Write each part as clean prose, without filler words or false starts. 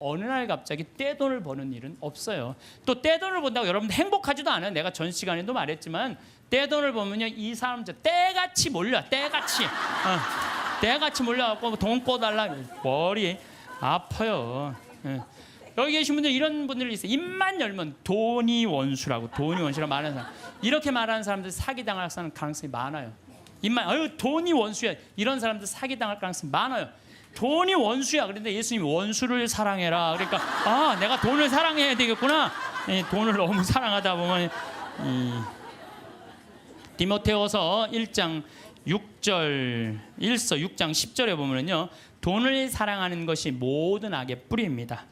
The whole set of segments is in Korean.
어느 날 갑자기 떼돈을 버는 일은 없어요. 또 떼돈을 번다고 여러분들 행복하지도 않아요. 내가 전 시간에도 말했지만 떼돈을 벌면요, 이 사람들 떼같이 몰려. 떼같이 몰려갖고 돈 꿔달라. 머리 아파요. 여기 계신 분들 이런 분들이 있어요. 입만 열면 돈이 원수라고 말하는 사람. 이렇게 말하는 사람들 사기당할 가능성이 많아요. 입만 돈이 원수야. 이런 사람들 사기당할 가능성이 많아요. 돈이 원수야. 그런데 예수님이 원수를 사랑해라. 그러니까 내가 돈을 사랑해야 되겠구나. 돈을 너무 사랑하다 보면 디모데후서 1장 6절 6장 10절에 보면요, 돈을 사랑하는 것이 모든 악의 뿌리입니다.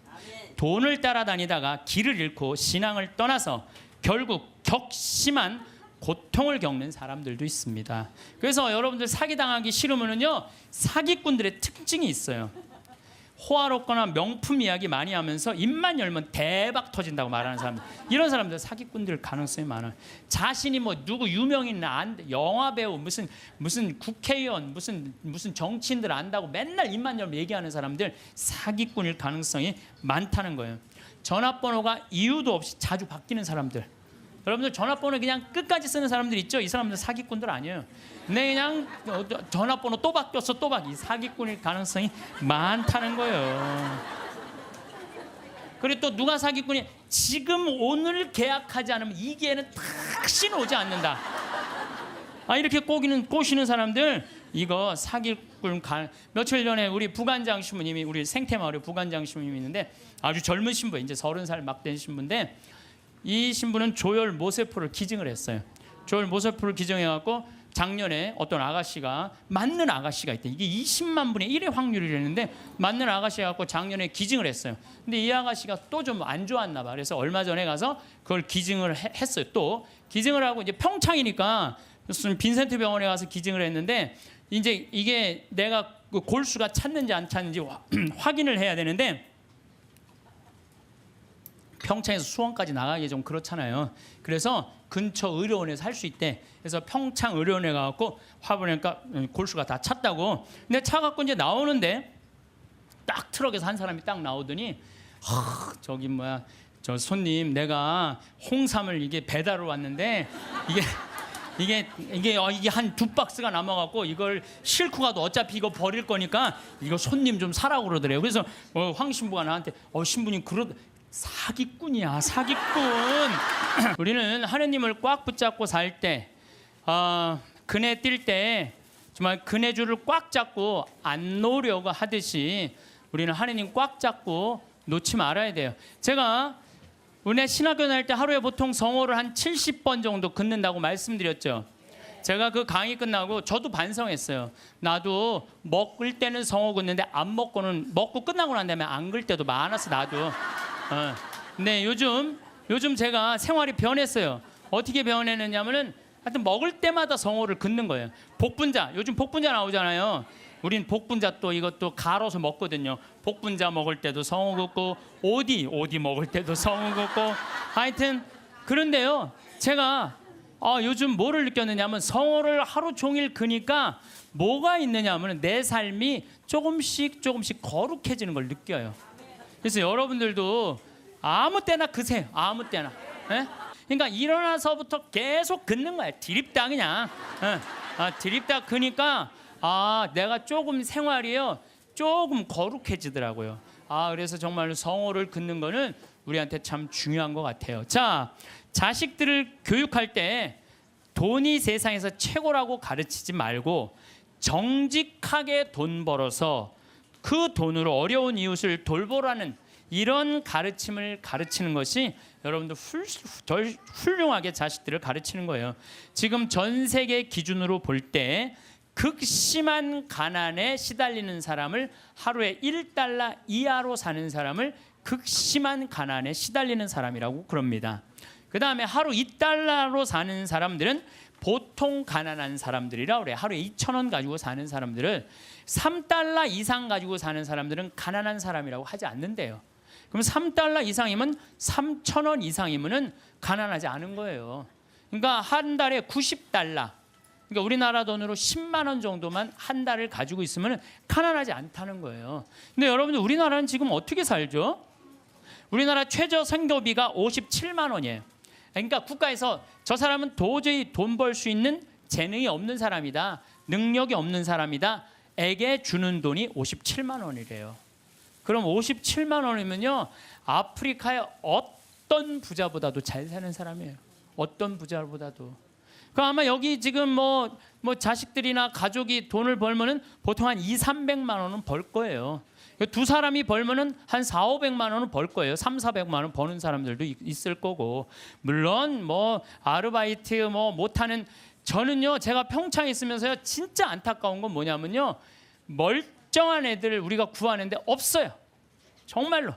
돈을 따라다니다가 길을 잃고 신앙을 떠나서 결국 격심한 고통을 겪는 사람들도 있습니다. 그래서 여러분들 사기당하기 싫으면요, 사기꾼들의 특징이 있어요. 호화롭거나 명품 이야기 많이 하면서 입만 열면 대박 터진다고 말하는 사람들, 이런 사람들 사기꾼들 가능성이 많아요. 자신이 누구 유명인 영화 배우, 무슨 국회의원, 무슨 정치인들 안다고 맨날 입만 열면 얘기하는 사람들 사기꾼일 가능성이 많다는 거예요. 전화번호가 이유도 없이 자주 바뀌는 사람들, 여러분들 전화번호 그냥 끝까지 쓰는 사람들 있죠? 이 사람들 사기꾼들 아니에요. 그냥 전화번호 또 바뀌었어, 이 사기꾼일 가능성이 많다는 거예요. 그리고 또 누가 사기꾼이 지금 오늘 계약하지 않으면 이 기회는 다시 오지 않는다. 이렇게 꼬시는 사람들, 이거 사기꾼. 며칠 전에 우리 부관장 신부님이, 우리 생태마을에 부관장 신부님이 있는데 아주 젊은 신부, 이제 30살 막 된 신부인데, 이 신부는 조혈 모세포를 기증을 했어요. 조혈 모세포를 기증해갖고 작년에 어떤 아가씨가, 맞는 아가씨가 있대. 이게 20만 분의 1의 확률이라는데 맞는 아가씨가 갖고 작년에 기증을 했어요. 근데 이 아가씨가 또 좀 안 좋았나 봐. 그래서 얼마 전에 가서 그걸 기증을 했어요. 또 기증을 하고 이제 평창이니까 무슨 빈센트 병원에 가서 기증을 했는데, 이제 이게 내가 그 골수가 찼는지 안 찼는지 확인을 해야 되는데, 평창에서 수원까지 나가기 좀 그렇잖아요. 그래서 근처 의료원에서 할 수 있대. 그래서 평창 의료원에 가갖고 화보니까 골수가 다 찼다고. 근데 차 갖고 이제 나오는데 딱 트럭에서 한 사람이 딱 나오더니, 저 손님, 내가 홍삼을 이게 배달을 왔는데 이게 한 2박스가 남아갖고 이걸 싣고 가도 어차피 이거 버릴 거니까 이거 손님 좀 사라고 그러더래요. 그래서 황 신부가 나한테 신부님 사기꾼이야, 사기꾼. 우리는 하느님을 꽉 붙잡고 살 때, 그네 뛸 때 정말 그네줄을 꽉 잡고 안 놓으려고 하듯이 우리는 하느님 꽉 잡고 놓지 말아야 돼요. 제가 은혜 신학교 다닐 때 하루에 보통 성호를 한 70번 정도 긋는다고 말씀드렸죠. 제가 그 강의 끝나고 저도 반성했어요. 나도 먹을 때는 성호 긋는데 먹고 끝나고 난 다음에 안 글 때도 많았어, 나도. 근데 요즘 제가 생활이 변했어요. 어떻게 변했느냐면은 하여튼 먹을 때마다 성호를 긋는 거예요. 복분자, 요즘 복분자 나오잖아요. 우린 복분자 또 이것도 갈아서 먹거든요. 복분자 먹을 때도 성호 긋고, 오디 먹을 때도 성호 긋고, 하여튼 그런데요, 제가 요즘 뭐를 느꼈느냐면, 성호를 하루 종일 그니까 뭐가 있느냐면 내 삶이 조금씩 거룩해지는 걸 느껴요. 그래서 여러분들도 아무 때나 그세요. 아무 때나. 그러니까 일어나서부터 계속 긋는 거야. 드립다 그냥. 드립다 그니까 내가 조금 생활이요, 조금 거룩해지더라고요. 그래서 정말 성호를 긋는 거는 우리한테 참 중요한 것 같아요. 자, 자식들을 교육할 때 돈이 세상에서 최고라고 가르치지 말고 정직하게 돈 벌어서 그 돈으로 어려운 이웃을 돌보라는 이런 가르침을 가르치는 것이 여러분들 훌륭하게 자식들을 가르치는 거예요. 지금 전 세계 기준으로 볼 때 극심한 가난에 시달리는 사람을, 하루에 1달러 이하로 사는 사람을 극심한 가난에 시달리는 사람이라고 그럽니다. 그 다음에 하루 2달러로 사는 사람들은 보통 가난한 사람들이라 그래요. 하루에 2,000원 가지고 사는 사람들을, 3달러 이상 가지고 사는 사람들은 가난한 사람이라고 하지 않는데요. 그럼 3달러 이상이면 3,000원 이상이면은 가난하지 않은 거예요. 그러니까 한 달에 90달러, 그러니까 우리나라 돈으로 10만 원 정도만 한 달을 가지고 있으면 가난하지 않다는 거예요. 근데 여러분들 우리나라는 지금 어떻게 살죠? 우리나라 최저 생계비가 57만 원이에요. 그러니까 국가에서 저 사람은 도저히 돈 벌 수 있는 재능이 없는 사람이다, 능력이 없는 사람이다 에게 주는 돈이 57만 원이래요. 그럼 57만 원이면요, 아프리카의 어떤 부자보다도 잘 사는 사람이에요. 어떤 부자보다도. 그럼 아마 여기 지금 뭐 자식들이나 가족이 돈을 벌면은 보통 한 200~300만 원은 벌 거예요. 두 사람이 벌면은 한 400~500만 원은 벌 거예요. 300~400만 원 버는 사람들도 있을 거고. 물론 뭐 아르바이트 뭐 못하는, 저는요 제가 평창에 있으면서요 진짜 안타까운 건 뭐냐면요, 멀쩡한 애들 우리가 구하는데 없어요. 정말로.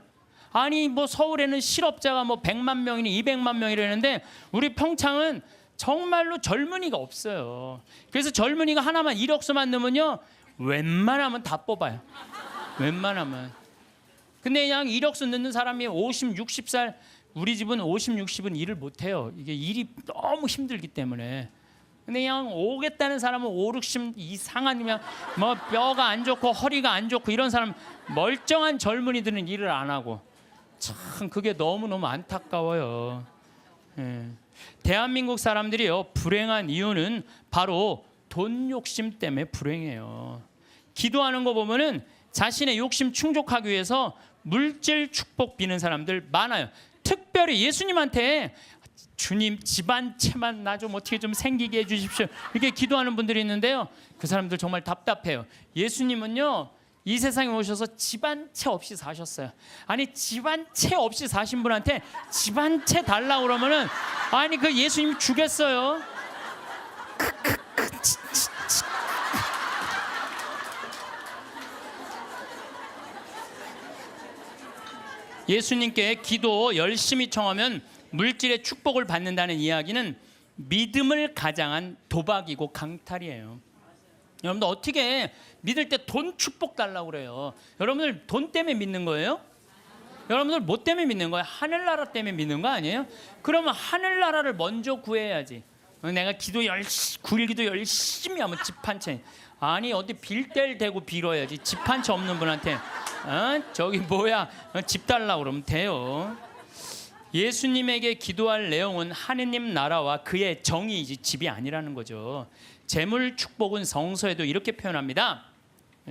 아니 뭐 서울에는 실업자가 뭐 100만 명이니 200만 명이라는데 우리 평창은 정말로 젊은이가 없어요. 그래서 젊은이가 하나만 이력서만 넣으면요 웬만하면 다 뽑아요. 웬만하면. 근데 그냥 이력서 넣는 사람이 50, 60살, 우리 집은 50, 60은 일을 못해요. 이게 일이 너무 힘들기 때문에. 근데 그냥 오겠다는 사람은 5, 60 이상하면 뭐 뼈가 안 좋고 허리가 안 좋고 이런 사람, 멀쩡한 젊은이들은 일을 안 하고. 참 그게 너무너무 안타까워요. 예. 대한민국 사람들이요 불행한 이유는 바로 돈 욕심 때문에 불행해요. 기도하는 거 보면은 자신의 욕심 충족하기 위해서 물질 축복 비는 사람들 많아요. 특별히 예수님한테 주님 집안채만 나 좀 어떻게 좀 생기게 해주십시오 이렇게 기도하는 분들이 있는데요, 그 사람들 정말 답답해요. 예수님은요 이 세상에 오셔서 집안채 없이 사셨어요. 아니 집안채 없이 사신 분한테 집안채 달라고 그러면은 아니 그 예수님 주겠어요? 예수님께 기도 열심히 청하면 물질의 축복을 받는다는 이야기는 믿음을 가장한 도박이고 강탈이에요. 여러분들 어떻게 믿을 때 돈 축복 달라고 그래요? 여러분들 돈 때문에 믿는 거예요? 여러분들 뭐 때문에 믿는 거예요? 하늘나라 때문에 믿는 거 아니에요? 그러면 하늘나라를 먼저 구해야지. 내가 기도 9일 기도 열심히 하면 집 한 채. 아니 어디 빌 뗄 대고 빌어야지. 집 한 채 없는 분한테 저기 뭐야 집 달라고 그러면 돼요. 예수님에게 기도할 내용은 하느님 나라와 그의 정의이지 집이 아니라는 거죠. 재물 축복은 성서에도 이렇게 표현합니다.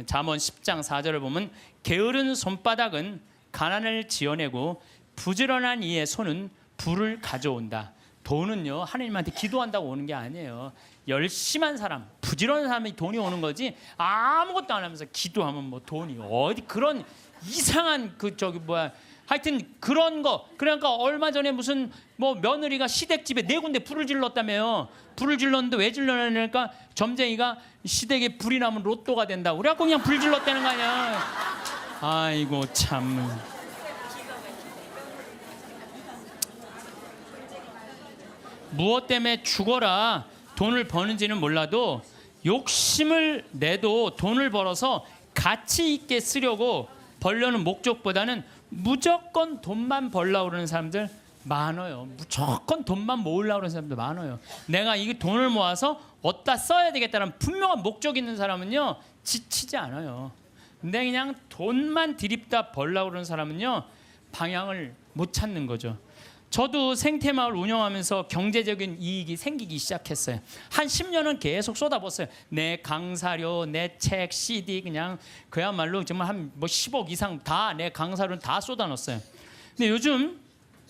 잠언 10장 4절을 보면 게으른 손바닥은 가난을 지어내고 부지런한 이의 손은 부를 가져온다. 돈은요 하나님한테 기도한다고 오는 게 아니에요. 열심한 사람, 부지런한 사람이 돈이 오는 거지 아무것도 안 하면서 기도하면 뭐 돈이 어디 그런 이상한 그 저기 뭐야 하여튼 그런 거. 그러니까 얼마 전에 무슨 뭐 며느리가 시댁집에 4군데 불을 질렀다며요. 불을 질렀는데 왜 질렀냐니까 점쟁이가 시댁에 불이 나면 로또가 된다고 그래갖고 그냥 불 질렀다는 거 아니야. 아이고 참. 무엇 때문에 죽어라 돈을 버는지는 몰라도 욕심을 내도 돈을 벌어서 가치 있게 쓰려고 벌려는 목적보다는 무조건 돈만 벌려고 그러는 사람들 많아요. 무조건 돈만 모으려고 그러는 사람들 많아요. 내가 이 돈을 모아서 어디다 써야 되겠다는 분명한 목적이 있는 사람은요 지치지 않아요. 근데 그냥 돈만 들이다 벌려고 그러는 사람은요 방향을 못 찾는 거죠. 저도 생태마을 운영하면서 경제적인 이익이 생기기 시작했어요. 한 10년은 계속 쏟아붓어요. 내 강사료, 내 책, CD 그냥 그야말로 정말 한 뭐 10억 이상 다 내 강사료는 다 쏟아넣었어요. 근데 요즘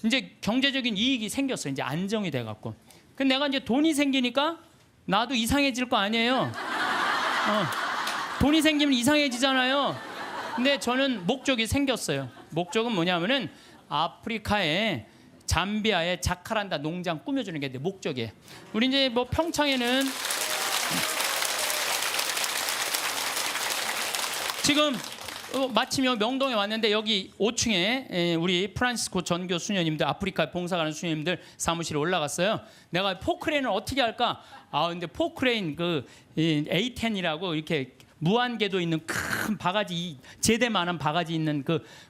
이제 경제적인 이익이 생겼어요. 이제 안정이 돼갖고. 근데 내가 이제 돈이 생기니까 나도 이상해질 거 아니에요. 돈이 생기면 이상해지잖아요. 근데 저는 목적이 생겼어요. 목적은 뭐냐면은 아프리카에 잠비아의 자카란다 농장 꾸며주는 게 내 목적이에요. 우리 이제 뭐 평창에는 지금 마침 명동에 왔는데 여기 5층에 우리 프란시스코 전교 수녀님들 아프리카 봉사가는 수녀님들 사무실에 올라갔어요. 내가 포크레인을 어떻게 할까? 근데 포크레인 그 A10이라고 이렇게 무한궤도 있는 큰 바가지 제대만한 바가지 있는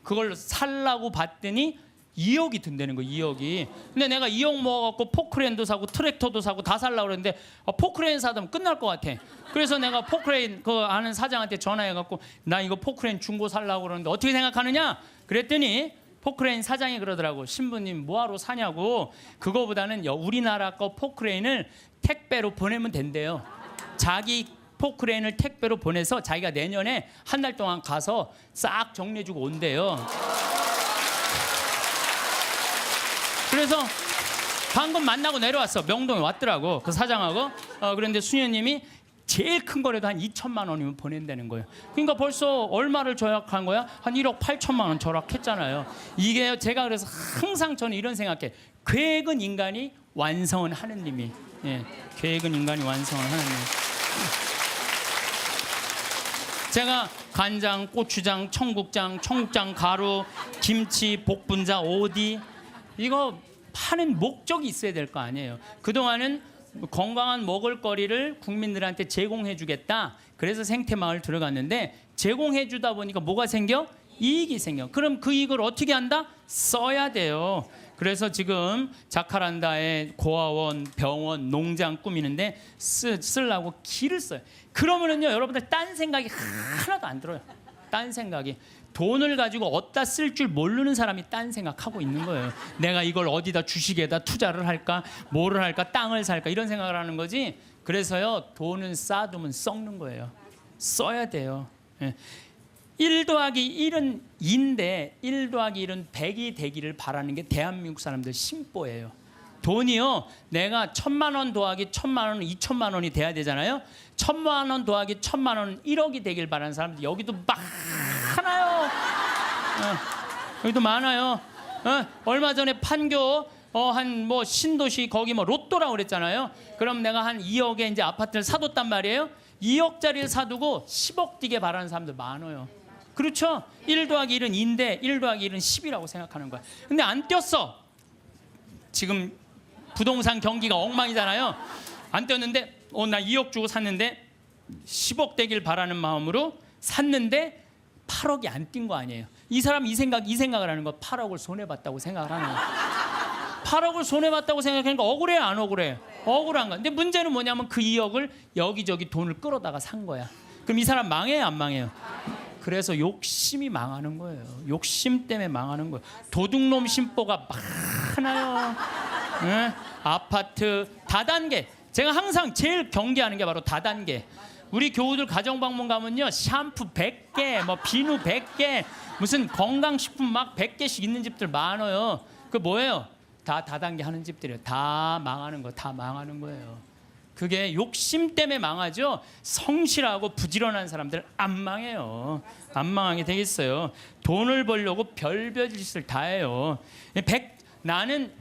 그걸 살라고 봤더니 2억이 든다는 거, 2억이. 근데 내가 2억 모아갖고 포크레인도 사고 트랙터도 사고 다 살라고 그랬는데 포크레인 사면 끝날 것 같아. 그래서 내가 포크레인 그 아는 사장한테 전화해갖고 나 이거 포크레인 중고 살라고 그러는데 어떻게 생각하느냐? 그랬더니 포크레인 사장이 그러더라고. 신부님 뭐하러 사냐고. 그거보다는 우리나라 거 포크레인을 택배로 보내면 된대요. 자기 포크레인을 택배로 보내서 자기가 내년에 한 달 동안 가서 싹 정리해주고 온대요. 그래서 방금 만나고 내려왔어. 명동에 왔더라고. 그 사장하고. 그런데 수녀님이 제일 큰 거라도 한 2천만 원이면 보낸다는 거예요. 그러니까 벌써 얼마를 절약한 거야? 한 1억 8천만 원 절약했잖아요. 이게 제가 그래서 항상 저는 이런 생각해. 계획은 인간이 완성은 하느님이. 예, 계획은 인간이 완성은 하느님. 제가 간장, 고추장, 청국장, 가루, 김치, 복분자, 오디 이거 파는 목적이 있어야 될 거 아니에요. 그동안은 건강한 먹을거리를 국민들한테 제공해 주겠다. 그래서 생태마을 들어갔는데 제공해 주다 보니까 뭐가 생겨? 이익이 생겨. 그럼 그 이익을 어떻게 한다? 써야 돼요. 그래서 지금 자카란다에 고아원, 병원, 농장 꾸미는데 쓰려고 길을 써요. 그러면은요, 여러분들 딴 생각이 하나도 안 들어요. 딴 생각이. 돈을 가지고 어디다 쓸 줄 모르는 사람이 딴 생각하고 있는 거예요. 내가 이걸 어디다 주식에다 투자를 할까, 뭐를 할까, 땅을 살까 이런 생각을 하는 거지. 그래서요, 돈은 쌓아두면 썩는 거예요. 써야 돼요. 1 더하기 1은 2인데 1 더하기 1은 100이 되기를 바라는 게 대한민국 사람들 심보예요. 돈이요, 내가 1,000만 원 더하기 1,000만 원은 2,000만 원이 돼야 되잖아요. 1,000만 원 더하기 1,000만 원은 1억이 되길 바라는 사람들 여기도 많아요. 여기도 많아요. 얼마 전에 판교 한 뭐 신도시 거기 뭐 로또라고 그랬잖아요. 그럼 내가 한 2억에 이제 아파트를 사뒀단 말이에요. 2억짜리를 사두고 10억 뛰게 바라는 사람들 많아요. 그렇죠? 1 더하기 1은 2인데 1 더하기 1은 10이라고 생각하는 거야. 근데 안 뛰었어. 지금 부동산 경기가 엉망이잖아요. 안 뛰었는데 나 2억 주고 샀는데 10억 되길 바라는 마음으로 샀는데 8억이 안 뛴 거 아니에요. 이 사람 이 생각을 하는 거. 8억을 손해봤다고 생각을 하는 거예요. 8억을 손해봤다고 생각하니까 억울해 안 억울해? 억울한 거야. 근데 문제는 뭐냐면 그 2억을 여기저기 돈을 끌어다가 산 거야. 그럼 이 사람 망해요 안 망해요? 그래서 욕심이 망하는 거예요. 욕심 때문에 망하는 거예요. 도둑놈 심보가 많아요. 네? 아파트 다단계. 제가 항상 제일 경계하는 게 바로 다단계. 우리 교우들 가정방문 가면요, 샴푸 100개, 뭐 비누 100개, 무슨 건강식품 막 100개씩 있는 집들 많아요. 그 뭐예요? 다 다단계 하는 집들이에요. 다 망하는 거, 다 망하는 거예요. 그게 욕심 때문에 망하죠. 성실하고 부지런한 사람들 안 망해요. 안 망하게 되겠어요. 돈을 벌려고 별별 짓을 다 해요. 나는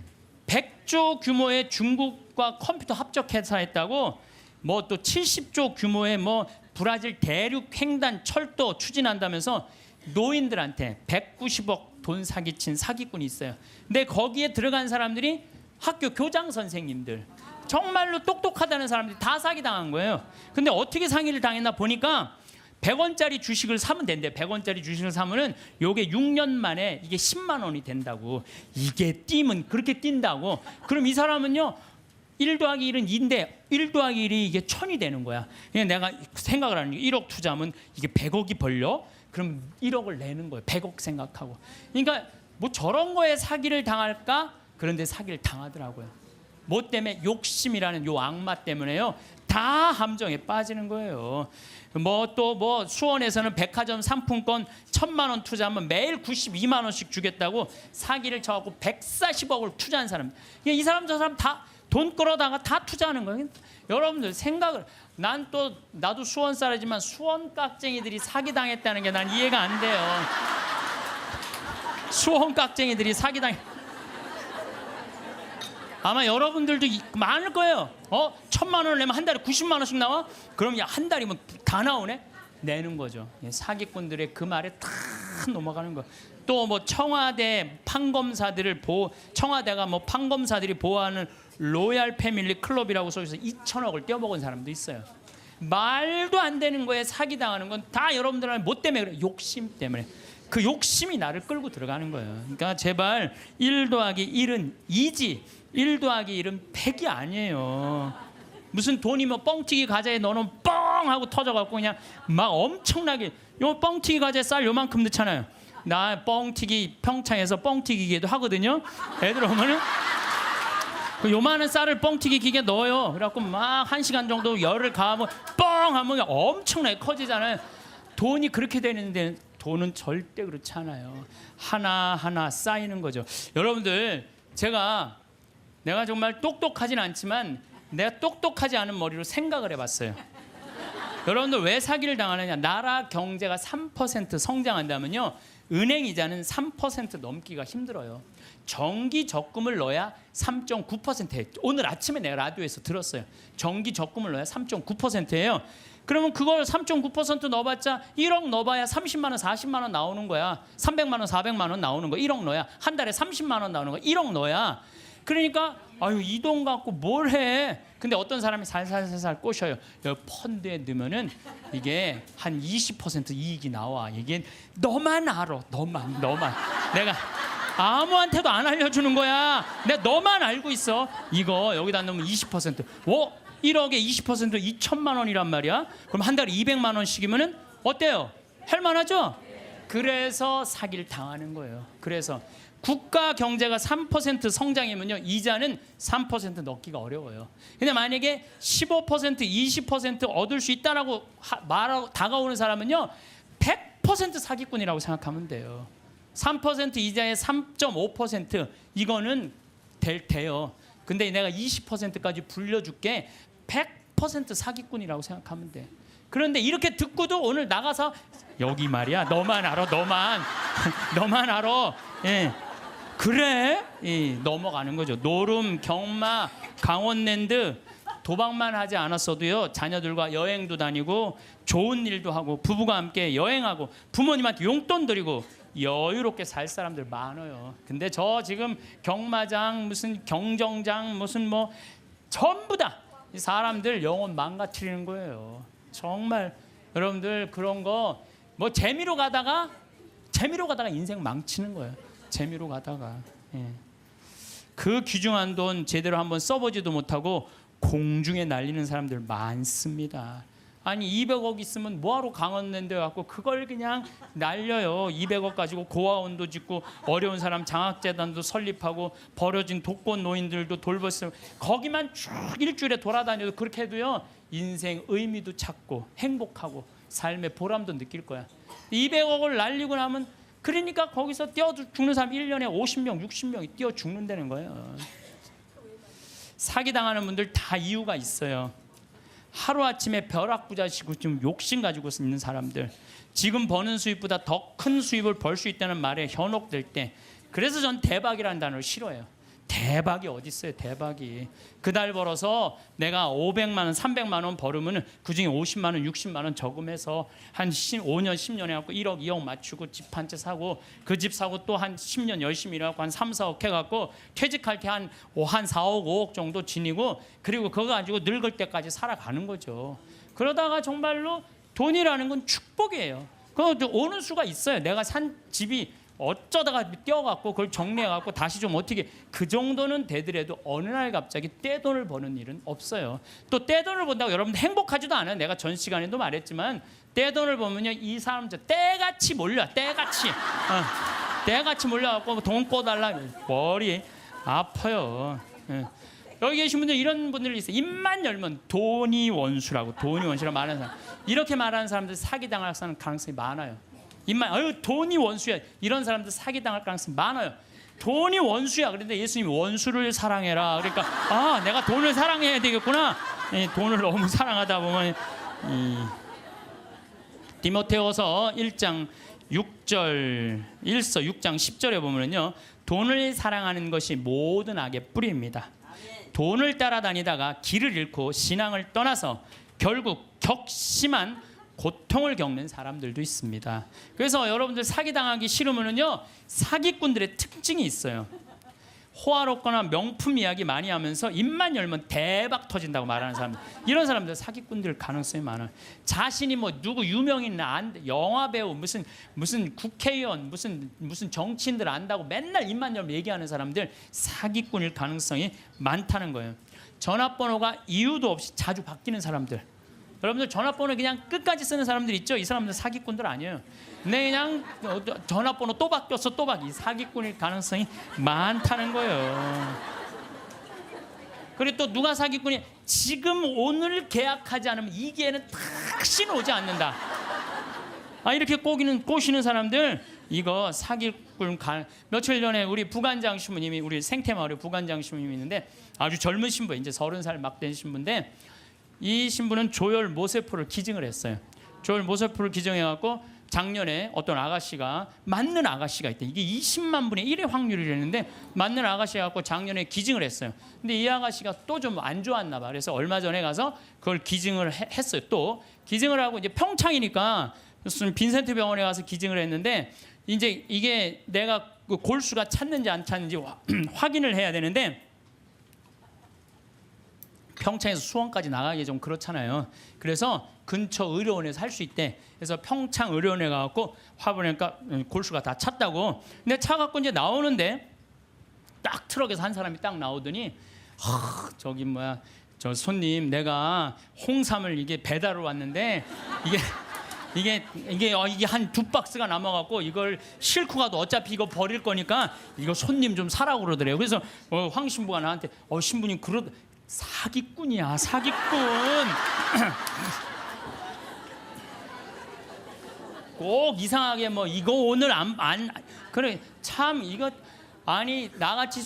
100조 규모의 중국과 컴퓨터 합작 회사했다고, 뭐 또 70조 규모의 뭐 브라질 대륙 횡단 철도 추진한다면서 노인들한테 190억 돈 사기친 사기꾼이 있어요. 근데 거기에 들어간 사람들이 학교 교장 선생님들, 정말로 똑똑하다는 사람들이 다 사기당한 거예요. 근데 어떻게 사기를 당했나 보니까 100원짜리 주식을 사면 된대. 100원짜리 주식을 사면은 요게 6년 만에 이게 10만 원이 된다고. 이게 뛰면 그렇게 뛴다고. 그럼 이 사람은요, 1 더하기 1은 2인데 1 더하기 1이 이게 1000이 되는 거야. 그냥 내가 생각을 하는 게 1억 투자하면 이게 100억이 벌려? 그럼 1억을 내는 거예요. 100억 생각하고. 그러니까 뭐 저런 거에 사기를 당할까? 그런데 사기를 당하더라고요. 뭐 때문에? 욕심이라는 요 악마 때문에요. 다 함정에 빠지는 거예요. 뭐 또 뭐 수원에서는 백화점 상품권 1,000만 원 투자하면 매일 92만 원씩 주겠다고 사기를 쳐갖고 140억을 투자한 사람. 이 사람 저 사람 다 돈 끌어다가 다 투자하는 거예요. 여러분들 생각을, 나도 수원 사람이지만 수원 깍쟁이들이 사기 당했다는 게 난 이해가 안 돼요. 수원 깍쟁이들이 사기 당했. 아마 여러분들도 많을 거예요. 1,000만 원을 내면 한 달에 90만 원씩 나와? 그럼 한 달이면 다 나오네? 내는 거죠. 사기꾼들의 그 말에 다 넘어가는 거. 또 뭐 청와대 판검사들을 청와대가 뭐 판검사들이 보호하는 로얄 패밀리 클럽이라고 써있어서 2천억을 떼어먹은 사람도 있어요. 말도 안 되는 거에 사기당하는 건 다 여러분들은 뭐 때문에 그래? 욕심 때문에. 그 욕심이 나를 끌고 들어가는 거예요. 그러니까 제발 1 더하기 1은 2지 1 더하기 1은 100이 아니에요. 무슨 돈이 뭐 뻥튀기 과자에 넣어놓으면 뻥 하고 터져갖고 그냥 막 엄청나게 요 뻥튀기 과자에 쌀 요만큼 넣잖아요. 나 뻥튀기 평창에서 뻥튀기 기계도 하거든요. 애들 오면은 그 요만한 쌀을 뻥튀기 기계에 넣어요. 그래갖고 막 1시간 정도 열을 가하면 뻥 하면 엄청나게 커지잖아요. 돈이 그렇게 되는데 돈은 절대 그렇지 않아요. 하나하나 쌓이는 거죠. 여러분들 내가 정말 똑똑하진 않지만 내가 똑똑하지 않은 머리로 생각을 해봤어요. 여러분들 왜 사기를 당하느냐. 나라 경제가 3% 성장한다면요 은행 이자는 3% 넘기가 힘들어요. 정기 적금을 넣어야 3.9%예요. 오늘 아침에 내가 라디오에서 들었어요. 정기 적금을 넣어야 3.9%예요. 그러면 그걸 3.9% 넣어봤자 1억 넣어봐야 30만 원, 40만 원 나오는 거야. 300만 원, 400만 원 나오는 거야. 1억 넣어야 한 달에 30만 원 나오는 거야. 1억 넣어야. 그러니까 아유 이 돈 갖고 뭘 해? 근데 어떤 사람이 살살살살 꼬셔요. 여기 펀드에 넣으면은 이게 한 20% 이익이 나와. 이게 너만 알아. 너만. 내가 아무한테도 안 알려주는 거야. 내가 너만 알고 있어. 이거 여기다 넣으면 20%. 1억에 20% 2천만 원이란 말이야. 그럼 한 달에 200만 원씩이면은 어때요? 할만하죠? 그래서 사기를 당하는 거예요. 그래서 국가 경제가 3% 성장이면요 이자는 3% 넣기가 어려워요. 근데 만약에 15% 20% 얻을 수 있다라고 말하고 다가오는 사람은요 100% 사기꾼이라고 생각하면 돼요. 3% 이자에 3.5% 이거는 돼요. 근데 내가 20%까지 불려줄게 100% 사기꾼이라고 생각하면 돼. 그런데 이렇게 듣고도 오늘 나가서 여기 말이야 너만 알아 너만 알아. 예. 그래? 넘어가는 거죠. 노름, 경마, 강원랜드 도박만 하지 않았어도요 자녀들과 여행도 다니고 좋은 일도 하고 부부가 함께 여행하고 부모님한테 용돈 드리고 여유롭게 살 사람들 많아요. 근데 저 지금 경마장 무슨 경정장 무슨 뭐 전부 다 이 사람들 영혼 망가뜨리는 거예요. 정말 여러분들 그런 거 뭐 재미로 가다가 인생 망치는 거예요. 재미로 가다가 그 귀중한 돈 제대로 한번 써보지도 못하고 공중에 날리는 사람들 많습니다. 아니 200억 있으면 뭐하러 강원랜드 갖고 그걸 그냥 날려요. 200억 가지고 고아원도 짓고 어려운 사람 장학재단도 설립하고 버려진 독거 노인들도 돌봤어요. 거기만 쭉 일주일에 돌아다녀도 그렇게 해도요 인생 의미도 찾고 행복하고 삶의 보람도 느낄 거야. 200억을 날리고 나면 그러니까 거기서 뛰어 죽는 사람 1년에 50명 60명이 뛰어 죽는다는 거예요. 사기당하는 분들 다 이유가 있어요. 하루아침에 벼락부자시고 좀 욕심 가지고 있는 사람들, 지금 버는 수입보다 더 큰 수입을 벌 수 있다는 말에 현혹될 때, 그래서 전 대박이라는 단어를 싫어해요. 대박이 어디 있어요? 대박이 그 달 벌어서 내가 500만 원 300만 원 벌으면 그중에 50만 원 60만 원 저금해서 한 5년 10년 해갖고 1억 2억 맞추고 집 한 채 사고 그 집 사고 또 한 10년 열심히 일해갖고 한 3, 4억 해갖고 퇴직할 때 한 4억 5억 정도 지니고 그리고 그거 가지고 늙을 때까지 살아가는 거죠. 그러다가 정말로 돈이라는 건 축복이에요. 그거 오는 수가 있어요. 내가 산 집이 어쩌다가 뛰어갖고 그걸 정리해갖고 다시 좀 어떻게 그 정도는 되더라도 어느 날 갑자기 떼돈을 버는 일은 없어요. 또 떼돈을 번다고 여러분들 행복하지도 않아요. 내가 전 시간에도 말했지만 떼돈을 보면요 이 사람들 떼같이 몰려. 떼같이 몰려갖고 돈 꿔달라 머리 아파요. 여기 계신 분들 이런 분들이 있어요. 입만 열면 돈이 원수라고 말하는 사람, 이렇게 말하는 사람들 사기당할 가능성이 많아요. 입만 돈이 원수야 이런 사람들 사기당할 가능성이 많아요. 돈이 원수야. 그런데 예수님이 원수를 사랑해라. 그러니까 내가 돈을 사랑해야 되겠구나. 돈을 너무 사랑하다 보면 디모데후서 1장 6절 6장 10절에 보면요 돈을 사랑하는 것이 모든 악의 뿌리입니다. 돈을 따라다니다가 길을 잃고 신앙을 떠나서 결국 격심한 고통을 겪는 사람들도 있습니다. 그래서 여러분들 사기당하기 싫으면요 사기꾼들의 특징이 있어요. 호화롭거나 명품 이야기 많이 하면서 입만 열면 대박 터진다고 말하는 사람들, 이런 사람들 사기꾼들 가능성이 많아요. 자신이 뭐 누구 유명인 영화 배우 무슨 국회의원 무슨 정치인들 안다고 맨날 입만 열면 얘기하는 사람들 사기꾼일 가능성이 많다는 거예요. 전화번호가 이유도 없이 자주 바뀌는 사람들, 여러분들 전화번호 그냥 끝까지 쓰는 사람들 있죠? 이 사람들 사기꾼들 아니에요. 내 그냥 전화번호 또 바뀌었어 또 바뀌, 사기꾼일 가능성이 많다는 거예요. 그리고 또 누가 사기꾼이 지금 오늘 계약하지 않으면 이 기회는 다시는 오지 않는다. 이렇게 꼬시는 사람들 이거 사기꾼. 며칠 전에 우리 부관장 신부님이, 우리 생태마을에 부관장 신부님이 있는데 아주 젊은 신부, 이제 30살 막 된 신부인데 이 신부는 조혈 모세포를 기증을 했어요. 조혈 모세포를 기증해갖고 작년에 어떤 아가씨가, 맞는 아가씨가 있대. 이게 20만 분의 1의 확률이랬는데 맞는 아가씨가 갖고 작년에 기증을 했어요. 근데 이 아가씨가 또 좀 안 좋았나 봐. 그래서 얼마 전에 가서 그걸 기증을 했어요. 또 기증을 하고 이제 평창이니까 무슨 빈센트 병원에 가서 기증을 했는데 이제 이게 내가 그 골수가 찼는지 안 찼는지 확인을 해야 되는데 평창에서 수원까지 나가기 좀 그렇잖아요. 그래서 근처 의료원에서 할 수 있대. 그래서 평창 의료원에 가갖고 화보니까 골수가 다 찼다고. 근데 차 갖고 이제 나오는데 딱 트럭에서 한 사람이 딱 나오더니 저기 뭐야 저 손님, 내가 홍삼을 이게 배달을 왔는데 이게 한 2박스가 남아갖고 이걸 싣고 가도 어차피 이거 버릴 거니까 이거 손님 좀 사라고 그러더래요. 그래서 황 신부가 나한테 신부님 사기꾼이야, 사기꾼. 꼭 이상하게 뭐 이거 오늘 안 그래 참 이거 아니 나같이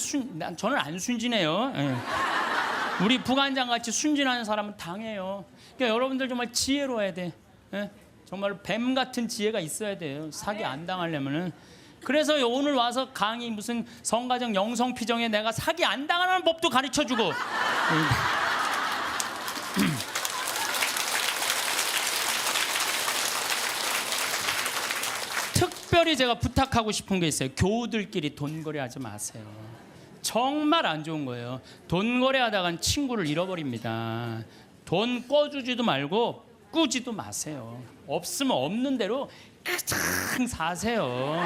저는 안 순진해요. 예. 우리 부관장 같이 순진한 사람은 당해요. 그러니까 여러분들 정말 지혜로워야 돼. 예? 정말 뱀 같은 지혜가 있어야 돼요. 사기 안 당하려면은. 그래서 오늘 와서 강의 무슨 성가정 영성피정에 내가 사기 안 당하는 법도 가르쳐주고. 특별히 제가 부탁하고 싶은 게 있어요. 교우들끼리 돈거래하지 마세요. 정말 안 좋은 거예요. 돈거래하다간 친구를 잃어버립니다. 돈 꿔주지도 말고 꾸지도 마세요. 없으면 없는 대로 그냥 사세요.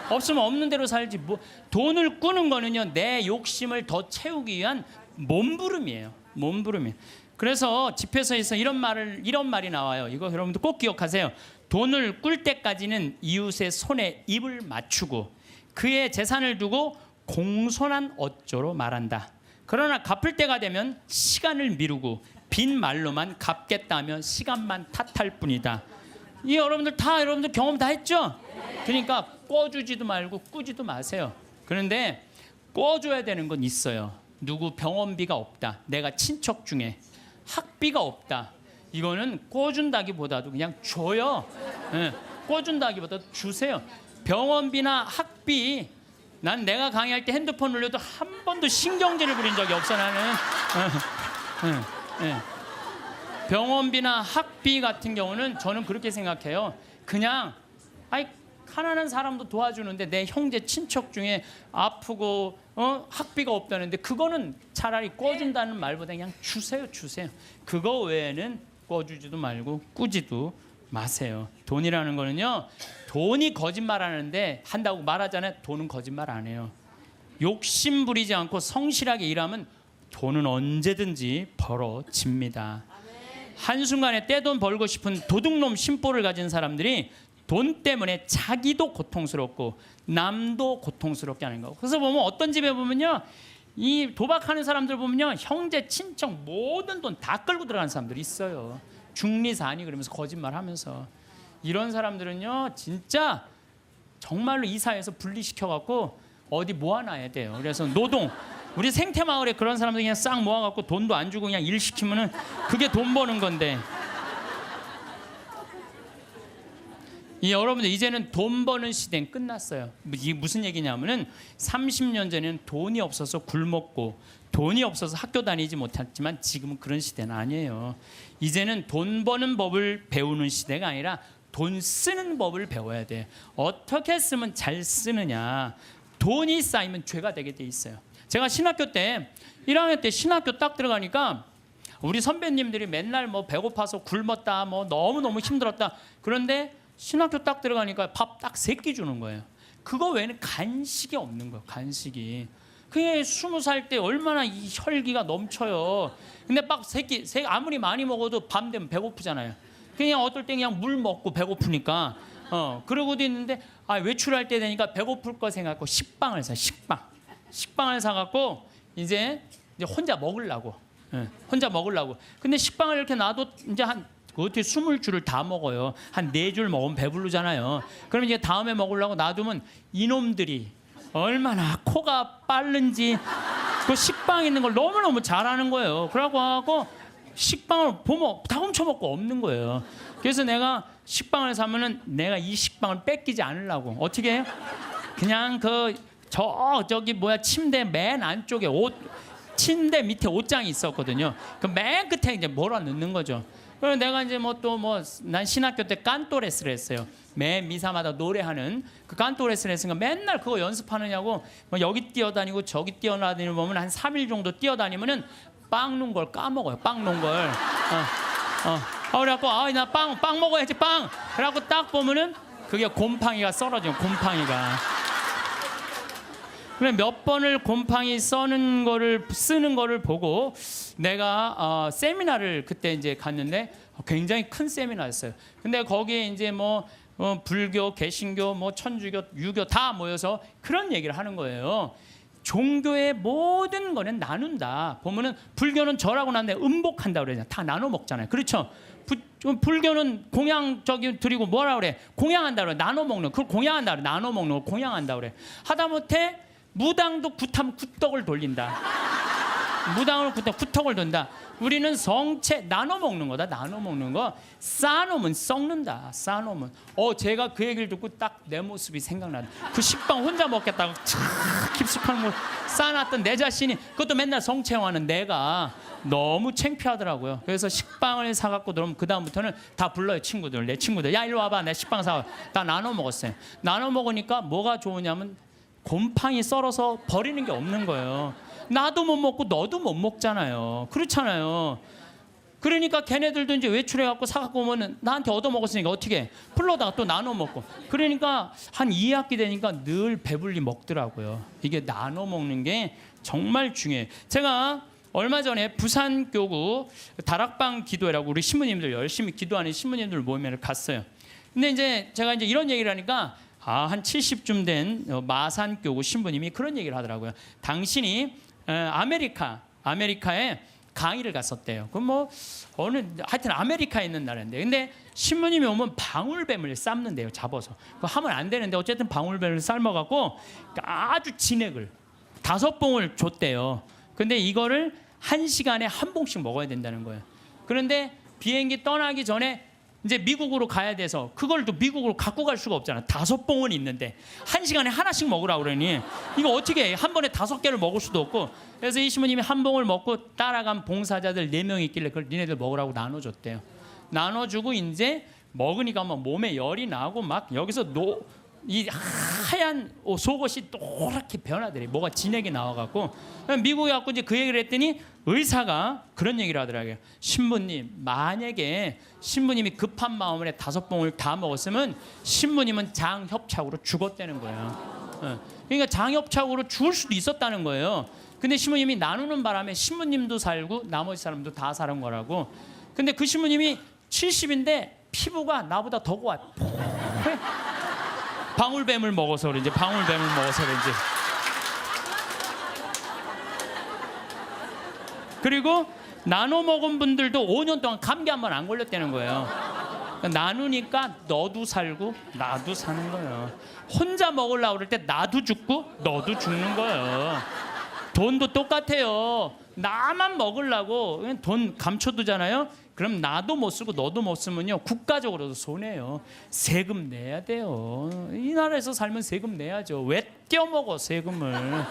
없으면 없는 대로 살지. 뭐 돈을 꾸는 거는요, 내 욕심을 더 채우기 위한 몸부림이에요. 몸부림이에요. 그래서 집회서에서 이런 말이 나와요. 이거 여러분들 꼭 기억하세요. 돈을 꿀 때까지는 이웃의 손에 입을 맞추고 그의 재산을 두고 공손한 어조로 말한다. 그러나 갚을 때가 되면 시간을 미루고 빈 말로만 갚겠다며 시간만 탓할 뿐이다. 이 여러분들 경험 다 했죠? 그러니까 꿔주지도 말고 꾸지도 마세요. 그런데 꿔줘야 되는 건 있어요. 누구 병원비가 없다. 내가 친척 중에 학비가 없다. 이거는 꿔준다기보다도 그냥 줘요. 네, 꿔준다기보다도 주세요. 병원비나 학비, 난 내가 강의할 때 핸드폰 울려도 한 번도 신경질을 부린 적이 없어 나는. 병원비나 학비 같은 경우는 저는 그렇게 생각해요. 그냥 가난한 사람도 도와주는데 내 형제 친척 중에 아프고 학비가 없다는데 그거는 차라리 꿔준다는 말보다 그냥 주세요. 그거 외에는 꿔주지도 말고 꾸지도 마세요. 돈이라는 거는요, 돈이 거짓말하는데 한다고 말하잖아요. 돈은 거짓말 안 해요. 욕심 부리지 않고 성실하게 일하면 돈은 언제든지 벌어집니다. 한순간에 떼돈 벌고 싶은 도둑놈 심보를 가진 사람들이 돈 때문에 자기도 고통스럽고 남도 고통스럽게 하는 거. 그래서 보면 어떤 집에 보면요, 이 도박하는 사람들 보면요, 형제 친척 모든 돈 다 끌고 들어가는 사람들이 있어요. 중리사니 그러면서 거짓말하면서. 이런 사람들은요 진짜 정말로 이 사회에서 분리시켜갖고 어디 모아놔야 돼요. 그래서 노동, 우리 생태마을에 그런 사람들 그냥 싹 모아갖고 돈도 안 주고 그냥 일 시키면은 그게 돈 버는 건데. 여러분들 이제는 돈 버는 시대는 끝났어요. 이게 무슨 얘기냐면은 30년 전에는 돈이 없어서 굶었고 돈이 없어서 학교 다니지 못했지만 지금은 그런 시대는 아니에요. 이제는 돈 버는 법을 배우는 시대가 아니라 돈 쓰는 법을 배워야 돼. 어떻게 쓰면 잘 쓰느냐. 돈이 쌓이면 죄가 되게 돼 있어요. 제가 신학교 때 1학년 때 신학교 딱 들어가니까 우리 선배님들이 맨날 뭐 배고파서 굶었다, 뭐 너무너무 힘들었다. 그런데 신학교 딱 들어가니까 밥 딱 3끼 주는 거예요. 그거 외에는 간식이 없는 거예요. 간식이. 그게 20살 때 얼마나 이 혈기가 넘쳐요. 근데 막 3끼 아무리 많이 먹어도 밤 되면 배고프잖아요. 그냥 어떨 때 그냥 물 먹고 배고프니까 그러고도 있는데 외출할 때 되니까 배고플 거 생각하고 식빵을 사. 식빵을 사갖고 이제 혼자 먹으려고. 혼자 먹으려고. 근데 식빵을 이렇게 놔도 이제 어떻게 20줄을 다 먹어요. 한 4줄 먹으면 배부르잖아요. 그럼 이제 다음에 먹으려고 놔두면 이놈들이 얼마나 코가 빠른지 그 식빵 있는 걸 너무너무 잘하는 거예요. 그러고 하고 식빵을 보면 다 훔쳐먹고 없는 거예요. 그래서 내가 식빵을 사면은 내가 이 식빵을 뺏기지 않으려고 어떻게 해요? 그냥 저기 침대 맨 안쪽에 침대 밑에 옷장이 있었거든요. 그 맨 끝에 이제 몰아 넣는 거죠. 그래서 내가 이제 난 신학교 때 깐또레스를 했어요. 매 미사마다 노래하는 그 깐또레스를 했으니까 맨날 그거 연습하느냐고 여기 뛰어다니고 저기 뛰어다니고 보면 한 3일 정도 뛰어다니면은 빵 놓은 걸 까먹어요. 빵 놓은 걸. 그래갖고 나 빵 먹어야지 빵. 그래갖고 딱 보면은 그게 곰팡이가 썰어져요. 곰팡이가. 그래 몇 번을 곰팡이 쓰는 거를 보고 내가 세미나를 그때 이제 갔는데 굉장히 큰 세미나였어요. 근데 거기에 이제 불교, 개신교, 천주교, 유교 다 모여서 그런 얘기를 하는 거예요. 종교의 모든 거는 나눈다. 보면은 불교는 절하고 난 다음에 음복한다 그러잖아요. 다 나눠 먹잖아요. 그렇죠? 불교는 공양 드리고 뭐라 그래? 공양한다 그래. 나눠 먹는. 그걸 공양한다 그래. 나눠 먹는 걸 공양한다 그래. 하다못해 무당도 굿하면 굿덕을 돌린다. 무당을 굿덕을 돈다. 우리는 성체 나눠 먹는 거다. 나눠 먹는 거. 쌓아놓으면 썩는다. 쌓아놓으면. 제가 그 얘기를 듣고 딱 내 모습이 생각나다. 그 식빵 혼자 먹겠다고 깊숙한 걸 쌓아놨던 내 자신이 그것도 맨날 성체화하는 내가 너무 창피하더라고요. 그래서 식빵을 사갖고 그러면 그 다음부터는 다 불러요. 친구들. 내 친구들. 야 일로 와봐. 내 식빵 사와. 다 나눠 먹었어요. 나눠 먹으니까 뭐가 좋으냐면 곰팡이 썰어서 버리는 게 없는 거예요. 나도 못 먹고 너도 못 먹잖아요. 그렇잖아요. 그러니까 걔네들도 이제 외출해갖고 사갖고 오면은 나한테 얻어먹었으니까 어떻게 해? 풀러다가 또 나눠 먹고. 그러니까 한 2학기 되니까 늘 배불리 먹더라고요. 이게 나눠 먹는 게 정말 중요해요. 제가 얼마 전에 부산교구 다락방 기도회라고 우리 신부님들 열심히 기도하는 신부님들 모임에 갔어요. 근데 이제 제가 이제 이런 얘기를 하니까 한 70쯤 된 마산교구 신부님이 그런 얘기를 하더라고요. 당신이 아메리카에 강의를 갔었대요. 그럼 하여튼 아메리카에 있는 나라인데, 근데 신부님이 오면 방울뱀을 삶는데요. 잡아서. 그거 하면 안 되는데 어쨌든 방울뱀을 삶아갖고 아주 진액을 5봉을 줬대요. 근데 이거를 1시간에 1봉씩 먹어야 된다는 거예요. 그런데 비행기 떠나기 전에 이제 미국으로 가야 돼서 그걸 또 미국으로 갖고 갈 수가 없잖아. 5봉은 있는데 1시간에 하나씩 먹으라고 그러니 이거 어떻게 해? 한 번에 5개를 먹을 수도 없고. 그래서 이 신부님이 1봉을 먹고 따라간 봉사자들 4명 있길래 그걸 니네들 먹으라고 나눠줬대요. 나눠주고 이제 먹으니까 몸에 열이 나고 막 여기서 이 하얀 속옷이 노랗게 변하더래. 뭐가 진액이 나와갖고 미국에 갖고 이제 그 얘기를 했더니 의사가 그런 얘기를 하더라고요. 신부님, 만약에 신부님이 급한 마음에 5봉을 다 먹었으면 신부님은 장협착으로 죽었다는 거예요. 그러니까 장협착으로 죽을 수도 있었다는 거예요. 근데 신부님이 나누는 바람에 신부님도 살고 나머지 사람도 다 사는 거라고. 근데 그 신부님이 70인데 피부가 나보다 더 고와. 방울뱀을 먹어서 그런지 그리고 나눠 먹은 분들도 5년 동안 감기 한 번 안 걸렸다는 거예요. 나누니까 너도 살고 나도 사는 거예요. 혼자 먹으려고 그럴 때 나도 죽고 너도 죽는 거예요. 돈도 똑같아요. 나만 먹으려고 그냥 돈 감춰두잖아요. 그럼 나도 못 쓰고 너도 못 쓰면요 국가적으로도 손해요. 세금 내야 돼요. 이 나라에서 살면 세금 내야죠. 왜 떼어먹어 세금을.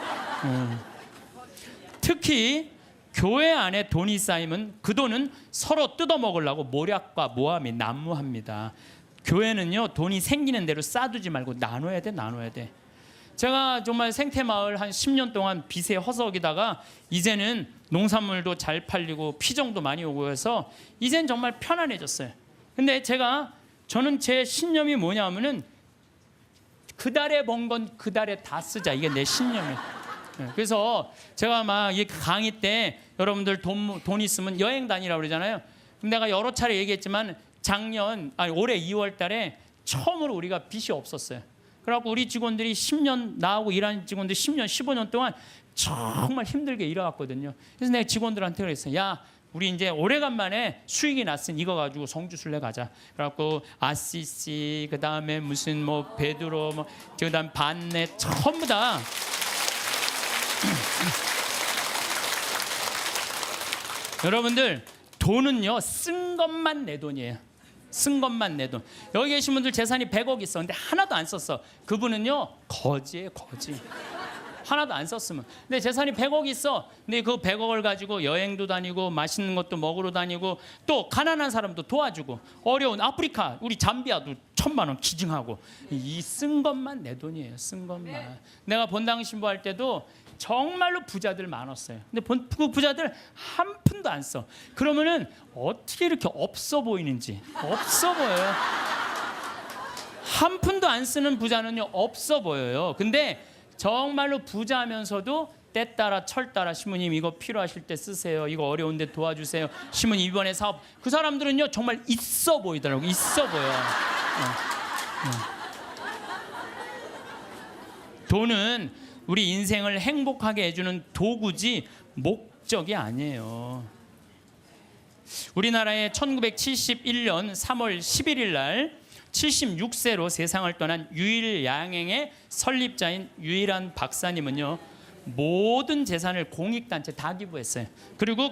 특히 교회 안에 돈이 쌓이면 그 돈은 서로 뜯어먹으려고 모략과 모함이 난무합니다. 교회는요 돈이 생기는 대로 쌓아두지 말고 나눠야 돼. 제가 정말 생태마을 한 10년 동안 빚에 허덕이다가 이제는 농산물도 잘 팔리고 피정도 많이 오고 해서 이젠 정말 편안해졌어요. 근데 저는 제 신념이 뭐냐면은 그달에 번 건 그달에 다 쓰자. 이게 내 신념이에요. 그래서 제가 막 이 강의 때 여러분들 돈 있으면 여행 다니라고 그러잖아요. 내가 여러 차례 얘기했지만 올해 2월 달에 처음으로 우리가 빚이 없었어요. 그래갖고 우리 직원들이 10년 나하고 일하는 직원들이 10년, 15년 동안 정말 힘들게 일해왔거든요. 그래서 내가 직원들한테 그랬어요. 야, 우리 이제 오래간만에 수익이 났으니 이거 가지고 성주순례 가자. 그래갖고 아시시, 그 다음에 무슨 뭐 베드로, 뭐 그다음 반내 전부 다 여러분들 돈은요 쓴 것만 내 돈이에요. 쓴 것만 내 돈. 여기 계신 분들 재산이 100억 있어. 근데 하나도 안 썼어. 그분은요 거지예요, 거지. 하나도 안 썼으면. 근데 재산이 100억 있어. 근데 그 100억을 가지고 여행도 다니고 맛있는 것도 먹으러 다니고 또 가난한 사람도 도와주고 어려운 아프리카 우리 잠비아도 1,000만 원 기증하고 이 쓴 것만 내 돈이에요. 쓴 것만. 내가 본당 신부할 때도 정말로 부자들 많았어요. 근데 그 부자들 한 푼도 안 써. 그러면은 어떻게 이렇게 없어 보이는지. 없어 보여요. 한 푼도 안 쓰는 부자는요 없어 보여요. 근데 정말로 부자면서도 때 따라 철 따라 신부님 이거 필요하실 때 쓰세요. 이거 어려운데 도와주세요. 신부님 이번에 사업. 그 사람들은요 정말 있어 보이더라고요. 있어 보여. 돈은 우리 인생을 행복하게 해주는 도구지 목적이 아니에요. 우리나라에 1971년 3월 11일 날 76세로 세상을 떠난 유일양행의 설립자인 유일한 박사님은요 모든 재산을 공익단체 다 기부했어요. 그리고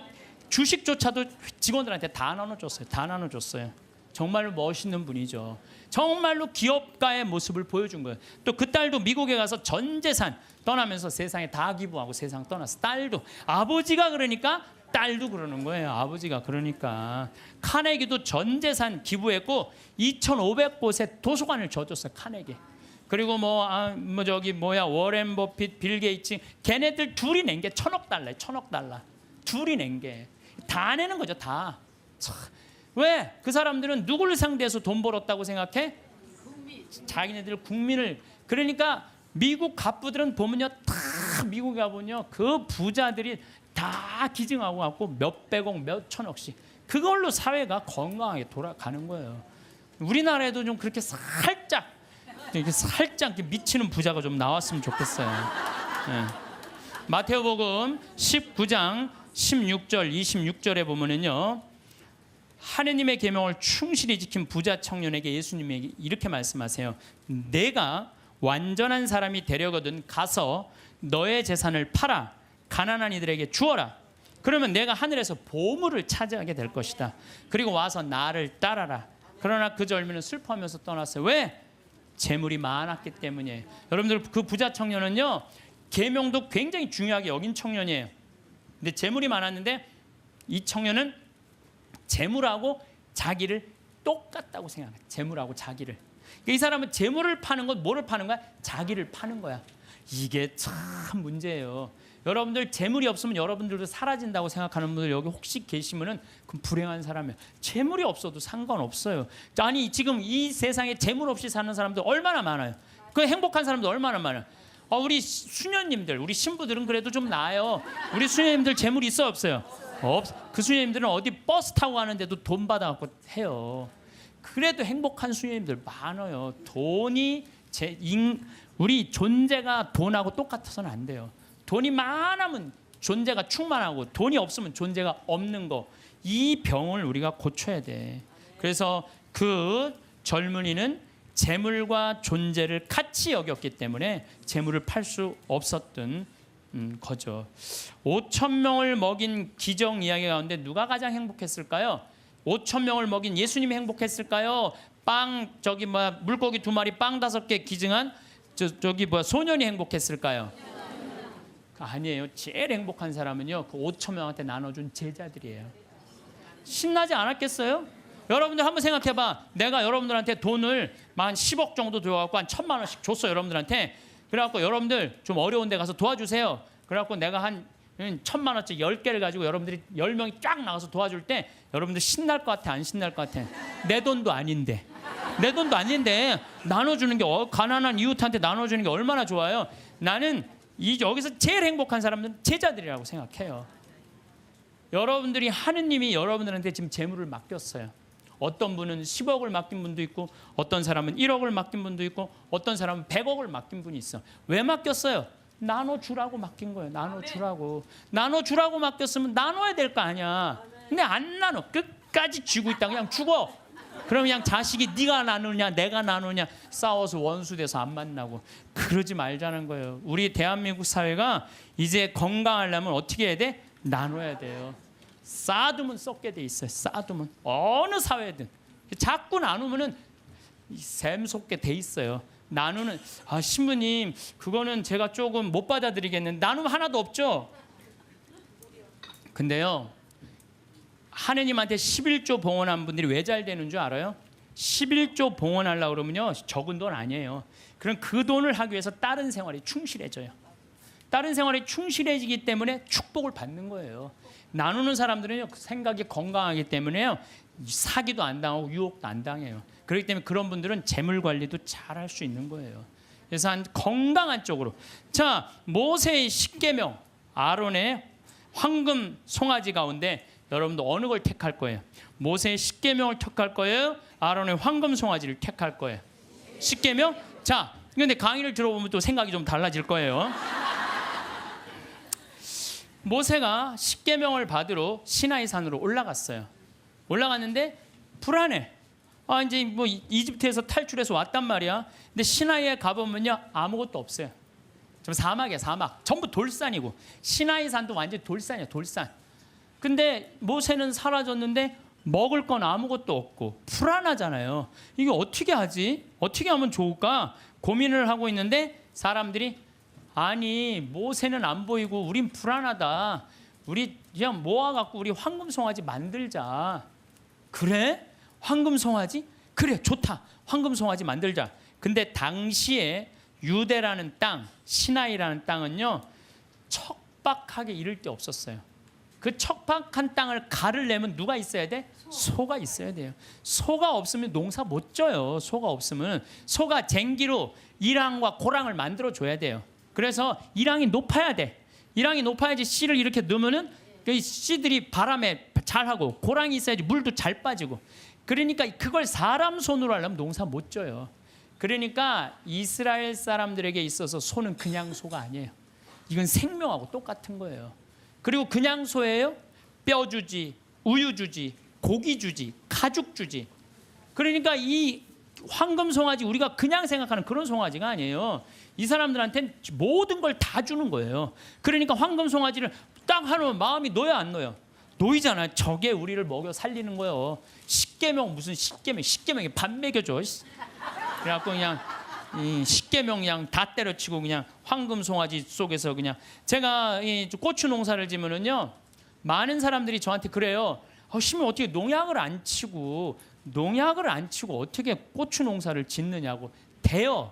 주식조차도 직원들한테 다 나눠줬어요. 다 나눠줬어요. 정말로 멋있는 분이죠. 정말로 기업가의 모습을 보여준 거예요. 또 그 딸도 미국에 가서 전 재산 떠나면서 세상에 다 기부하고 세상 떠났어. 딸도. 아버지가 그러니까 딸도 그러는 거예요. 아버지가 그러니까. 카네기도 전 재산 기부했고 2,500곳에 도서관을 져줬어요. 카네기. 그리고 워렌 버핏, 빌 게이츠 걔네들 둘이 낸 게 1,000억 달러예요. 1,000억 달러. 둘이 낸 게. 다 내는 거죠. 다. 왜? 그 사람들은 누구를 상대해서 돈 벌었다고 생각해? 자기네들 국민을. 그러니까 미국 갑부들은 보면요 다 미국에 가보면요 그 부자들이 다 기증하고 갖고 몇백억 몇천억씩 그걸로 사회가 건강하게 돌아가는 거예요. 우리나라에도 좀 그렇게 살짝 미치는 부자가 좀 나왔으면 좋겠어요. 네. 마태오복음 19장 16절 26절에 보면은요 하느님의 계명을 충실히 지킨 부자 청년에게 예수님이 이렇게 말씀하세요. 내가 완전한 사람이 되려거든 가서 너의 재산을 팔아 가난한 이들에게 주어라. 그러면 내가 하늘에서 보물을 차지하게 될 것이다. 그리고 와서 나를 따라라. 그러나 그 젊은이는 슬퍼하면서 떠났어요. 왜? 재물이 많았기 때문이에요. 여러분들 그 부자 청년은요 계명도 굉장히 중요하게 여긴 청년이에요. 근데 재물이 많았는데 이 청년은 재물하고 자기를 똑같다고 생각해요. 재물하고 자기를. 이 사람은 재물을 파는 건 뭐를 파는 거야? 자기를 파는 거야. 이게 참 문제예요. 여러분들 재물이 없으면 여러분들도 사라진다고 생각하는 분들 여기 혹시 계시면은 그럼 불행한 사람이에요. 재물이 없어도 상관없어요. 아니 지금 이 세상에 재물 없이 사는 사람들 얼마나 많아요. 그 행복한 사람들 얼마나 많아요. 우리 수녀님들, 우리 신부들은 그래도 좀 나아요. 우리 수녀님들 재물이 있어요, 없어요? 그 수녀님들은 어디 버스 타고 가는데도 돈 받아갖고 해요. 그래도 행복한 수녀님들 많아요. 돈이 우리 존재가 돈하고 똑같아서는 안 돼요. 돈이 많으면 존재가 충만하고 돈이 없으면 존재가 없는 거. 이 병을 우리가 고쳐야 돼. 그래서 그 젊은이는 재물과 존재를 같이 여겼기 때문에 재물을 팔 수 없었던 거죠. 5,000명을 먹인 기적 이야기 가운데 누가 가장 행복했을까요? 5,000명을 먹인 예수님이 행복했을까요? 물고기 2마리 빵 5개 기증한 소년이 행복했을까요? 아니에요. 제일 행복한 사람은요 그 5,000명한테 나눠준 제자들이에요. 신나지 않았겠어요? 여러분들 한번 생각해봐. 내가 여러분들한테 돈을 한 10억 정도 줘갖고 한 1,000만 원씩 줬어. 여러분들한테 그래갖고 여러분들 좀 어려운 데 가서 도와주세요. 그래갖고 내가 한 1,000만 원짜리 10개를 가지고 여러분들이 10명이 쫙 나가서 도와줄 때 여러분들 신날 것 같아, 안 신날 것 같아? 내 돈도 아닌데. 내 돈도 아닌데 나눠주는 게 가난한 이웃한테 나눠주는 게 얼마나 좋아요. 나는 여기서 제일 행복한 사람들은 제자들이라고 생각해요. 여러분들이 하느님이 여러분들한테 지금 재물을 맡겼어요. 어떤 분은 10억을 맡긴 분도 있고 어떤 사람은 1억을 맡긴 분도 있고 어떤 사람은 100억을 맡긴 분이 있어. 왜 맡겼어요? 나눠주라고 맡긴 거예요. 나눠주라고. 나눠주라고 맡겼으면 나눠야 될 거 아니야. 근데 안 나눠. 끝까지 쥐고 있다. 그냥 죽어. 그럼 그냥 자식이 네가 나누냐 내가 나누냐 싸워서 원수돼서 안 만나고. 그러지 말자는 거예요. 우리 대한민국 사회가 이제 건강하려면 어떻게 해야 돼? 나눠야 돼요. 쌓아두면 썩게 돼 있어요. 쌓아두면 어느 사회든 자꾸 나누면은 샘 솟게 돼 있어요. 나누는 신부님 그거는 제가 조금 못 받아들이겠는데 나누면 하나도 없죠. 근데요 하느님한테 11조 봉헌한 분들이 왜 잘 되는 줄 알아요? 11조 봉헌하려고 그러면요 적은 돈 아니에요. 그럼 그 돈을 하기 위해서 다른 생활에 충실해져요. 다른 생활에 충실해지기 때문에 축복을 받는 거예요. 나누는 사람들은요 생각이 건강하기 때문에요 사기도 안 당하고 유혹도 안 당해요. 그렇기 때문에 그런 분들은 재물 관리도 잘 할 수 있는 거예요. 그래서 한 건강한 쪽으로. 자, 모세의 십계명, 아론의 황금 송아지 가운데 여러분도 어느 걸 택할 거예요? 모세의 십계명을 택할 거예요? 아론의 황금 송아지를 택할 거예요? 십계명? 자, 근데 강의를 들어보면 또 생각이 좀 달라질 거예요. 모세가 십계명을 받으러 시나이 산으로 올라갔어요. 올라갔는데 불안해. 이제 뭐 이집트에서 탈출해서 왔단 말이야. 근데 시나이에 가보면요 아무것도 없어요. 좀 사막이야, 사막. 전부 돌산이고 시나이 산도 완전 돌산이야, 돌산. 근데 모세는 사라졌는데 먹을 건 아무것도 없고 불안하잖아요. 이게 어떻게 하지? 어떻게 하면 좋을까? 고민을 하고 있는데 사람들이 아니 모세는 안 보이고 우린 불안하다. 우리 그냥 모아갖고 우리 황금 송아지 만들자. 그래? 황금 송아지? 그래 좋다. 황금 송아지 만들자. 근데 당시에 유대라는 땅, 시나이라는 땅은요 척박하게 이를 데 없었어요. 그 척박한 땅을 가르려면 누가 있어야 돼? 소가 있어야 돼요. 소가 없으면 농사 못 져요. 소가 없으면. 소가 쟁기로 이랑과 고랑을 만들어 줘야 돼요. 그래서 이랑이 높아야 돼. 이랑이 높아야지 씨를 이렇게 넣으면은 그 씨들이 바람에 잘하고, 고랑이 있어야지 물도 잘 빠지고. 그러니까 그걸 사람 손으로 하려면 농사 못 져요. 그러니까 이스라엘 사람들에게 있어서 소는 그냥 소가 아니에요. 이건 생명하고 똑같은 거예요. 그리고 그냥 소예요? 뼈 주지, 우유 주지, 고기 주지, 가죽 주지. 그러니까 이 황금 송아지, 우리가 그냥 생각하는 그런 송아지가 아니에요. 이 사람들한테는 모든 걸 다 주는 거예요. 그러니까 황금 송아지를 딱 하면 마음이 놓여 안 놓여? 놓이잖아요. 저게 우리를 먹여 살리는 거예요. 십계명 무슨 십계명이 밥 먹여줘. 그래갖고 그냥 이 십계명 그냥 다 때려치고 그냥 황금 송아지 속에서 그냥. 제가 이 고추 농사를 지면은요 많은 사람들이 저한테 그래요. 신부 어떻게 농약을 안 치고 어떻게 고추 농사를 짓느냐고. 돼요.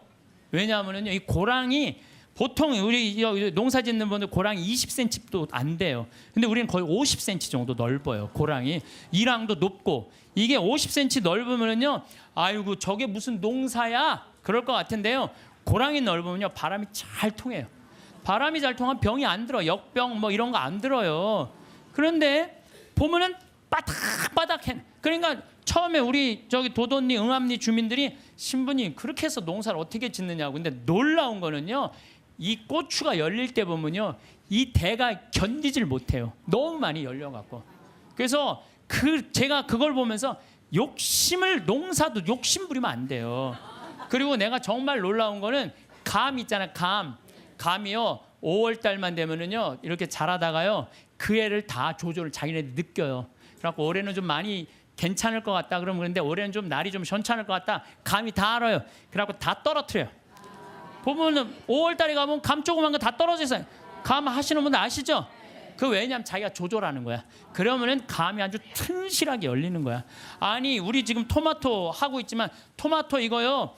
왜냐하면은요 이 고랑이 보통 우리 농사 짓는 분들 고랑이 20cm도 안 돼요. 근데 우리는 거의 50cm 정도 넓어요. 고랑이 이랑도 높고. 이게 50cm 넓으면은요 아이고 저게 무슨 농사야 그럴 것 같은데요. 고랑이 넓으면요 바람이 잘 통해요. 바람이 잘 통하면 병이 안 들어. 역병 뭐 이런 거 안 들어요. 그런데 보면은 바닥바닥해. 그러니까 처음에 우리 저기 도돈리 응암리 주민들이 신부님 그렇게 해서 농사를 어떻게 짓느냐고. 근데 놀라운 거는요 이 고추가 열릴 때 보면요 이 대가 견디질 못해요. 너무 많이 열려갖고. 그래서 제가 그걸 보면서 농사도 욕심 부리면 안 돼요. 그리고 내가 정말 놀라운 거는 감 있잖아요. 감이요 5월 달만 되면은요 이렇게 자라다가요 그 애를 다 조절을 자기네들 느껴요. 그래갖고 올해는 좀 많이 괜찮을 것 같다 그러면, 그런데 올해는 좀 날이 좀 현찮을 것 같다. 감이 다 알아요. 그래갖고 다 떨어뜨려요. 보면은 5월 달에 가면 감 조그만 거 다 떨어져 있어요. 감 하시는 분들 아시죠? 그 왜냐면 자기가 조절하는 거야. 그러면은 감이 아주 튼실하게 열리는 거야. 아니 우리 지금 토마토 하고 있지만 토마토 이거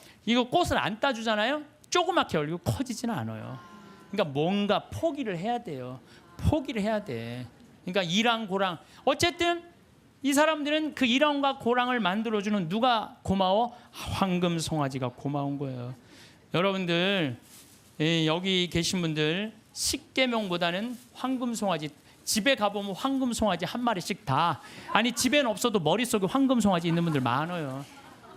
꽃을 안 따주잖아요. 조그맣게 열리고 커지지는 않아요. 그러니까 뭔가 포기를 해야 돼요. 포기를 해야 돼. 그러니까 이랑 고랑, 어쨌든 이 사람들은 그 이랑과 고랑을 만들어주는 누가 고마워? 황금 송아지가 고마운 거예요. 여러분들 여기 계신 분들 십계명보다는 황금 송아지, 집에 가보면 황금 송아지 한 마리씩 다, 아니 집에는 없어도 머릿속에 황금 송아지 있는 분들 많아요.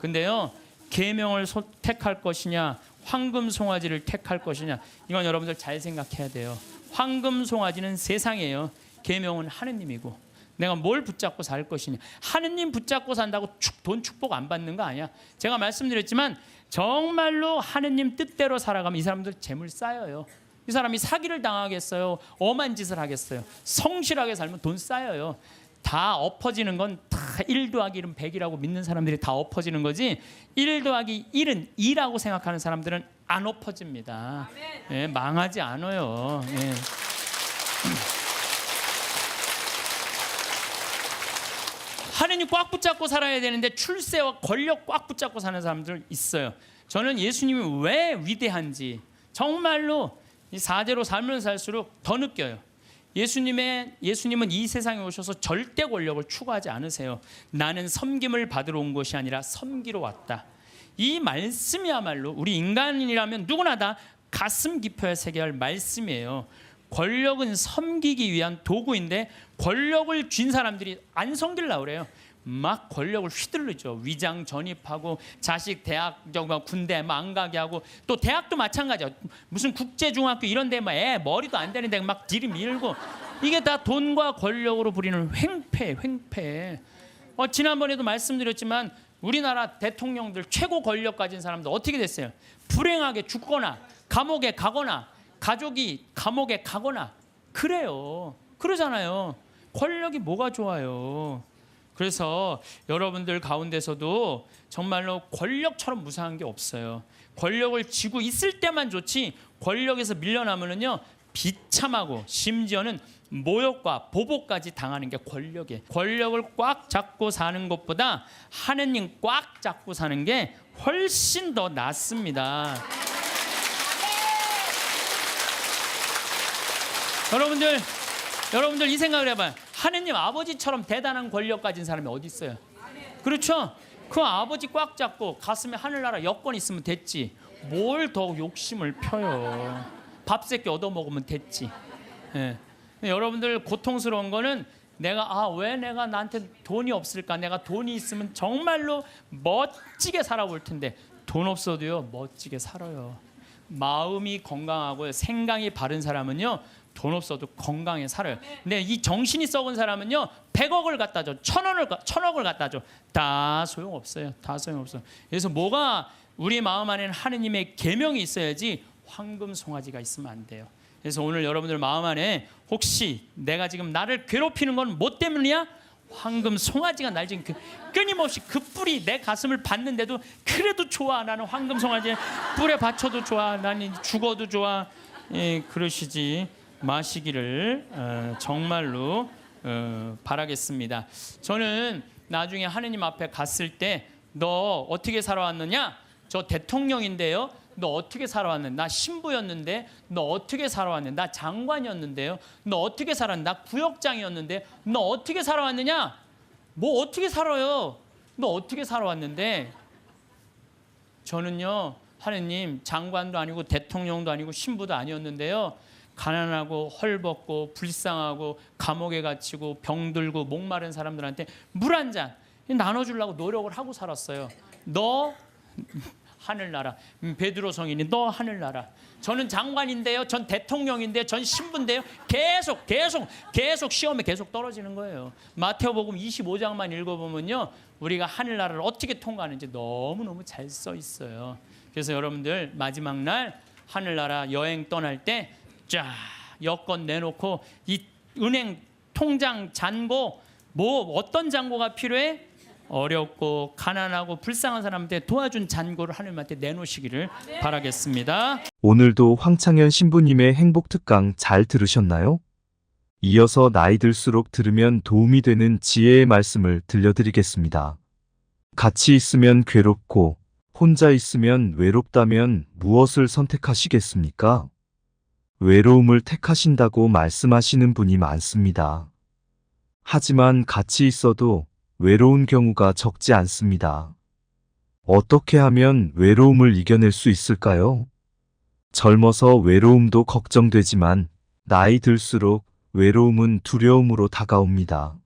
근데요, 계명을 택할 것이냐 황금 송아지를 택할 것이냐, 이건 여러분들 잘 생각해야 돼요. 황금 송아지는 세상이에요. 계명은 하느님이고, 내가 뭘 붙잡고 살 것이냐. 하느님 붙잡고 산다고 돈 축복 안 받는 거 아니야. 제가 말씀드렸지만 정말로 하느님 뜻대로 살아가면 이 사람들 재물 쌓여요. 이 사람이 사기를 당하겠어요? 엄한 짓을 하겠어요? 성실하게 살면 돈 쌓여요. 다 엎어지는 건 다 1 더하기 1은 100이라고 믿는 사람들이 다 엎어지는 거지, 1 더하기 1은 2라고 생각하는 사람들은 안 엎어집니다. 예, 망하지 않아요. 예. 하느님 꽉 붙잡고 살아야 되는데 출세와 권력 꽉 붙잡고 사는 사람들 있어요. 저는 예수님이 왜 위대한지 정말로 이 4대로 살면 살수록 더 느껴요. 예수님은 이 세상에 오셔서 절대 권력을 추구하지 않으세요. 나는 섬김을 받으러 온 것이 아니라 섬기러 왔다. 이 말씀이야말로 우리 인간이라면 누구나 다 가슴 깊어야 새겨야 할 말씀이에요. 권력은 섬기기 위한 도구인데 권력을 쥔 사람들이 안 섬기려고 그래요. 막 권력을 휘둘르죠. 위장 전입하고 자식 대학 군대 안 가게 하고, 또 대학도 마찬가지야. 무슨 국제중학교 이런 데 애 머리도 안 되는데 막 들이밀고, 이게 다 돈과 권력으로 부리는 횡패. 지난번에도 말씀드렸지만 우리나라 대통령들 최고 권력 가진 사람들 어떻게 됐어요? 불행하게 죽거나 감옥에 가거나 가족이 감옥에 가거나 그래요. 그러잖아요. 권력이 뭐가 좋아요. 그래서 여러분들 가운데서도 정말로 권력처럼 무상한 게 없어요. 권력을 쥐고 있을 때만 좋지, 권력에서 밀려나면은요 비참하고 심지어는 모욕과 보복까지 당하는 게 권력이에요. 권력을 꽉 잡고 사는 것보다 하느님 꽉 잡고 사는 게 훨씬 더 낫습니다. 여러분들 이 생각을 해봐요. 하느님 아버지처럼 대단한 권력 가진 사람이 어디 있어요? 그렇죠? 그 아버지 꽉 잡고 가슴에 하늘나라 여권 있으면 됐지. 뭘 더 욕심을 펴요. 밥 세끼 얻어먹으면 됐지. 예. 여러분들 고통스러운 거는 왜 내가 나한테 돈이 없을까? 내가 돈이 있으면 정말로 멋지게 살아볼 텐데 돈 없어도요 멋지게 살아요. 마음이 건강하고 생각이 바른 사람은요 돈 없어도 건강히 살아요. 근데 이 정신이 썩은 사람은요 100억을 갖다 줘, 1000억을 갖다 줘, 다 소용없어요. 다 소용없어요. 그래서 뭐가 우리 마음 안에는 하느님의 계명이 있어야지 황금 송아지가 있으면 안 돼요. 그래서 오늘 여러분들 마음 안에 혹시 내가 지금 나를 괴롭히는 건 뭐 때문이야? 황금 송아지가 날 지금 끊임없이 그 뿔이 내 가슴을 받는데도 그래도 좋아. 나는 황금 송아지 뿔에 받쳐도 좋아. 나는 죽어도 좋아. 예, 그러시지 마시기를 정말로 바라겠습니다. 저는 나중에 하느님 앞에 갔을 때 너 어떻게 살아왔느냐? 저 대통령인데요. 너 어떻게 살아왔는데? 나 신부였는데 너 어떻게 살아왔는데? 나 장관이었는데요. 너 어떻게 살았는데? 나 구역장이었는데 너 어떻게 살아왔느냐? 뭐 어떻게 살아요? 너 어떻게 살아왔는데? 저는요 하느님 장관도 아니고 대통령도 아니고 신부도 아니었는데요, 가난하고 헐벗고 불쌍하고 감옥에 갇히고 병들고 목마른 사람들한테 물 한 잔 나눠주려고 노력을 하고 살았어요. 너 하늘나라. 베드로 성인이 너 하늘나라. 저는 장관인데요, 전 대통령인데요, 전 신부인데요, 계속 시험에 계속 떨어지는 거예요. 마태복음 25장만 읽어보면요 우리가 하늘나라를 어떻게 통과하는지 너무너무 잘 써 있어요. 그래서 여러분들 마지막 날 하늘나라 여행 떠날 때 쫙 여권 내놓고 이 은행 통장 잔고, 뭐 어떤 잔고가 필요해? 어렵고 가난하고 불쌍한 사람한테 도와준 잔고를 하나님한테 내놓으시기를 바라겠습니다. 오늘도 황창현 신부님의 행복 특강 잘 들으셨나요? 이어서 나이 들수록 들으면 도움이 되는 지혜의 말씀을 들려드리겠습니다. 같이 있으면 괴롭고 혼자 있으면 외롭다면 무엇을 선택하시겠습니까? 외로움을 택하신다고 말씀하시는 분이 많습니다. 하지만 같이 있어도 외로운 경우가 적지 않습니다. 어떻게 하면 외로움을 이겨낼 수 있을까요? 젊어서 외로움도 걱정되지만 나이 들수록 외로움은 두려움으로 다가옵니다.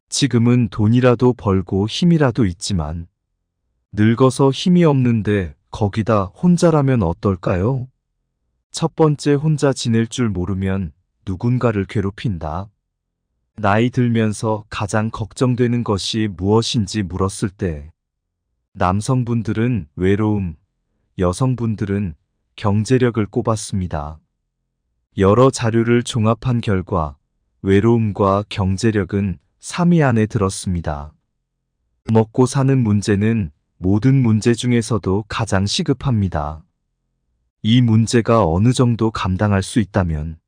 지금은 돈이라도 벌고 힘이라도 있지만 늙어서 힘이 없는데 거기다 혼자라면 어떨까요? 첫 번째, 혼자 지낼 줄 모르면 누군가를 괴롭힌다. 나이 들면서 가장 걱정되는 것이 무엇인지 물었을 때 남성분들은 외로움, 여성분들은 경제력을 꼽았습니다. 여러 자료를 종합한 결과 외로움과 경제력은 3위 안에 들었습니다. 먹고 사는 문제는 모든 문제 중에서도 가장 시급합니다. 이 문제가 어느 정도 감당할 수 있다면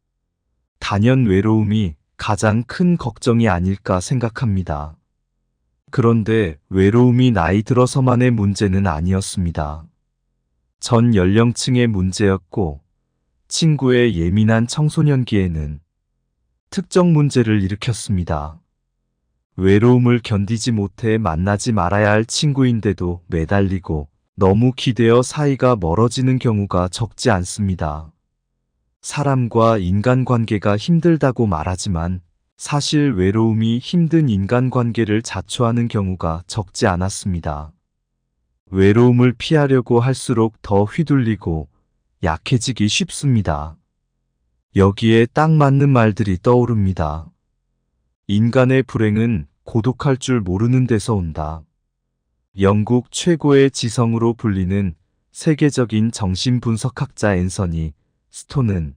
단연 외로움이 가장 큰 걱정이 아닐까 생각합니다. 그런데 외로움이 나이 들어서만의 문제는 아니었습니다. 전 연령층의 문제였고 친구의 예민한 청소년기에는 특정 문제를 일으켰습니다. 외로움을 견디지 못해 만나지 말아야 할 친구인데도 매달리고 너무 기대어 사이가 멀어지는 경우가 적지 않습니다. 사람과 인간관계가 힘들다고 말하지만 사실 외로움이 힘든 인간관계를 자초하는 경우가 적지 않았습니다. 외로움을 피하려고 할수록 더 휘둘리고 약해지기 쉽습니다. 여기에 딱 맞는 말들이 떠오릅니다. 인간의 불행은 고독할 줄 모르는 데서 온다. 영국 최고의 지성으로 불리는 세계적인 정신분석학자 앤서니 스톤은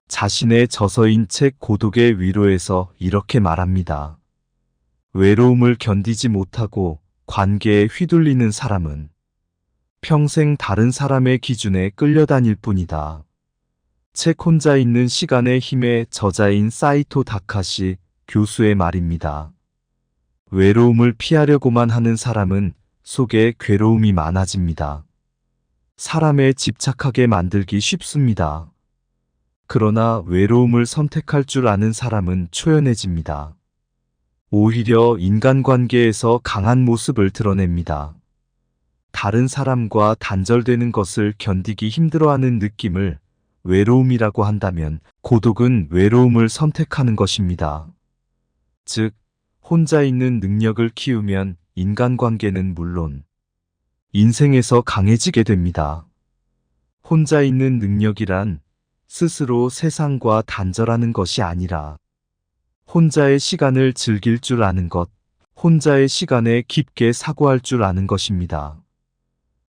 자신의 저서인 책 고독의 위로에서 이렇게 말합니다. 외로움을 견디지 못하고 관계에 휘둘리는 사람은 평생 다른 사람의 기준에 끌려다닐 뿐이다. 책 혼자 있는 시간의 힘의 저자인 사이토 다카시 교수의 말입니다. 외로움을 피하려고만 하는 사람은 속에 괴로움이 많아집니다. 사람에 집착하게 만들기 쉽습니다. 그러나 외로움을 선택할 줄 아는 사람은 초연해집니다. 오히려 인간관계에서 강한 모습을 드러냅니다. 다른 사람과 단절되는 것을 견디기 힘들어하는 느낌을 외로움이라고 한다면 고독은 외로움을 선택하는 것입니다. 즉, 혼자 있는 능력을 키우면 인간관계는 물론 인생에서 강해지게 됩니다. 혼자 있는 능력이란 스스로 세상과 단절하는 것이 아니라 혼자의 시간을 즐길 줄 아는 것, 혼자의 시간에 깊게 사고할 줄 아는 것입니다.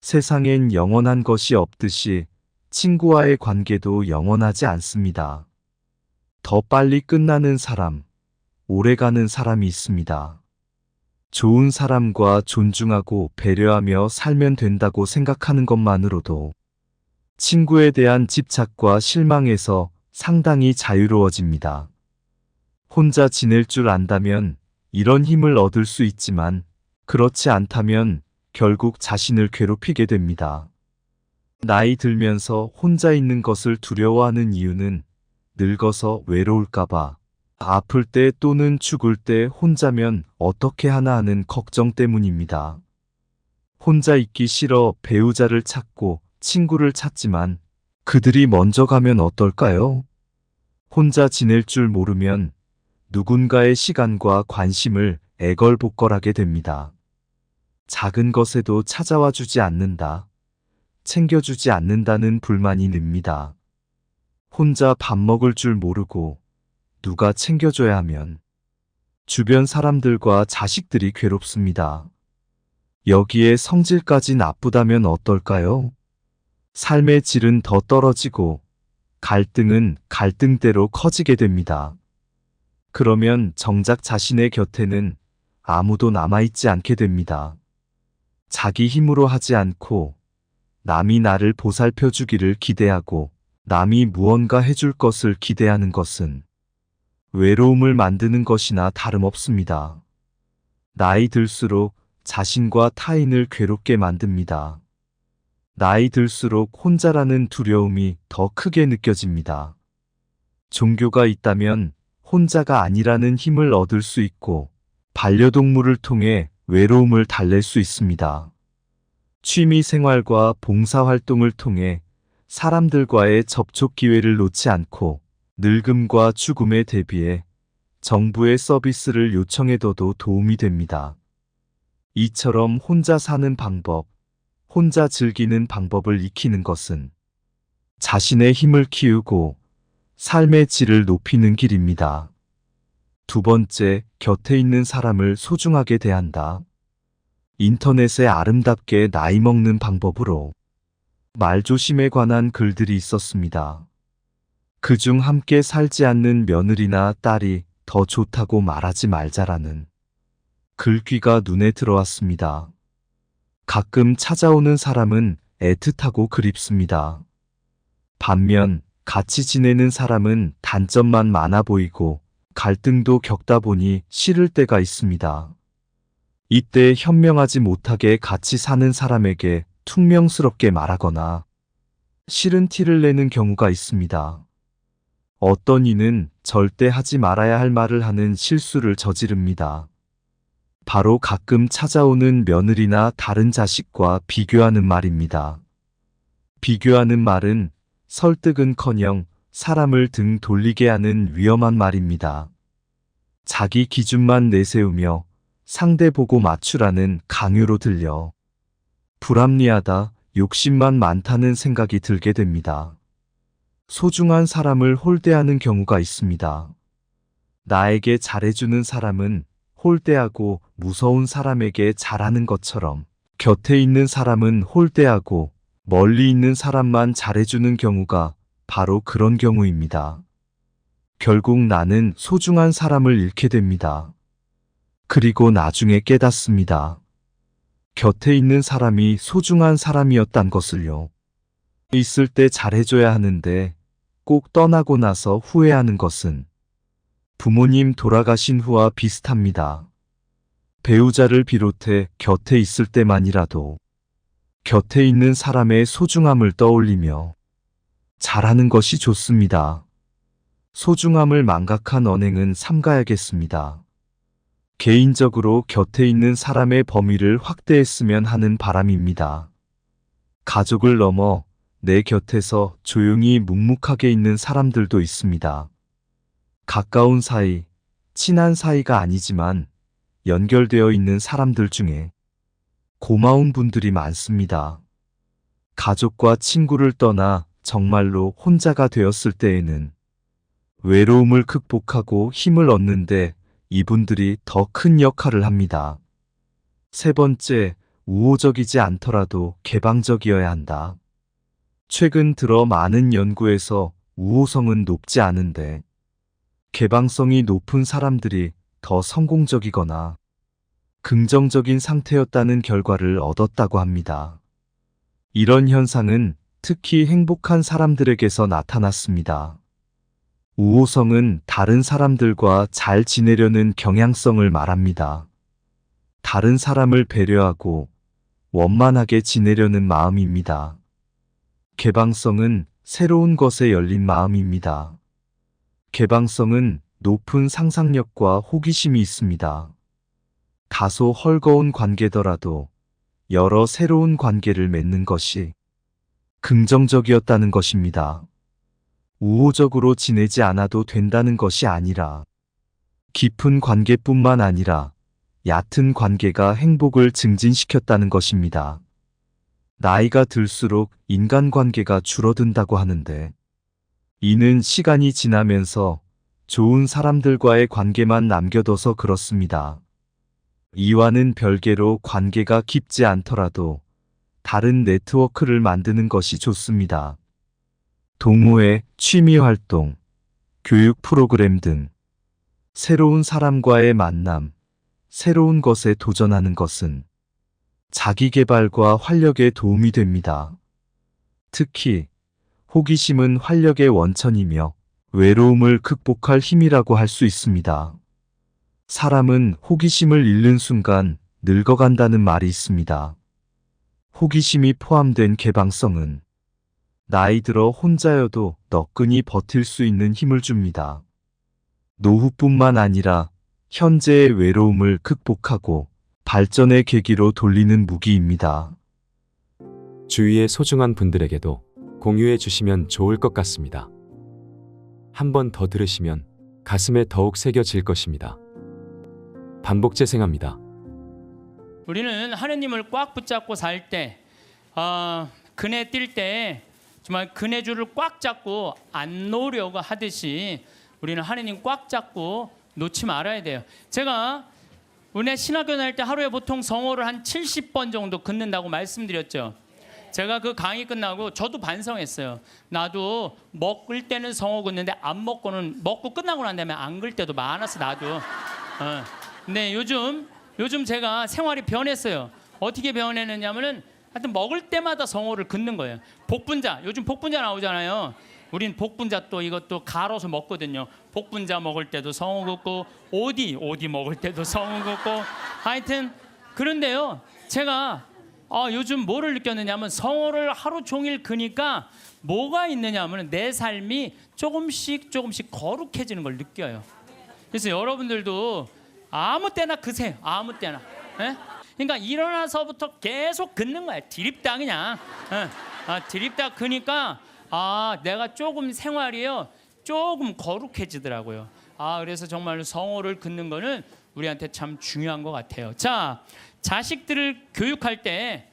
세상엔 영원한 것이 없듯이 친구와의 관계도 영원하지 않습니다. 더 빨리 끝나는 사람, 오래가는 사람이 있습니다. 좋은 사람과 존중하고 배려하며 살면 된다고 생각하는 것만으로도 친구에 대한 집착과 실망에서 상당히 자유로워집니다. 혼자 지낼 줄 안다면 이런 힘을 얻을 수 있지만 그렇지 않다면 결국 자신을 괴롭히게 됩니다. 나이 들면서 혼자 있는 것을 두려워하는 이유는 늙어서 외로울까봐, 아플 때 또는 죽을 때 혼자면 어떻게 하나 하는 걱정 때문입니다. 혼자 있기 싫어 배우자를 찾고 친구를 찾지만 그들이 먼저 가면 어떨까요? 혼자 지낼 줄 모르면 누군가의 시간과 관심을 애걸복걸하게 됩니다. 작은 것에도 찾아와 주지 않는다, 챙겨주지 않는다는 불만이 늡니다. 혼자 밥 먹을 줄 모르고 누가 챙겨줘야 하면 주변 사람들과 자식들이 괴롭습니다. 여기에 성질까지 나쁘다면 어떨까요? 삶의 질은 더 떨어지고 갈등은 갈등대로 커지게 됩니다. 그러면 정작 자신의 곁에는 아무도 남아있지 않게 됩니다. 자기 힘으로 하지 않고 남이 나를 보살펴 주기를 기대하고 남이 무언가 해줄 것을 기대하는 것은 외로움을 만드는 것이나 다름없습니다. 나이 들수록 자신과 타인을 괴롭게 만듭니다. 나이 들수록 혼자라는 두려움이 더 크게 느껴집니다. 종교가 있다면 혼자가 아니라는 힘을 얻을 수 있고 반려동물을 통해 외로움을 달랠 수 있습니다. 취미 생활과 봉사활동을 통해 사람들과의 접촉 기회를 놓지 않고 늙음과 죽음에 대비해 정부의 서비스를 요청해둬도 도움이 됩니다. 이처럼 혼자 사는 방법, 혼자 즐기는 방법을 익히는 것은 자신의 힘을 키우고 삶의 질을 높이는 길입니다. 두 번째, 곁에 있는 사람을 소중하게 대한다. 인터넷에 아름답게 나이 먹는 방법으로 말조심에 관한 글들이 있었습니다. 그중 함께 살지 않는 며느리나 딸이 더 좋다고 말하지 말자라는 글귀가 눈에 들어왔습니다. 가끔 찾아오는 사람은 애틋하고 그립습니다. 반면 같이 지내는 사람은 단점만 많아 보이고 갈등도 겪다 보니 싫을 때가 있습니다. 이때 현명하지 못하게 같이 사는 사람에게 퉁명스럽게 말하거나 싫은 티를 내는 경우가 있습니다. 어떤 이는 절대 하지 말아야 할 말을 하는 실수를 저지릅니다. 바로 가끔 찾아오는 며느리나 다른 자식과 비교하는 말입니다. 비교하는 말은 설득은커녕 사람을 등 돌리게 하는 위험한 말입니다. 자기 기준만 내세우며 상대 보고 맞추라는 강요로 들려 불합리하다, 욕심만 많다는 생각이 들게 됩니다. 소중한 사람을 홀대하는 경우가 있습니다. 나에게 잘해주는 사람은 홀대하고 무서운 사람에게 잘하는 것처럼 곁에 있는 사람은 홀대하고 멀리 있는 사람만 잘해주는 경우가 바로 그런 경우입니다. 결국 나는 소중한 사람을 잃게 됩니다. 그리고 나중에 깨닫습니다. 곁에 있는 사람이 소중한 사람이었단 것을요. 있을 때 잘해줘야 하는데 꼭 떠나고 나서 후회하는 것은 부모님 돌아가신 후와 비슷합니다. 배우자를 비롯해 곁에 있을 때만이라도 곁에 있는 사람의 소중함을 떠올리며 잘하는 것이 좋습니다. 소중함을 망각한 언행은 삼가야겠습니다. 개인적으로 곁에 있는 사람의 범위를 확대했으면 하는 바람입니다. 가족을 넘어 내 곁에서 조용히 묵묵하게 있는 사람들도 있습니다. 가까운 사이, 친한 사이가 아니지만 연결되어 있는 사람들 중에 고마운 분들이 많습니다. 가족과 친구를 떠나 정말로 혼자가 되었을 때에는 외로움을 극복하고 힘을 얻는데 이분들이 더 큰 역할을 합니다. 세 번째, 우호적이지 않더라도 개방적이어야 한다. 최근 들어 많은 연구에서 우호성은 높지 않은데 개방성이 높은 사람들이 더 성공적이거나 긍정적인 상태였다는 결과를 얻었다고 합니다. 이런 현상은 특히 행복한 사람들에게서 나타났습니다. 우호성은 다른 사람들과 잘 지내려는 경향성을 말합니다. 다른 사람을 배려하고 원만하게 지내려는 마음입니다. 개방성은 새로운 것에 열린 마음입니다. 개방성은 높은 상상력과 호기심이 있습니다. 다소 헐거운 관계더라도 여러 새로운 관계를 맺는 것이 긍정적이었다는 것입니다. 우호적으로 지내지 않아도 된다는 것이 아니라 깊은 관계뿐만 아니라 얕은 관계가 행복을 증진시켰다는 것입니다. 나이가 들수록 인간관계가 줄어든다고 하는데 이는 시간이 지나면서 좋은 사람들과의 관계만 남겨둬서 그렇습니다. 이와는 별개로 관계가 깊지 않더라도 다른 네트워크를 만드는 것이 좋습니다. 동호회, 취미활동, 교육 프로그램 등 새로운 사람과의 만남, 새로운 것에 도전하는 것은 자기 개발과 활력에 도움이 됩니다. 특히 호기심은 활력의 원천이며 외로움을 극복할 힘이라고 할 수 있습니다. 사람은 호기심을 잃는 순간 늙어간다는 말이 있습니다. 호기심이 포함된 개방성은 나이 들어 혼자여도 너끈히 버틸 수 있는 힘을 줍니다. 노후뿐만 아니라 현재의 외로움을 극복하고 발전의 계기로 돌리는 무기입니다. 주위의 소중한 분들에게도 공유해 주시면 좋을 것 같습니다. 한 번 더 들으시면 가슴에 더욱 새겨질 것입니다. 반복 재생합니다. 우리는 하느님을 꽉 붙잡고 살 때, 그네 뛸 때 정말 그네줄을 꽉 잡고 안 놓으려고 하듯이 우리는 하느님 꽉 잡고 놓지 말아야 돼요. 제가 은혜 신학교 다닐 때 하루에 보통 성호를 한 70번 정도 긋는다고 말씀드렸죠. 제가 그 강의 끝나고 저도 반성했어요. 나도 먹을 때는 성호 긋는데 안 먹고는, 먹고 끝나고 난 다음에 안 글 때도 많았어 나도. 근데 요즘 제가 생활이 변했어요. 어떻게 변했느냐면은 하여튼 먹을 때마다 성호를 긋는 거예요. 복분자, 요즘 복분자 나오잖아요. 우린 복분자 또 이것도 갈아서 먹거든요. 복분자 먹을 때도 성호 긋고 오디 먹을 때도 성호 긋고 하여튼 그런데요. 제가 요즘 뭐를 느꼈느냐면 성호를 하루 종일 그니까 뭐가 있느냐면 내 삶이 조금씩 거룩해지는 걸 느껴요. 그래서 여러분들도 아무 때나 그세요. 아무 때나. 예? 그러니까 일어나서부터 계속 긋는 거야. 드립다 그냥. 드립다 그니까 내가 조금 생활이요. 조금 거룩해지더라고요. 그래서 정말 성호를 긋는 거는 우리한테 참 중요한 것 같아요. 자, 자식들을 교육할 때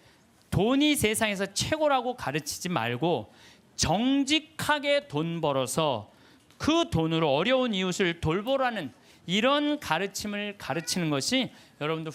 돈이 세상에서 최고라고 가르치지 말고 정직하게 돈 벌어서 그 돈으로 어려운 이웃을 돌보라는 이런 가르침을 가르치는 것이 여러분들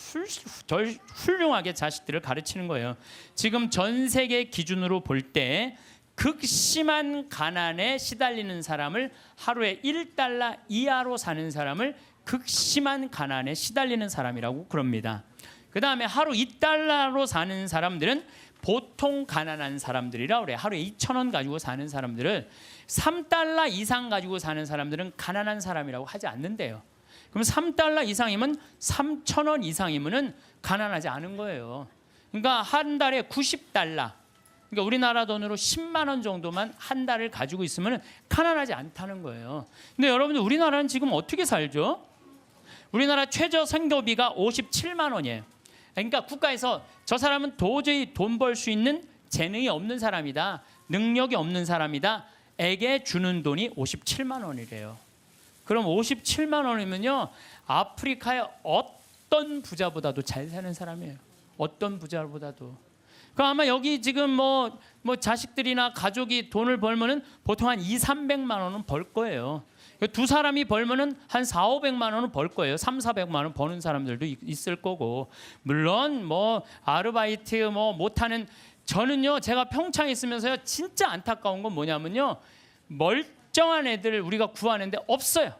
훌륭하게 자식들을 가르치는 거예요. 지금 전 세계 기준으로 볼 때 극심한 가난에 시달리는 사람을 하루에 1달러 이하로 사는 사람을 극심한 가난에 시달리는 사람이라고 그럽니다. 그 다음에 하루 2달러로 사는 사람들은 보통 가난한 사람들이라 그래. 하루에 2,000원 가지고 사는 사람들을 3달러 이상 가지고 사는 사람들은 가난한 사람이라고 하지 않는데요. 그럼 3달러 이상이면 3,000원 이상이면은 가난하지 않은 거예요. 그러니까 한 달에 90달러. 그러니까 우리나라 돈으로 10만 원 정도만 한 달을 가지고 있으면 가난하지 않다는 거예요. 근데 여러분들 우리나라는 지금 어떻게 살죠? 우리나라 최저 생계비가 57만 원이에요. 그러니까 국가에서 저 사람은 도저히 돈 벌 수 있는 재능이 없는 사람이다. 능력이 없는 사람이다. 에게 주는 돈이 57만 원이래요. 그럼 57만 원이면요. 아프리카의 어떤 부자보다도 잘 사는 사람이에요. 어떤 부자보다도. 그럼 아마 여기 지금 뭐 자식들이나 가족이 돈을 벌면은 보통 한 200~300만 원은 벌 거예요. 두 사람이 벌면은 한 400~500만 원은 벌 거예요. 300~400만 원 버는 사람들도 있을 거고. 물론 뭐 아르바이트 못하는 저는요. 제가 평창에 있으면서요. 진짜 안타까운 건 뭐냐면요. 멀쩡한 애들 우리가 구하는데 없어요.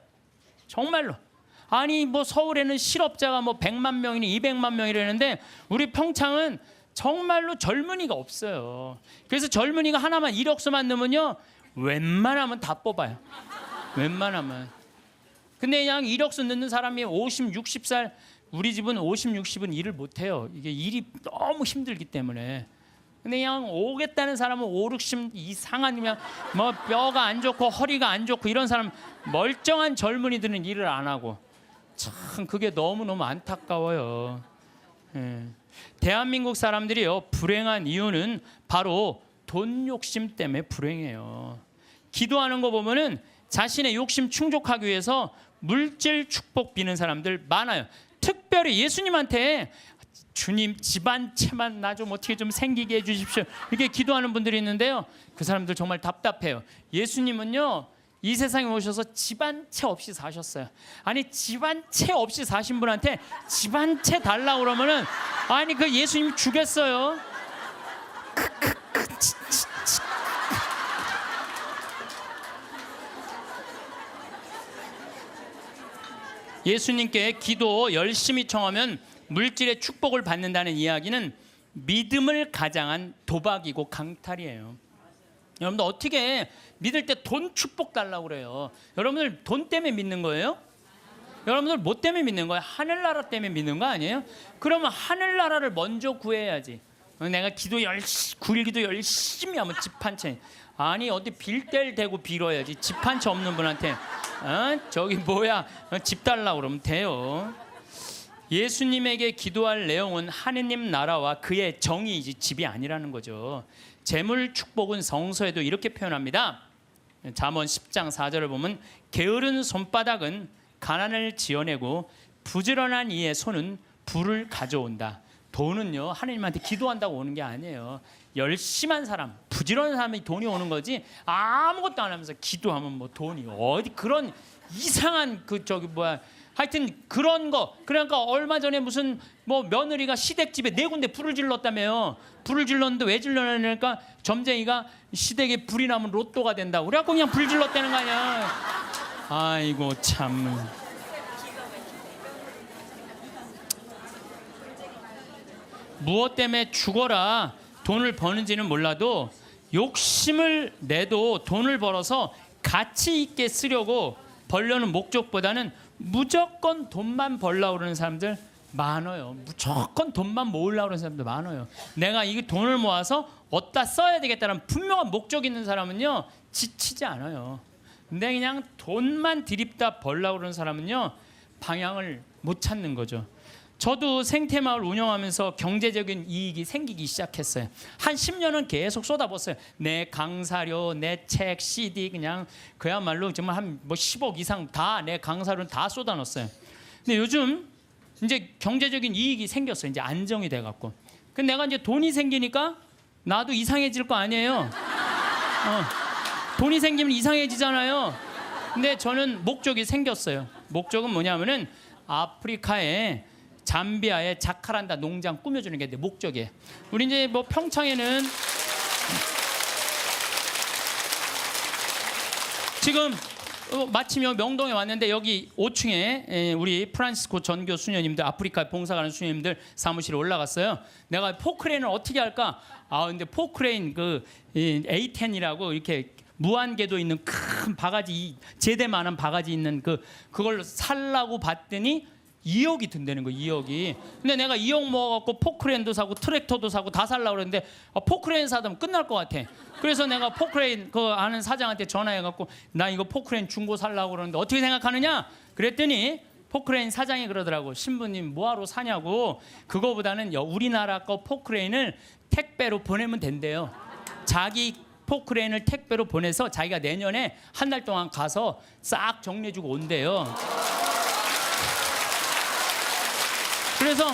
정말로. 아니 뭐 서울에는 실업자가 100만 명이니 200만 명이라는데 우리 평창은 정말로 젊은이가 없어요. 그래서 젊은이가 하나만 이력서만 넣으면요. 웬만하면 다 뽑아요. 웬만하면. 근데 그냥 이력서 넣는 사람이 50, 60살 우리 집은 50, 60은 일을 못해요. 이게 일이 너무 힘들기 때문에. 근데 그냥 오겠다는 사람은 5, 60 이상한 그냥 뼈가 안 좋고 허리가 안 좋고 이런 사람 멀쩡한 젊은이들은 일을 안 하고 참 그게 너무너무 안타까워요. 대한민국 사람들이요 불행한 이유는 바로 돈 욕심 때문에 불행해요. 기도하는 거 보면은 자신의 욕심 충족하기 위해서 물질 축복 비는 사람들 많아요. 특별히 예수님한테 주님 집안채만 나 좀 어떻게 좀 생기게 해주십시오. 이렇게 기도하는 분들이 있는데요. 그 사람들 정말 답답해요. 예수님은요. 이 세상에 오셔서 집안채 없이 사셨어요. 아니 집안채 없이 사신 분한테 집안채 달라고 그러면은 아니 그 예수님 주겠어요. 예수님께 기도 열심히 청하면 물질의 축복을 받는다는 이야기는 믿음을 가장한 도박이고 강탈이에요. 여러분들 어떻게 믿을 때 돈 축복 달라고 그래요? 여러분들 돈 때문에 믿는 거예요? 여러분들 뭐 때문에 믿는 거예요? 하늘나라 때문에 믿는 거 아니에요? 그러면 하늘나라를 먼저 구해야지. 내가 기도 열심히 9일 기도 열심히 하면 집 한 채. 아니 어디 빌 뗄 대고 빌어야지. 집 한 채 없는 분한테 저기 뭐야 집 달라고 그러면 돼요. 예수님에게 기도할 내용은 하느님 나라와 그의 정의이지 집이 아니라는 거죠. 재물 축복은 성서에도 이렇게 표현합니다. 잠언 10장 4절을 보면 게으른 손바닥은 가난을 지어내고 부지런한 이의 손은 부를 가져온다. 돈은요 하느님한테 기도한다고 오는 게 아니에요. 열심한 사람, 부지런한 사람이 돈이 오는 거지 아무것도 안 하면서 기도하면 뭐 돈이 어디 그런 이상한 그 저기 뭐야 하여튼 그런 거. 그러니까 얼마 전에 무슨 뭐 며느리가 시댁집에 4군데 불을 질렀다며요. 불을 질렀는데 왜 질렀냐니까 점쟁이가 시댁에 불이 나면 로또가 된다고 그래갖고 그냥 불 질렀다는 거 아니야. 아이고 참. 무엇 때문에 죽어라 돈을 버는지는 몰라도 욕심을 내도 돈을 벌어서 가치 있게 쓰려고 벌려는 목적보다는 무조건 돈만 벌려고 그러는 사람들 많아요. 무조건 돈만 모으려고 그러는 사람들 많아요. 내가 이 돈을 모아서 어디다 써야 되겠다는 분명한 목적이 있는 사람은요 지치지 않아요. 근데 그냥 돈만 들입다 벌려고 그러는 사람은요 방향을 못 찾는 거죠. 저도 생태마을 운영하면서 경제적인 이익이 생기기 시작했어요. 한 10년은 계속 쏟아붓어요. 내 강사료, 내 책, CD 그냥 그야말로 정말 한 뭐 10억 이상 다 내 강사료는 다 쏟아넣었어요. 근데 요즘 이제 경제적인 이익이 생겼어요. 이제 안정이 돼갖고. 근데 내가 이제 돈이 생기니까 나도 이상해질 거 아니에요. 돈이 생기면 이상해지잖아요. 근데 저는 목적이 생겼어요. 목적은 뭐냐면은 아프리카에 잠비아의 자카란다 농장 꾸며주는 게 내 목적이에요. 우리 이제 뭐 평창에는 지금 마침 명동에 왔는데 여기 5층에 우리 프란시스코 전교 수녀님들 아프리카에 봉사가는 수녀님들 사무실에 올라갔어요. 내가 포크레인을 어떻게 할까? 근데 포크레인 그 A10이라고 이렇게 무한궤도 있는 큰 바가지 제대만한 바가지 있는 그걸 살라고 봤더니 2억이 든다는 거 2억이. 근데 내가 2억 모아갖고 포크레인도 사고 트랙터도 사고 다 살라고 그랬는데 포크레인 사면 끝날 것 같아. 그래서 내가 포크레인 그 아는 사장한테 전화해갖고 나 이거 포크레인 중고 살라고 그러는데 어떻게 생각하느냐? 그랬더니 포크레인 사장이 그러더라고. 신부님 뭐하러 사냐고. 그거보다는 우리나라 거 포크레인을 택배로 보내면 된대요. 자기 포크레인을 택배로 보내서 자기가 내년에 한 달 동안 가서 싹 정리해주고 온대요. 그래서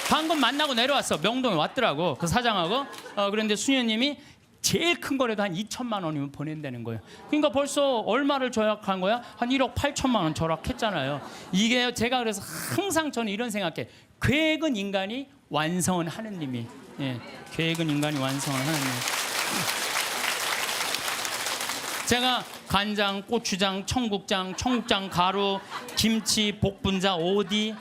방금 만나고 내려왔어. 명동에 왔더라고 그 사장하고. 그런데 수녀님이 제일 큰 거라도 한 2천만 원이면 보낸다는 거예요. 그러니까 벌써 얼마를 절약한 거야? 한 1억 8천만 원 절약했잖아요. 이게 제가 그래서 항상 저는 이런 생각해. 계획은 인간이 완성은 하느님이. 계획은 인간이 완성은 하느님. 제가 간장, 고추장, 청국장 가루, 김치, 복분자, 오디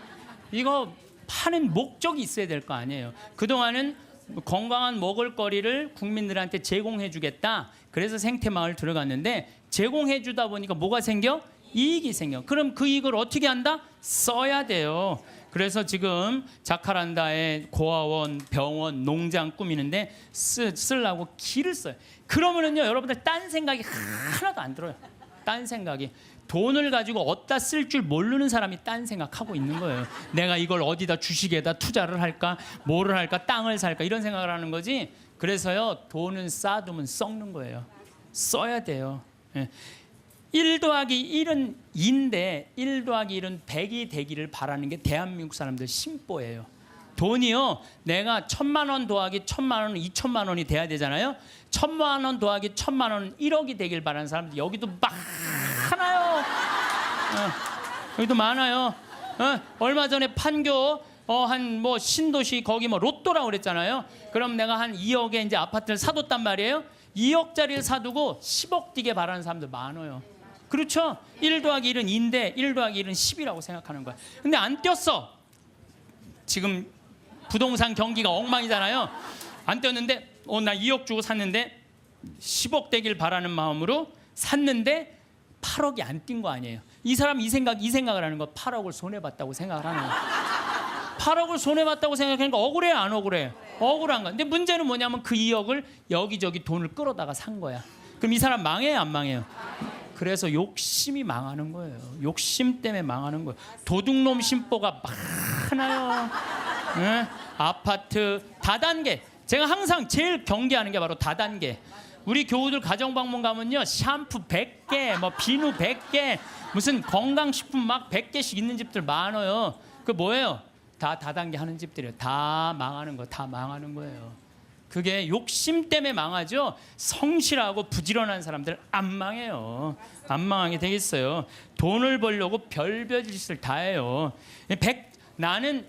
이거 파는 목적이 있어야 될 거 아니에요. 그동안은 건강한 먹을거리를 국민들한테 제공해 주겠다. 그래서 생태마을 들어갔는데 제공해 주다 보니까 뭐가 생겨? 이익이 생겨. 그럼 그 이익을 어떻게 한다? 써야 돼요. 그래서 지금 자카란다에 고아원, 병원, 농장 꾸미는데 쓰려고 길을 써요. 그러면은요 여러분들 딴 생각이 하나도 안 들어요. 딴 생각이. 돈을 가지고 어디다 쓸 줄 모르는 사람이 딴 생각하고 있는 거예요. 내가 이걸 어디다 주식에다 투자를 할까? 뭐를 할까? 땅을 살까? 이런 생각을 하는 거지. 그래서요 돈은 쌓아두면 썩는 거예요. 써야 돼요. 1 더하기 1은 2인데 1 더하기 1은 100이 되기를 바라는 게 대한민국 사람들 심보예요. 돈이요 내가 1,000만 원 더하기 1,000만 원은 2,000만 원이 돼야 되잖아요. 1,000만 원 더하기 1,000만 원은 1억이 되길 바라는 사람들 여기도 많아요. 여기도 많아요. 얼마 전에 판교 한 뭐 신도시 거기 뭐 로또라고 그랬잖아요. 그럼 내가 한 2억에 이제 아파트를 사뒀단 말이에요. 2억짜리를 사두고 10억 뛰게 바라는 사람들 많아요. 그렇죠? 1 더하기 1은 2인데 1 더하기 1은 10이라고 생각하는 거야. 근데 안 뛰었어. 지금 부동산 경기가 엉망이잖아요. 안 뛰었는데 나 2억 주고 샀는데 10억 되길 바라는 마음으로 샀는데 8억이 안 뛴 거 아니에요. 이 사람 이 생각을 하는 거 8억을 손해봤다고 생각을 하는 거예요. 8억을 손해봤다고 생각하니까 억울해 안 억울해? 억울한 거야. 근데 문제는 뭐냐면 그 2억을 여기저기 돈을 끌어다가 산 거야. 그럼 이 사람 망해요 안 망해요? 그래서 욕심이 망하는 거예요. 욕심 때문에 망하는 거예요. 도둑놈 심보가 많아요. 네? 아파트 다단계. 제가 항상 제일 경계하는 게 바로 다단계. 우리 교우들 가정방문 가면요, 샴푸 100개, 뭐 비누 100개, 무슨 건강식품 막 100개씩 있는 집들 많아요. 그 뭐예요? 다 다단계 하는 집들이에요. 다 망하는 거, 다 망하는 거예요. 그게 욕심 때문에 망하죠. 성실하고 부지런한 사람들 안 망해요. 안 망하게 되겠어요. 돈을 벌려고 별별 짓을 다 해요. 나는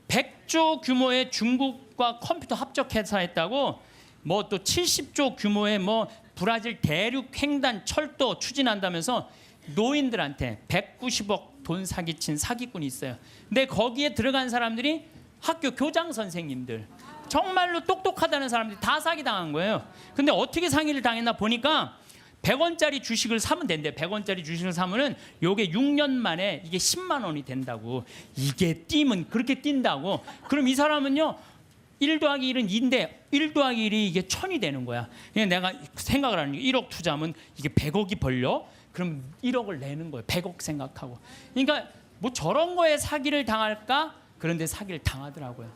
100조 규모의 중국과 컴퓨터 합작 회사했다고, 뭐 또 70조 규모의 뭐 브라질 대륙 횡단 철도 추진한다면서 노인들한테 190억 돈 사기친 사기꾼이 있어요. 근데 거기에 들어간 사람들이 학교 교장 선생님들, 정말로 똑똑하다는 사람들이 다 사기당한 거예요. 근데 어떻게 사기를 당했나 보니까 100원짜리 주식을 사면 된대. 100원짜리 주식을 사면은 요게 6년 만에 이게 10만 원이 된다고. 이게 뛰면 그렇게 뛴다고. 그럼 이 사람은요, 1 더하기 1은 2인데 1 더하기 1이 이게 1000이 되는 거야. 그냥 내가 생각을 하는 게 1억 투자하면 이게 100억이 벌려? 그럼 1억을 내는 거예요. 100억 생각하고. 그러니까 뭐 저런 거에 사기를 당할까? 그런데 사기를 당하더라고요.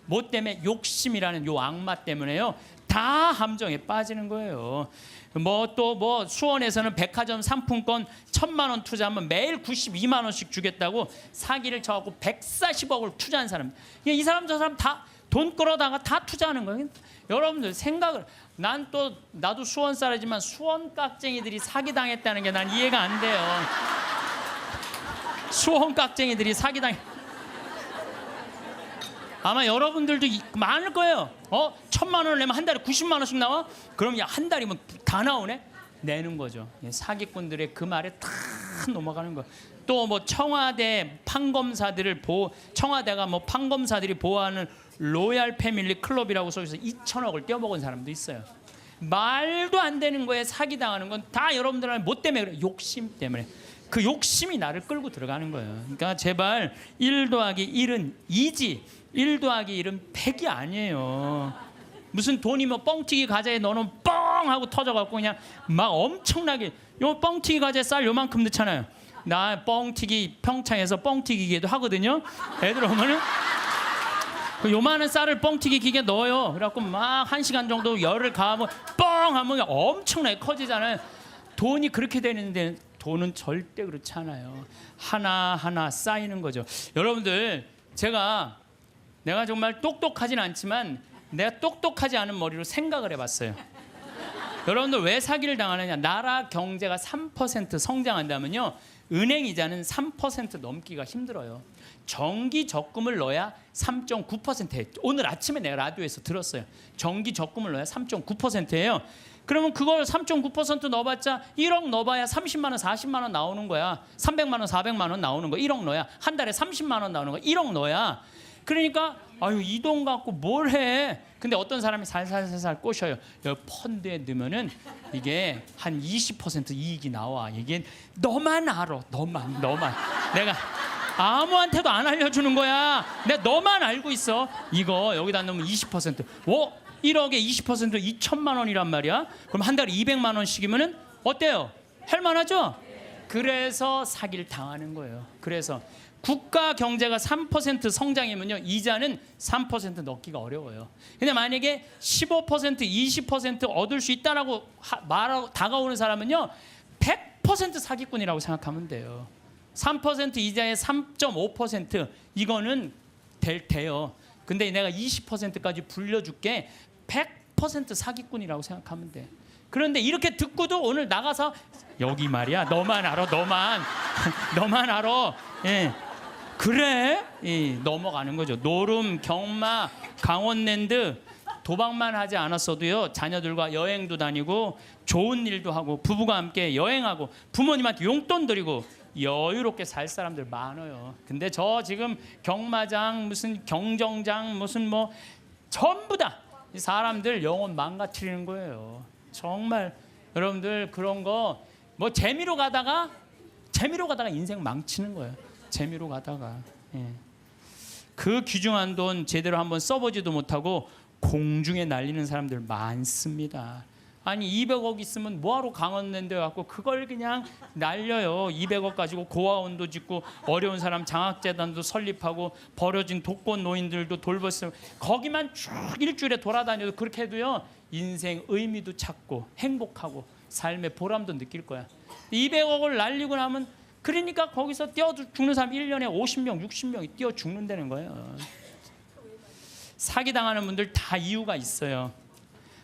뭐 때문에? 욕심이라는 요 악마 때문에요. 다 함정에 빠지는 거예요. 뭐 또 뭐 수원에서는 백화점 상품권 1000만 원 투자하면 매일 92만 원씩 주겠다고 사기를 쳐갖고 140억을 투자한 사람. 이 사람 저 사람 다 돈 끌어다가 다 투자하는 거예요. 여러분들 생각을, 나도 수원 사람이지만 수원 깍쟁이들이 사기 당했다는 게 난 이해가 안 돼요. 수원 깍쟁이들이 사기 당. 아마 여러분들도 많을 거예요. 1000만 원을 내면 한 달에 90만 원씩 나와? 그럼 야, 한 달이면 다 나오네? 내는 거죠. 사기꾼들의 그 말에 다 넘어가는 거. 또 뭐 청와대 판검사들을 청와대가 뭐 판검사들이 보호하는 로얄 패밀리 클럽이라고 써서 2천억을 떼어먹은 사람도 있어요. 말도 안 되는 거에 사기 당하는 건 다 여러분들은 뭐 때문에 그래? 욕심 때문에. 그 욕심이 나를 끌고 들어가는 거예요. 그러니까 제발 1 더하기 1은 2지 1 더하기 1은 100이 아니에요. 무슨 돈이 뭐 뻥튀기 과자에 넣어놓으면 뻥 하고 터져갖고 그냥 막 엄청나게, 요 뻥튀기 과자에 쌀 요만큼 넣잖아요. 나 뻥튀기 평창에서 뻥튀기 기계도 하거든요. 애들 오면은 그 요만한 쌀을 뻥튀기 기계에 넣어요. 그래갖고 막 1시간 정도 열을 가하면 뻥 하면 엄청나게 커지잖아요. 돈이 그렇게 되는데 돈은 절대 그렇지 않아요. 하나하나 쌓이는 거죠. 여러분들, 내가 정말 똑똑하진 않지만 내가 똑똑하지 않은 머리로 생각을 해봤어요. 여러분들 왜 사기를 당하느냐? 나라 경제가 3% 성장한다면요, 은행 이자는 3% 넘기가 힘들어요. 정기 적금을 넣어야 3.9%예요. 오늘 아침에 내가 라디오에서 들었어요. 정기 적금을 넣어야 3.9%예요. 그러면 그걸 3.9% 넣어봤자 1억 넣어봐야 30만 원, 40만 원 나오는 거야. 300만 원, 400만 원 나오는 거야. 1억 넣어야 한 달에 30만 원 나오는 거야. 1억 넣어야. 그러니까 아유, 이 돈 갖고 뭘 해? 근데 어떤 사람이 살살살살 꼬셔요. 여기 펀드에 넣으면은 이게 한 20% 이익이 나와. 이게 너만 알아. 너만. 내가 아무한테도 안 알려주는 거야. 내가 너만 알고 있어. 이거 여기다 넣으면 20%. 1억에 20% 2천만 원이란 말이야. 그럼 한 달에 200만 원씩이면은 어때요? 할만하죠? 그래서 사기를 당하는 거예요. 그래서 국가 경제가 3% 성장이면요, 이자는 3% 넣기가 어려워요. 근데 만약에 15%, 20% 얻을 수 있다라고 말하고 다가오는 사람은요, 100% 사기꾼이라고 생각하면 돼요. 3% 이자에 3.5% 이거는 돼요. 근데 내가 20%까지 불려줄게. 100% 사기꾼이라고 생각하면 돼. 그런데 이렇게 듣고도 오늘 나가서 여기 말이야, 너만 알아, 너만 알아. 예. 그래? 넘어가는 거죠. 노름, 경마, 강원랜드 도박만 하지 않았어도요, 자녀들과 여행도 다니고 좋은 일도 하고 부부가 함께 여행하고 부모님한테 용돈 드리고 여유롭게 살 사람들 많아요. 근데 저 지금 경마장, 무슨 경정장, 무슨 뭐 전부 다 이 사람들 영혼 망가뜨리는 거예요. 정말 여러분들 그런 거 뭐 재미로 가다가 재미로 가다가 인생 망치는 거예요. 재미로 가다가. 예. 그 귀중한 돈 제대로 한번 써보지도 못하고 공중에 날리는 사람들 많습니다. 아니 200억 있으면 뭐하러 강원랜드 갖고 그걸 그냥 날려요. 200억 가지고 고아원도 짓고 어려운 사람 장학재단도 설립하고 버려진 독거 노인들도 돌봤어요. 거기만 쭉 일주일에 돌아다녀도 그렇게 해도요 인생 의미도 찾고 행복하고 삶의 보람도 느낄 거야. 200억을 날리고 나면 그러니까 거기서 뛰어 죽는 사람 1년에 50명 60명이 뛰어 죽는다는 거예요. 사기당하는 분들 다 이유가 있어요.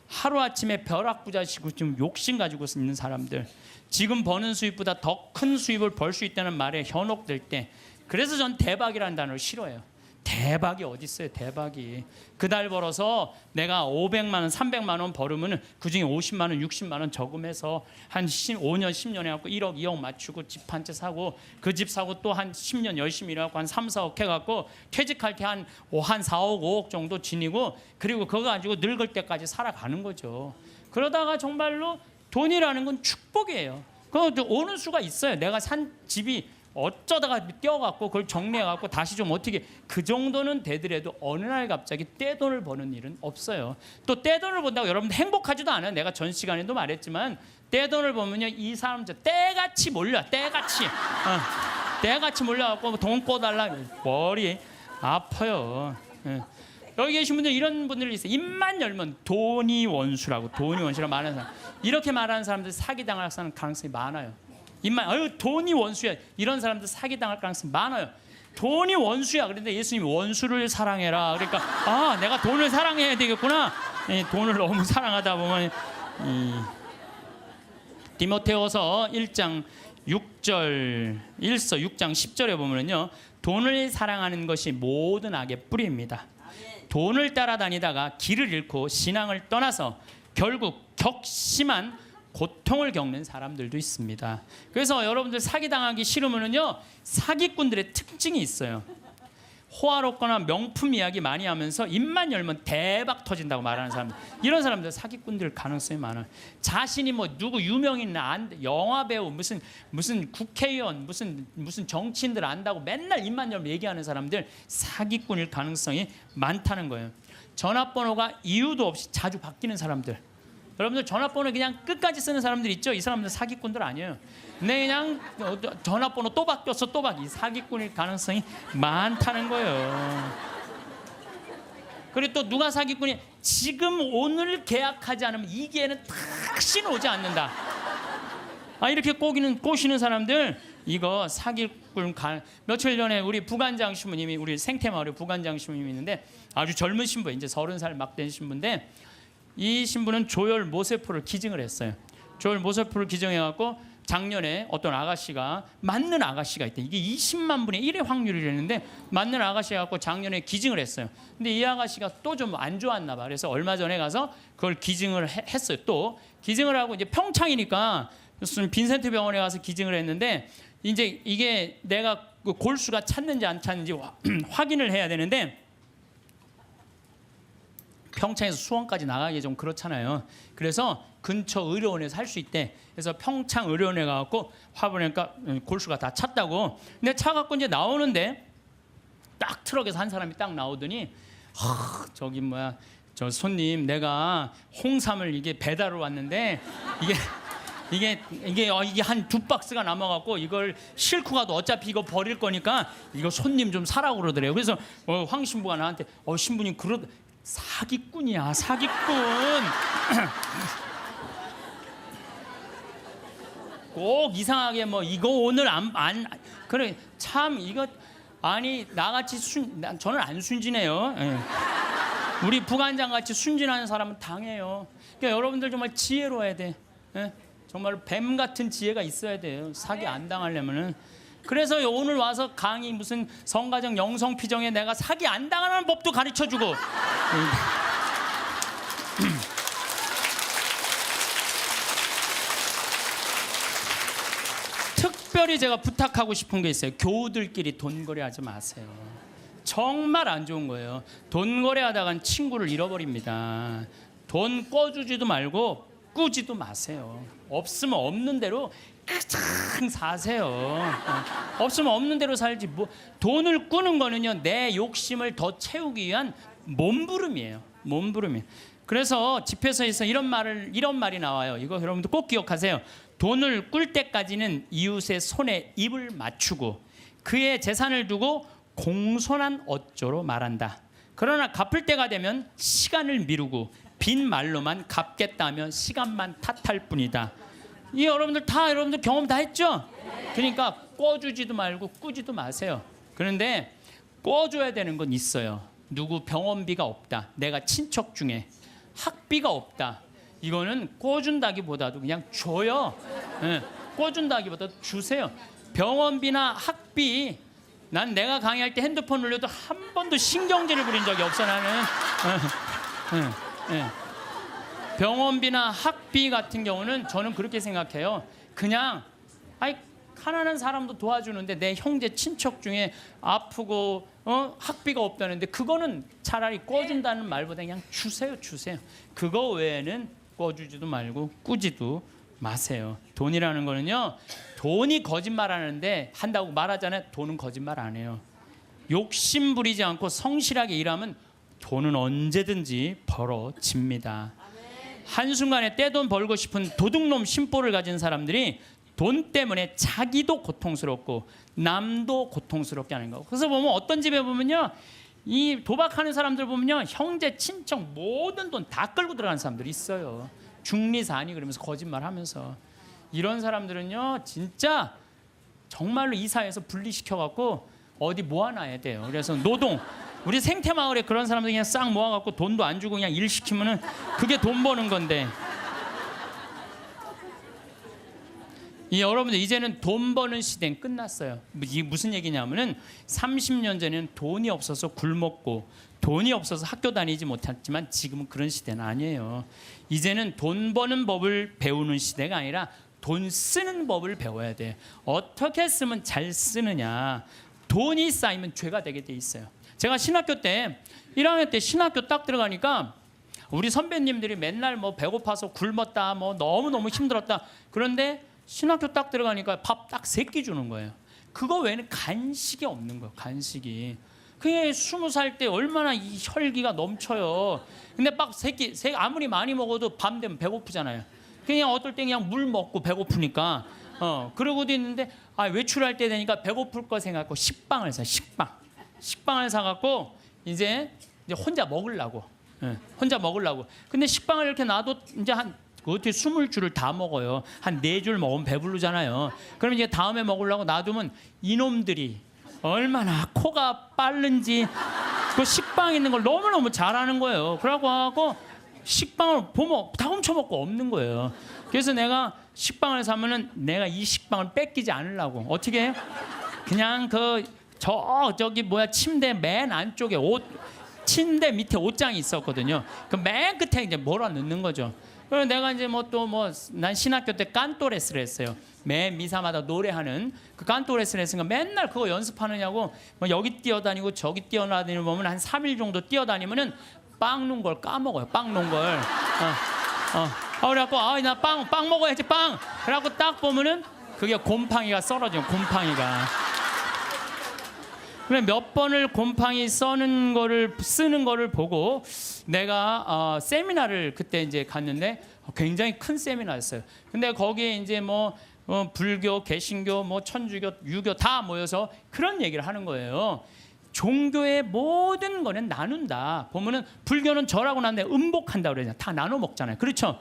하루아침에 벼락부자시고 좀 욕심 가지고 있는 사람들, 지금 버는 수입보다 더 큰 수입을 벌 수 있다는 말에 현혹될 때, 그래서 전 대박이라는 단어를 싫어해요. 대박이 어디 있어요? 대박이. 그 달 벌어서 내가 500만 원, 300만 원 벌으면 그중에 50만 원, 60만 원 저금해서 한 5년, 10년 해갖고 1억, 2억 맞추고 집 한 채 사고 그 집 사고 또 한 10년 열심히 일해갖고 한 3, 4억 해갖고 퇴직할 때 한 4억, 5억 정도 지니고 그리고 그거 가지고 늙을 때까지 살아가는 거죠. 그러다가 정말로 돈이라는 건 축복이에요. 그거 오는 수가 있어요. 내가 산 집이 어쩌다가 뛰어갖고 그걸 정리해갖고 다시 좀 어떻게 그 정도는 되더라도 어느 날 갑자기 떼돈을 버는 일은 없어요. 또 떼돈을 번다고 여러분들 행복하지도 않아요. 내가 전 시간에도 말했지만 떼돈을 버면요 이 사람들 떼같이 몰려. 떼같이 몰려갖고 돈 꿔달라 머리 아파요. 여기 계신 분들 이런 분들이 있어요. 입만 열면 돈이 원수라고 말하는 사람, 이렇게 말하는 사람들 사기당할 가능성이 많아요. 입만 아유 돈이 원수야 이런 사람들 사기당할 가능성이 많아요. 돈이 원수야. 그런데 예수님이 원수를 사랑해라. 그러니까 아 내가 돈을 사랑해야 되겠구나. 돈을 너무 사랑하다 보면 디모데후서 1장 6절 6장 10절에 보면요 돈을 사랑하는 것이 모든 악의 뿌리입니다. 돈을 따라다니다가 길을 잃고 신앙을 떠나서 결국 격심한 고통을 겪는 사람들도 있습니다. 그래서 여러분들 사기당하기 싫으면요 사기꾼들의 특징이 있어요. 호화롭거나 명품 이야기 많이 하면서 입만 열면 대박 터진다고 말하는 사람들, 이런 사람들 사기꾼들 가능성이 많아요. 자신이 뭐 누구 유명인 영화 배우 무슨 국회의원 무슨 정치인들 안다고 맨날 입만 열면 얘기하는 사람들 사기꾼일 가능성이 많다는 거예요. 전화번호가 이유도 없이 자주 바뀌는 사람들, 여러분들 전화번호 그냥 끝까지 쓰는 사람들 있죠? 이 사람들 사기꾼들 아니에요. 근데 그냥 전화번호 또 바뀌었어 또 바뀌. 다기꾼일 가능성이 많다는 거예요. 그리고 또 누가 사기꾼이 지금 오늘 계약하지 않으면 이 기회는 다시 오지 않는다. 이렇게 꼬시는 사람들 이거 사기꾼. 며칠 전에 우리 부관장 신부님이 우리 생태마을에 부관장 신부님이 있는데 아주 젊은 신부, 이제 30살 막 된 신부인데 이 신부는 조혈 모세포를 기증을 했어요. 조혈 모세포를 기증해갖고 작년에 어떤 아가씨가 맞는 아가씨가 있대. 이게 20만 분의 1의 확률이라는데 맞는 아가씨가 갖고 작년에 기증을 했어요. 근데 이 아가씨가 또 좀 안 좋았나 봐. 그래서 얼마 전에 가서 그걸 기증을 했어요. 또 기증을 하고 이제 평창이니까 무슨 빈센트 병원에 가서 기증을 했는데 이제 이게 내가 그 골수가 찼는지 안 찼는지 확인을 해야 되는데 평창에서 수원까지 나가기 좀 그렇잖아요. 그래서 근처 의료원에서 할 수 있대. 그래서 평창 의료원에 가갖고 화보니까 골수가 다 찼다고. 근데 차 갖고 이제 나오는데 딱 트럭에서 한 사람이 딱 나오더니 저기 뭐야 저 손님 내가 홍삼을 이게 배달을 왔는데 이게 한 2박스가 남아갖고 이걸 싣고 가도 어차피 이거 버릴 거니까 이거 손님 좀 사라고 그러더래요. 그래서 황 신부가 나한테 신부님 사기꾼이야 사기꾼. 꼭 이상하게 뭐 이거 오늘 안 그래 참 이거 아니 나같이 저는 안 순진해요. 우리 부관장 같이 순진한 사람은 당해요. 그러니까 여러분들 정말 지혜로워야 돼. 정말 뱀 같은 지혜가 있어야 돼요. 사기 안 당하려면은. 그래서 오늘 와서 강의 무슨 성가정 영성피정에 내가 사기 안 당하는 법도 가르쳐주고. 특별히 제가 부탁하고 싶은 게 있어요. 교우들끼리 돈거래하지 마세요. 정말 안 좋은 거예요. 돈거래하다간 친구를 잃어버립니다. 돈 꿔주지도 말고 꾸지도 마세요. 없으면 없는 대로 그냥 사세요. 없으면 없는 대로 살지. 뭐 돈을 꾸는 거는요, 내 욕심을 더 채우기 위한 몸부림이에요. 몸부림이. 그래서 집회서에서 이런 말이 나와요. 이거 여러분들 꼭 기억하세요. 돈을 꿀 때까지는 이웃의 손에 입을 맞추고 그의 재산을 두고 공손한 어조로 말한다. 그러나 갚을 때가 되면 시간을 미루고 빈 말로만 갚겠다며 시간만 탓할 뿐이다. 이 여러분들 경험 다 했죠? 그러니까 꿔주지도 말고 꾸지도 마세요. 그런데 꿔줘야 되는 건 있어요. 누구 병원비가 없다. 내가 친척 중에 학비가 없다. 이거는 꿔준다기보다도 그냥 줘요. 네, 꿔준다기보다도 주세요. 병원비나 학비, 난 내가 강의할 때 핸드폰 울려도 한 번도 신경질을 부린 적이 없어 나는. 병원비나 학비 같은 경우는 저는 그렇게 생각해요. 그냥 가난한 사람도 도와주는데 내 형제 친척 중에 아프고 학비가 없다는데 그거는 차라리 꿔준다는 말보다 그냥 주세요. 그거 외에는 꿔주지도 말고 꾸지도 마세요. 돈이라는 거는요, 돈이 거짓말하는데 한다고 말하잖아요. 돈은 거짓말 안 해요. 욕심 부리지 않고 성실하게 일하면 돈은 언제든지 벌어집니다. 한순간에 떼돈 벌고 싶은 도둑놈 심보를 가진 사람들이 돈 때문에 자기도 고통스럽고 남도 고통스럽게 하는 거. 그래서 보면 어떤 집에 보면요, 이 도박하는 사람들 보면요, 형제 친척 모든 돈 다 끌고 들어가는 사람들이 있어요. 중리사니 그러면서 거짓말하면서. 이런 사람들은요, 진짜 정말로 이 사회에서 분리시켜갖고 어디 모아놔야 돼요. 그래서 노동, 우리 생태마을에 그런 사람들 그냥 싹 모아갖고 돈도 안 주고 그냥 일 시키면은 그게 돈 버는 건데. 여러분들 이제는 돈 버는 시대는 끝났어요. 이게 무슨 얘기냐면은 30년 전에는 돈이 없어서 굶었고 돈이 없어서 학교 다니지 못했지만 지금은 그런 시대는 아니에요. 이제는 돈 버는 법을 배우는 시대가 아니라 돈 쓰는 법을 배워야 돼. 어떻게 쓰면 잘 쓰느냐. 돈이 쌓이면 죄가 되게 돼 있어요. 제가 신학교 때 1학년 때 신학교 딱 들어가니까 우리 선배님들이 맨날 뭐 배고파서 굶었다, 뭐 너무너무 힘들었다. 그런데 신학교 딱 들어가니까 밥 딱 3끼 주는 거예요. 그거 외에는 간식이 없는 거예요. 간식이. 그게 20살 때 얼마나 이 혈기가 넘쳐요. 근데 밥 3끼 아무리 많이 먹어도 밤 되면 배고프잖아요. 그냥 어떨 때 그냥 물 먹고 배고프니까 그러고도 있는데 외출할 때 되니까 배고플 거 생각하고 식빵을 사. 식빵을 사갖고 이제 혼자 먹으려고. 근데 식빵을 이렇게 놔도 이제 어떻게 20줄을 다 먹어요. 한 4줄 먹으면 배부르잖아요. 그럼 이제 다음에 먹으려고 놔두면 이놈들이 얼마나 코가 빠른지 그 식빵 있는 걸 너무너무 잘하는 거예요. 그러고 식빵을 보면 다 훔쳐먹고 없는 거예요. 그래서 내가 식빵을 사면은 내가 이 식빵을 뺏기지 않으려고 어떻게 해요? 그냥 저기 침대 맨 안쪽에 침대 밑에 옷장이 있었거든요. 그 맨 끝에 이제 몰아 넣는 거죠. 그래서 내가 이제 난 신학교 때 깐토레스를 했어요. 매 미사마다 노래하는 그 깐토레스를 했으니까 맨날 그거 연습하느냐고 여기 뛰어다니고 저기 뛰어다니고 보면 한 3일 정도 뛰어다니면은 빵 놓은 걸 까먹어요. 빵 놓은 걸. 그래갖고 나 빵 먹어야지 빵. 그래갖고 딱 보면은 그게 곰팡이가 썰어져요. 곰팡이가. 그래 몇 번을 곰팡이 쓰는 거를 보고 내가 세미나를 그때 이제 갔는데 굉장히 큰 세미나였어요. 근데 거기에 이제 불교, 개신교, 천주교, 유교 다 모여서 그런 얘기를 하는 거예요. 종교의 모든 거는 나눈다. 보면은 불교는 절하고 난 다음에 음복한다 그러잖아요. 다 나눠 먹잖아요. 그렇죠?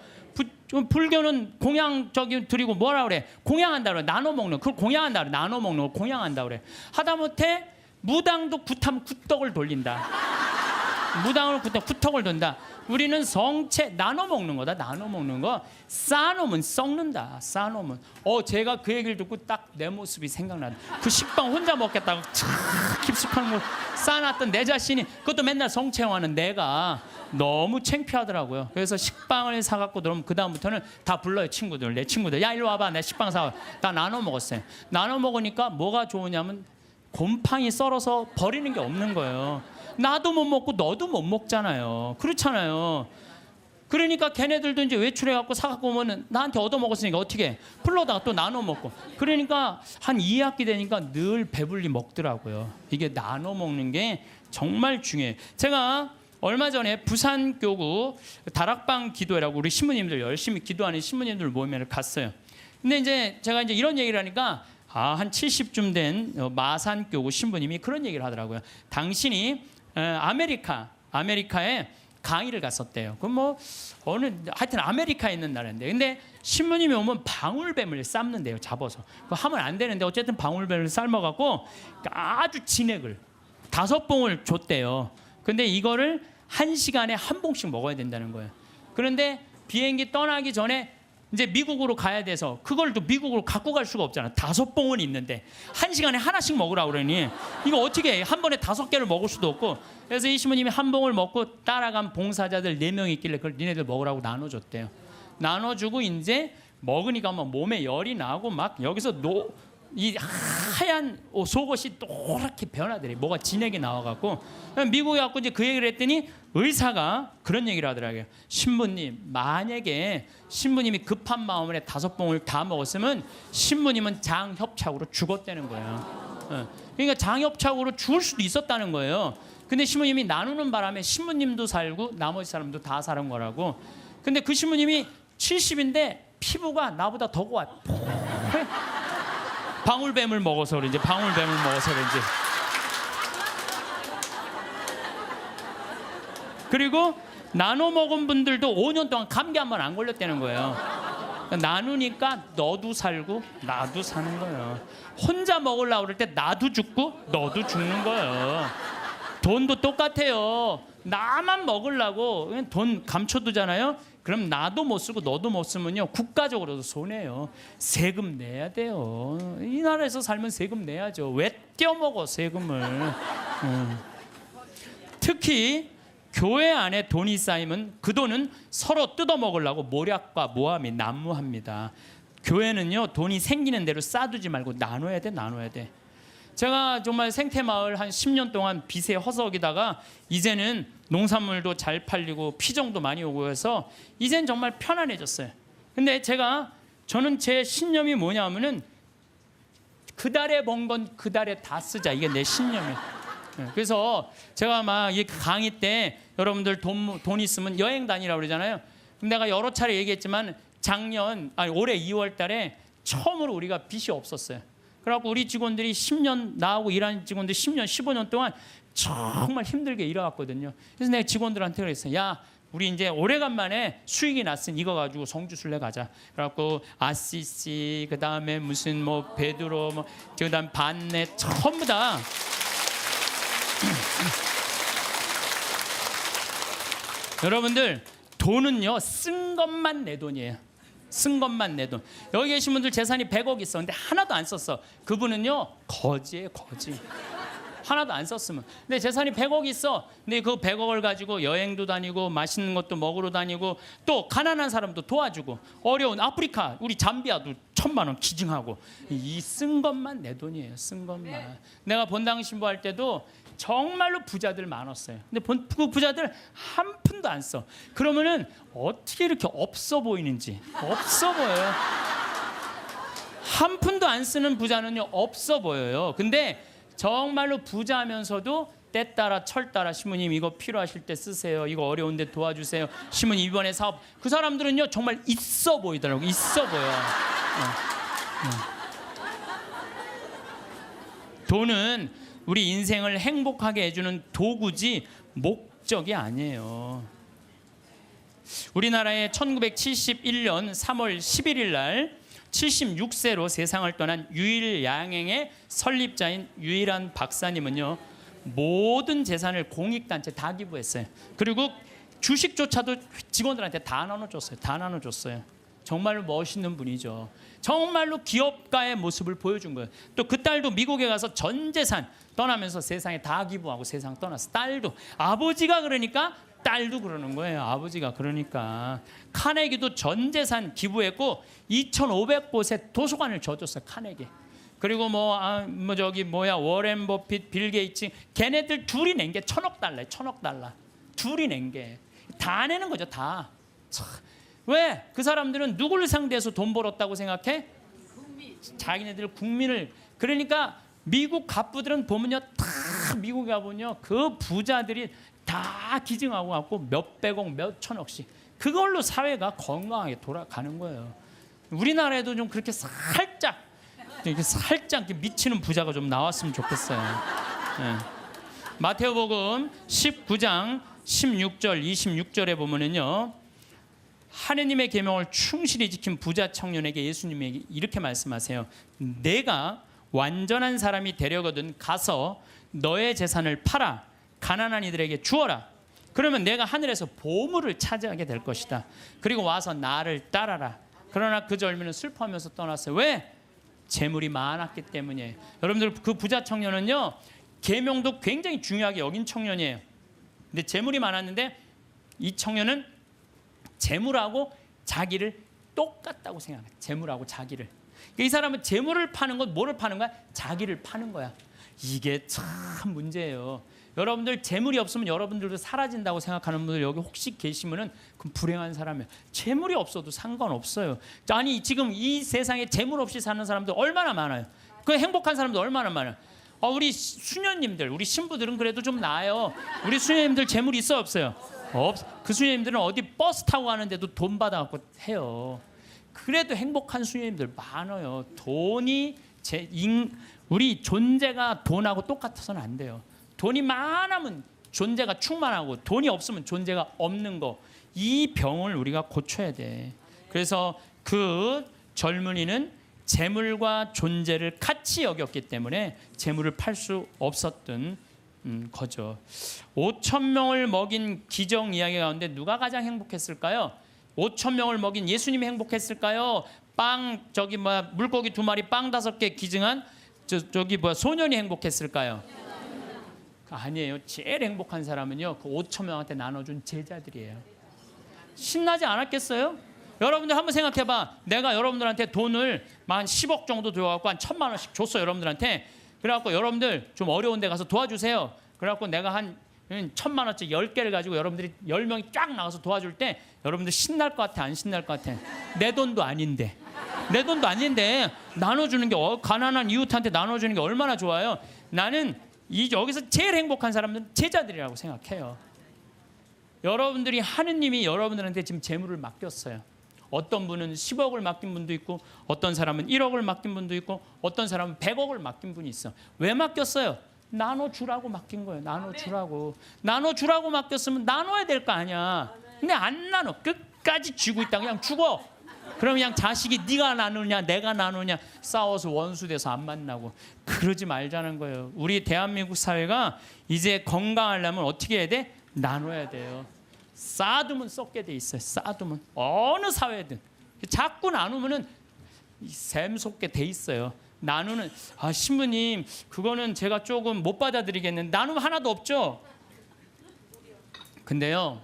불교는 공양 드리고 뭐라 그래? 공양한다 그래. 나눠 먹는. 그걸 공양한다 그래. 나눠 먹는 걸 공양한다 그래. 하다못해 무당도 굿하면 굿떡을 돌린다. 무당으로 굿떡을 돈다. 우리는 성체 나눠 먹는 거다. 나눠 먹는 거. 쌓아놓으면 썩는다. 쌓아놓으면. 제가 그 얘기를 듣고 딱 내 모습이 생각나다. 그 식빵 혼자 먹겠다고 참 깊숙한 걸 쌓아놨던 내 자신이 그것도 맨날 성체화하는 내가 너무 창피하더라고요. 그래서 식빵을 사갖고 그러면 그 다음부터는 다 불러요. 내 친구들. 야 일로 와봐. 내 식빵 사. 다 나눠 먹었어요. 나눠 먹으니까 뭐가 좋으냐면 곰팡이 썰어서 버리는 게 없는 거예요. 나도 못 먹고 너도 못 먹잖아요. 그렇잖아요. 그러니까 걔네들도 이제 외출해갖고 사갖고 오면은 나한테 얻어먹었으니까 어떻게 해? 풀러다가 또 나눠 먹고. 그러니까 한 2학기 되니까 늘 배불리 먹더라고요. 이게 나눠 먹는 게 정말 중요해요. 제가 얼마 전에 부산교구 다락방 기도회라고 우리 신부님들 열심히 기도하는 신부님들 모임을 갔어요. 근데 이제 제가 이제 이런 얘기를 하니까 한 70쯤 된 마산교구 신부님이 그런 얘기를 하더라고요. 당신이 아메리카에 강의를 갔었대요. 그럼 뭐 하여튼 아메리카에 있는 나라인데, 근데 신부님이 오면 방울뱀을 삶는데요, 잡아서. 그거 하면 안 되는데 어쨌든 방울뱀을 삶아갖고 아주 진액을 5봉을 줬대요. 근데 이거를 1시간에 한 봉씩 먹어야 된다는 거예요. 그런데 비행기 떠나기 전에 이제 미국으로 가야 돼서 그걸 또 미국으로 갖고 갈 수가 없잖아. 5봉은 있는데 1시간에 하나씩 먹으라 그러니 이거 어떻게 해? 한 번에 5개를 먹을 수도 없고. 그래서 이 신부님이 한 봉을 먹고 따라간 봉사자들 4명 있길래 그걸 니네들 먹으라고 나눠줬대요. 나눠주고 이제 먹으니까 막 몸에 열이 나고 막 여기서 이 하얀 속옷이 노랗게 변하더래. 뭐가 진액이 나와갖고 미국에 갖고 이제 그 얘기를 했더니 의사가 그런 얘기를 하더라고요. 신부님, 만약에 신부님이 급한 마음에 5봉을 다 먹었으면 신부님은 장협착으로 죽었다는 거예요. 그러니까 장협착으로 죽을 수도 있었다는 거예요. 근데 신부님이 나누는 바람에 신부님도 살고 나머지 사람도 다 사는 거라고. 근데 그 신부님이 70인데 피부가 나보다 더 고와요. 방울뱀을 먹어서 그런지 그리고 나눠 먹은 분들도 5년 동안 감기 한 번 안 걸렸다는 거예요. 나누니까 너도 살고 나도 사는 거예요. 혼자 먹으려고 그럴 때 나도 죽고 너도 죽는 거예요. 돈도 똑같아요. 나만 먹으려고 돈 감춰두잖아요. 그럼 나도 못 쓰고 너도 못 쓰면요, 국가적으로도 손해요. 세금 내야 돼요. 이 나라에서 살면 세금 내야죠. 왜 떼어먹어 세금을. 특히 교회 안에 돈이 쌓이면 그 돈은 서로 뜯어먹으려고 모략과 모함이 난무합니다. 교회는요, 돈이 생기는 대로 쌓아두지 말고 나눠야 돼. 제가 정말 생태마을 한 10년 동안 빚에 허덕이다가 이제는 농산물도 잘 팔리고 피정도 많이 오고 해서 이젠 정말 편안해졌어요. 근데 저는 제 신념이 뭐냐면은 그 달에 번 건 그 달에 다 쓰자. 이게 내 신념이에요. 그래서 제가 막 이 강의 때 여러분들 돈 있으면 여행 다니라고 그러잖아요. 근데 내가 여러 차례 얘기했지만 올해 2월 달에 처음으로 우리가 빚이 없었어요. 그래갖고 우리 직원들이 10년 나하고 일하는 직원들 10년, 15년 동안 정말 힘들게 일해왔거든요. 그래서 내가 직원들한테 그랬어요. 야, 우리 이제 오래간만에 수익이 났으니 이거 가지고 성주순례 가자. 그래갖고 아시시, 그 다음에 무슨 뭐 베드로, 그다음 반내 전부 다 여러분들 돈은요, 쓴 것만 내 돈이에요. 쓴 것만 내 돈. 여기 계신 분들 재산이 100억 있어. 근데 하나도 안 썼어. 그분은요, 거지예요, 거지. 하나도 안 썼으면. 근데 재산이 100억 있어. 근데 그 100억을 가지고 여행도 다니고 맛있는 것도 먹으러 다니고 또 가난한 사람도 도와주고 어려운 아프리카 우리 잠비아도 1,000만 원 기증하고. 이 쓴 것만 내 돈이에요. 쓴 것만. 내가 본당 신부할 때도 정말로 부자들 많았어요. 근데 그 부자들 한 푼도 안 써. 그러면은 어떻게 이렇게 없어 보이는지. 없어 보여요. 한 푼도 안 쓰는 부자는요, 없어 보여요. 근데 정말로 부자면서도 때 따라 철 따라 신부님 이거 필요하실 때 쓰세요. 이거 어려운데 도와주세요. 신부님 이번에 사업. 그 사람들은요 정말 있어 보이더라고요. 있어 보여. 돈은 우리 인생을 행복하게 해주는 도구지 목적이 아니에요. 우리나라에 1971년 3월 11일 날 76세로 세상을 떠난 유일양행의 설립자인 유일한 박사님은요, 모든 재산을 공익단체 다 기부했어요. 그리고 주식조차도 직원들한테 다 나눠줬어요. 정말로 멋있는 분이죠. 정말로 기업가의 모습을 보여준 거예요. 또 그 딸도 미국에 가서 전 재산 떠나면서 세상에 다 기부하고 세상 떠났어. 딸도. 아버지가 그러니까 딸도 그러는 거예요. 아버지가 그러니까. 카네기도 전 재산 기부했고 2,500곳에 도서관을 져줬어요. 카네기. 그리고 워렌 버핏, 빌 게이츠, 걔네들 둘이 낸 게 $1,000억 달러예요. $1,000억 달러. 둘이 낸 게 다 내는 거죠. 다. 왜? 그 사람들은 누구를 상대해서 돈 벌었다고 생각해? 자기네들 국민을. 그러니까 미국 갑부들은 보면요, 다 미국에 가보면요, 그 부자들이 다 기증하고 갖고 몇백억, 몇천억씩 그걸로 사회가 건강하게 돌아가는 거예요. 우리나라에도 좀 그렇게 살짝 이렇게 미치는 부자가 좀 나왔으면 좋겠어요. 네. 마태복음 19장 16절 26절에 보면은요, 하느님의 계명을 충실히 지킨 부자 청년에게 예수님이 이렇게 말씀하세요. 내가 완전한 사람이 되려거든 가서 너의 재산을 팔아 가난한 이들에게 주어라. 그러면 내가 하늘에서 보물을 차지하게 될 것이다. 그리고 와서 나를 따라라. 그러나 그 젊은이는 슬퍼하면서 떠났어요. 왜? 재물이 많았기 때문이에요. 여러분들, 그 부자 청년은요, 계명도 굉장히 중요하게 여긴 청년이에요. 근데 재물이 많았는데 이 청년은 재물하고 자기를 똑같다고 생각해요. 재물하고 자기를. 이 사람은 재물을 파는 건 뭐를 파는 거야? 자기를 파는 거야. 이게 참 문제예요. 여러분들 재물이 없으면 여러분들도 사라진다고 생각하는 분들 여기 혹시 계시면은 그럼 불행한 사람이에요. 재물이 없어도 상관없어요. 아니 지금 이 세상에 재물 없이 사는 사람들 얼마나 많아요. 그 행복한 사람들 얼마나 많아요. 우리 수녀님들, 우리 신부들은 그래도 좀 나아요. 우리 수녀님들 재물이 있어요, 없어요? 그 수녀님들은 어디 버스 타고 가는데도 돈 받아갖고 해요. 그래도 행복한 수녀님들 많아요. 돈이 우리 존재가 돈하고 똑같아서는 안 돼요. 돈이 많으면 존재가 충만하고 돈이 없으면 존재가 없는 거. 이 병을 우리가 고쳐야 돼. 그래서 그 젊은이는 재물과 존재를 같이 여겼기 때문에 재물을 팔 수 없었던 거죠. 5천 명을 먹인 기적 이야기 가운데 누가 가장 행복했을까요? 5천 명을 먹인 예수님이 행복했을까요? 물고기 2마리 빵 5개 기증한 소년이 행복했을까요? 아니에요. 제일 행복한 사람은요, 그 5천 명한테 나눠준 제자들이에요. 신나지 않았겠어요? 여러분들 한번 생각해봐. 내가 여러분들한테 돈을 한 10억 정도 들어갖고 한 1,000만 원씩 줬어, 여러분들한테. 그래갖고 여러분들 좀 어려운 데 가서 도와주세요. 그래갖고 내가 한 1,000만 원짜리 10개를 가지고 여러분들이 10명이 쫙 나가서 도와줄 때 여러분들 신날 것 같아, 안 신날 것 같아? 내 돈도 아닌데 나눠주는 게, 가난한 이웃한테 나눠주는 게 얼마나 좋아요. 나는 여기서 제일 행복한 사람들은 제자들이라고 생각해요. 여러분들이, 하느님이 여러분들한테 지금 재물을 맡겼어요. 어떤 분은 10억을 맡긴 분도 있고, 어떤 사람은 1억을 맡긴 분도 있고, 어떤 사람은 100억을 맡긴 분이 있어. 왜 맡겼어요? 나눠주라고 맡긴 거예요. 나눠주라고 맡겼으면 나눠야 될 거 아니야. 근데 안 나눠. 끝까지 쥐고 있다. 그냥 죽어. 그럼 그냥 자식이 네가 나누냐 내가 나누냐 싸워서 원수돼서 안 만나고. 그러지 말자는 거예요. 우리 대한민국 사회가 이제 건강하려면 어떻게 해야 돼? 나눠야 돼요. 쌓아두면 썩게 돼 있어요. 쌓아두면 어느 사회든 자꾸 나누면은 샘솟게 돼 있어요. 나누는, 신부님 그거는 제가 조금 못 받아들이겠는데, 나누면 하나도 없죠. 근데요,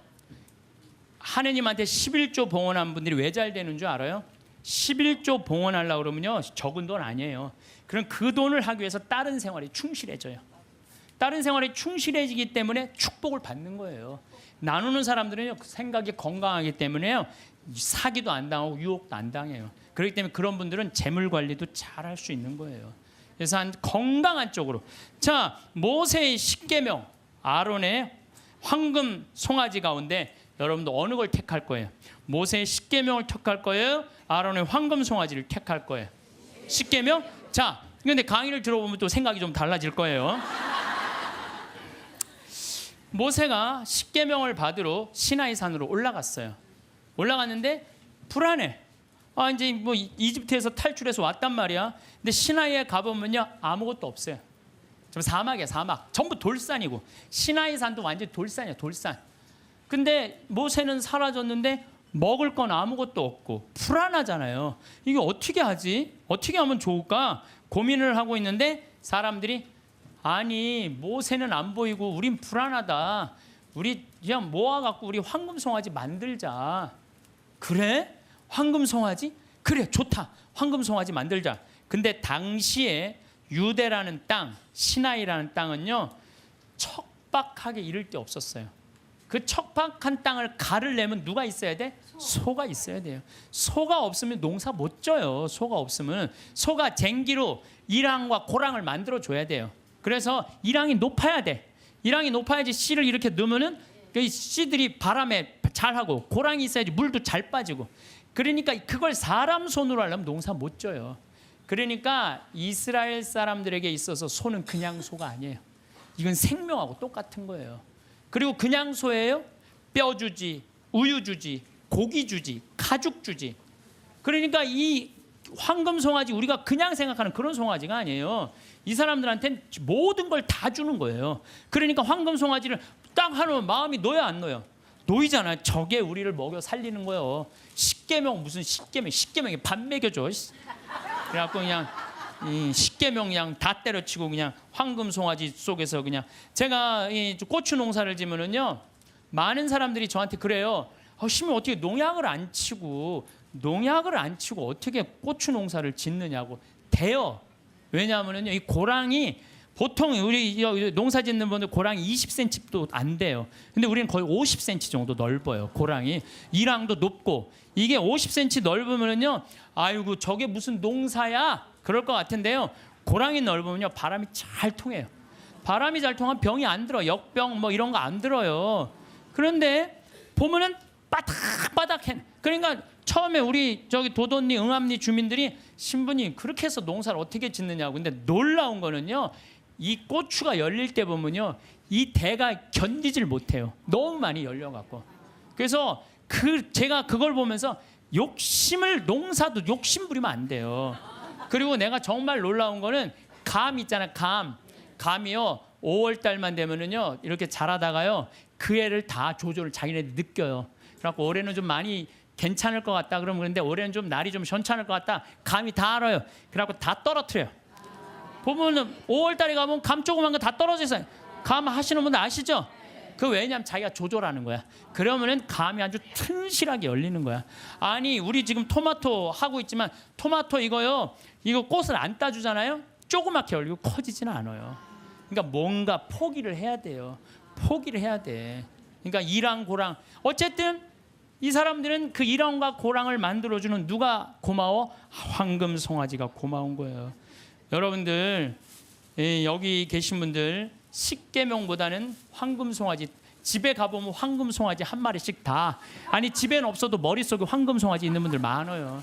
하느님한테 11조 봉헌한 분들이 왜 잘 되는 줄 알아요? 11조 봉헌하려고 그러면요, 적은 돈 아니에요. 그럼 그 돈을 하기 위해서 다른 생활에 충실해져요. 다른 생활에 충실해지기 때문에 축복을 받는 거예요. 나누는 사람들은요, 생각이 건강하기 때문에요, 사기도 안 당하고 유혹도 안 당해요. 그렇기 때문에 그런 분들은 재물 관리도 잘 할 수 있는 거예요. 그래서 한 건강한 쪽으로. 자, 모세의 10계명, 아론의 황금 송아지 가운데 여러분도 어느 걸 택할 거예요? 모세의 10계명을 택할 거예요? 아론의 황금 송아지를 택할 거예요? 10계명? 자, 근데 강의를 들어보면 또 생각이 좀 달라질 거예요. 모세가 10계명을 받으러 시나이 산으로 올라갔어요. 올라갔는데 불안해. 이제 뭐 이집트에서 탈출해서 왔단 말이야. 근데 시나이에 가보면요, 아무것도 없어요. 좀 사막이야, 사막. 전부 돌산이고. 시나이 산도 완전 돌산이야, 돌산. 근데 모세는 사라졌는데 먹을 건 아무것도 없고 불안하잖아요. 이게 어떻게 하지? 어떻게 하면 좋을까? 고민을 하고 있는데 사람들이, 아니 모세는 안 보이고 우린 불안하다. 우리 그냥 모아갖고 우리 황금송아지 만들자. 그래? 황금송아지? 그래, 좋다. 황금송아지 만들자. 근데 당시에 유대라는 땅, 시나이라는 땅은요, 척박하게 이를 데 없었어요. 그 척박한 땅을 가르려면 누가 있어야 돼? 소가 있어야 돼요. 소가 없으면 농사 못 져요. 소가 없으면. 소가 쟁기로 이랑과 고랑을 만들어 줘야 돼요. 그래서 이랑이 높아야 돼. 이랑이 높아야지 씨를 이렇게 넣으면은 그 씨들이 바람에 잘하고, 고랑이 있어야지 물도 잘 빠지고. 그러니까 그걸 사람 손으로 하려면 농사 못 져요. 그러니까 이스라엘 사람들에게 있어서 소는 그냥 소가 아니에요. 이건 생명하고 똑같은 거예요. 그리고 그냥 소예요? 뼈 주지, 우유 주지, 고기 주지, 가죽 주지. 그러니까 이 황금 송아지, 우리가 그냥 생각하는 그런 송아지가 아니에요. 이 사람들한테는 모든 걸 다 주는 거예요. 그러니까 황금 송아지를 딱 하면 마음이 놓여 안 놓여? 놓이잖아요. 저게 우리를 먹여 살리는 거예요. 십계명, 무슨 십계명이 밥 먹여줘. 그래갖고 그냥 이 십계명 그냥 다 때려치고 그냥 황금 송아지 속에서 그냥. 제가 이 고추 농사를 지면은요, 많은 사람들이 저한테 그래요. 심히 어떻게 농약을 안 치고 어떻게 고추 농사를 짓느냐고. 돼요. 왜냐하면은요, 이 고랑이 보통 우리 농사 짓는 분들 고랑이 20cm도 안 돼요. 근데 우리는 거의 50cm 정도 넓어요. 고랑이. 이랑도 높고. 이게 50cm 넓으면은요, 아이고 저게 무슨 농사야? 그럴 것 같은데요. 고랑이 넓으면요, 바람이 잘 통해요. 바람이 잘 통하면 병이 안 들어. 역병 뭐 이런 거 안 들어요. 그런데 보면은 바닥바닥해. 그러니까 처음에 우리 저기 도돈리 응암리 주민들이 신부님 그렇게 해서 농사를 어떻게 짓느냐고. 근데 놀라운 거는요, 이 고추가 열릴 때 보면요, 이 대가 견디질 못해요. 너무 많이 열려갖고. 그래서 제가 그걸 보면서 농사도 욕심 부리면 안 돼요. 그리고 내가 정말 놀라운 거는 감 있잖아. 감이요 5월 달만 되면은요 이렇게 자라다가요 그 애를 다 조절을 자기네들 느껴요. 그래갖고 올해는 좀 많이 괜찮을 것 같다 그러면, 그런데 올해는 좀 날이 좀 현찮을 것 같다. 감이 다 알아요. 그래갖고 다 떨어뜨려요. 보면은 5월 달에 가면 감 조그만 거 다 떨어져 있어요. 감 하시는 분들 아시죠? 그 왜냐면 자기가 조절하는 거야. 그러면은 감이 아주 튼실하게 열리는 거야. 아니 우리 지금 토마토 하고 있지만 토마토 이거 꽃을 안 따주잖아요. 조그맣게 열리고 커지지는 않아요. 그러니까 뭔가 포기를 해야 돼요. 포기를 해야 돼. 그러니까 이랑 고랑, 어쨌든 이 사람들은 그 이랑과 고랑을 만들어주는 누가 고마워? 황금 송아지가 고마운 거예요. 여러분들 여기 계신 분들 십계명보다는 황금 송아지, 집에 가보면 황금 송아지 한 마리씩 다, 아니 집에는 없어도 머릿속에 황금 송아지 있는 분들 많아요.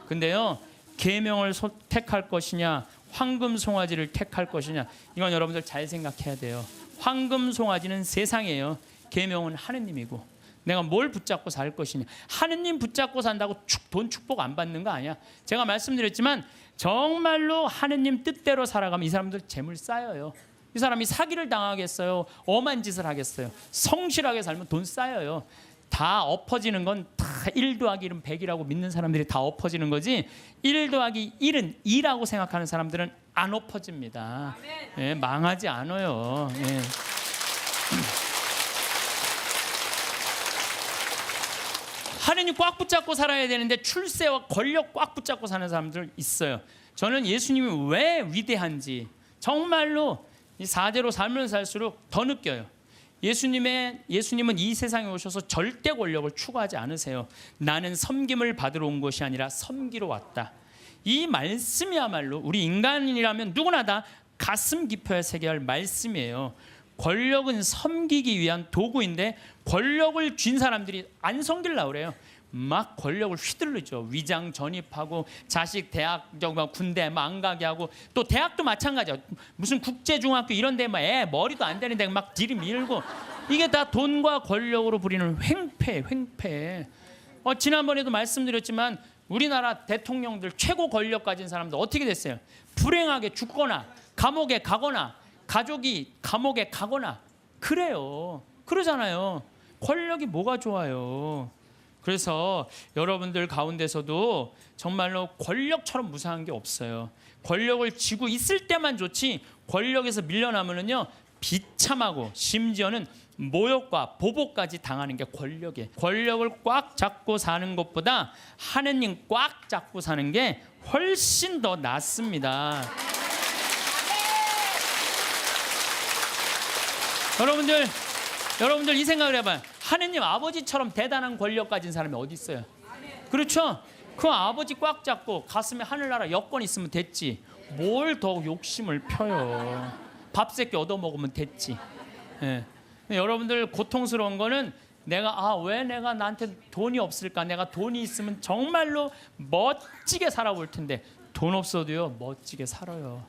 근데요, 계명을 택할 것이냐 황금 송아지를 택할 것이냐, 이건 여러분들 잘 생각해야 돼요. 황금 송아지는 세상이에요. 계명은 하느님이고, 내가 뭘 붙잡고 살 것이냐. 하느님 붙잡고 산다고 돈 축복 안 받는 거 아니야. 제가 말씀드렸지만 정말로 하느님 뜻대로 살아가면 이 사람들 재물 쌓여요. 이 사람이 사기를 당하겠어요? 엄한 짓을 하겠어요? 성실하게 살면 돈 쌓여요. 다 엎어지는 건 다 1 더하기 1은 100이라고 믿는 사람들이 다 엎어지는 거지, 1 더하기 1은 2라고 생각하는 사람들은 안 엎어집니다. 예, 망하지 않아요. 예. 하느님 꽉 붙잡고 살아야 되는데 출세와 권력 꽉 붙잡고 사는 사람들 있어요. 저는 예수님이 왜 위대한지 정말로 이 사제로 살면 살수록 더 느껴요. 예수님은 이 세상에 오셔서 절대 권력을 추구하지 않으세요. 나는 섬김을 받으러 온 것이 아니라 섬기러 왔다. 이 말씀이야말로 우리 인간이라면 누구나 다 가슴 깊어야 새겨야 할 말씀이에요. 권력은 섬기기 위한 도구인데 권력을 쥔 사람들이 안 섬기려고 그래요. 막 권력을 휘둘르죠. 위장 전입하고 자식 대학 군대 안 가게 하고, 또 대학도 마찬가지야. 무슨 국제중학교 이런 데 애 머리도 안 되는데 막 들이밀고, 이게 다 돈과 권력으로 부리는 횡패. 지난번에도 말씀드렸지만 우리나라 대통령들 최고 권력 가진 사람들 어떻게 됐어요? 불행하게 죽거나 감옥에 가거나 가족이 감옥에 가거나 그래요. 그러잖아요. 권력이 뭐가 좋아요. 그래서 여러분들 가운데서도 정말로 권력처럼 무상한 게 없어요. 권력을 쥐고 있을 때만 좋지, 권력에서 밀려나면은요 비참하고 심지어는 모욕과 보복까지 당하는 게 권력이에요. 권력을 꽉 잡고 사는 것보다 하느님 꽉 잡고 사는 게 훨씬 더 낫습니다. 여러분들 이 생각을 해봐요. 하느님 아버지처럼 대단한 권력 가진 사람이 어디 있어요? 그렇죠? 그 아버지 꽉 잡고 가슴에 하늘나라 여권 있으면 됐지. 뭘 더 욕심을 펴요. 밥 새끼 얻어먹으면 됐지. 예. 여러분들 고통스러운 거는 왜 내가 나한테 돈이 없을까? 내가 돈이 있으면 정말로 멋지게 살아볼 텐데 돈 없어도요 멋지게 살아요.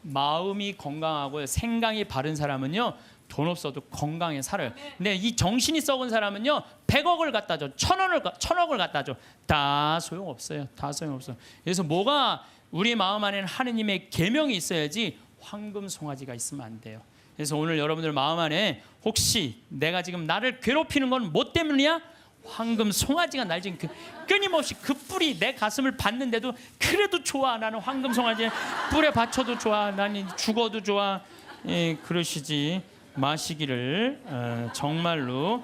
마음이 건강하고 생각이 바른 사람은요 돈 없어도 건강히 살아요. 근데 이 정신이 썩은 사람은요 100억을 갖다 줘, 1000억을 갖다 줘, 다 소용없어요. 다 소용없어요. 그래서 뭐가 우리 마음 안에는 하느님의 계명이 있어야지 황금 송아지가 있으면 안 돼요. 그래서 오늘 여러분들 마음 안에 혹시 내가 지금 나를 괴롭히는 건 뭐 때문이야? 황금 송아지가 날 지금 끊임없이 그 뿔이 내 가슴을 받는데도 그래도 좋아. 나는 황금 송아지 뿔에 받쳐도 좋아. 나는 죽어도 좋아. 예, 그러시지 마시기를 정말로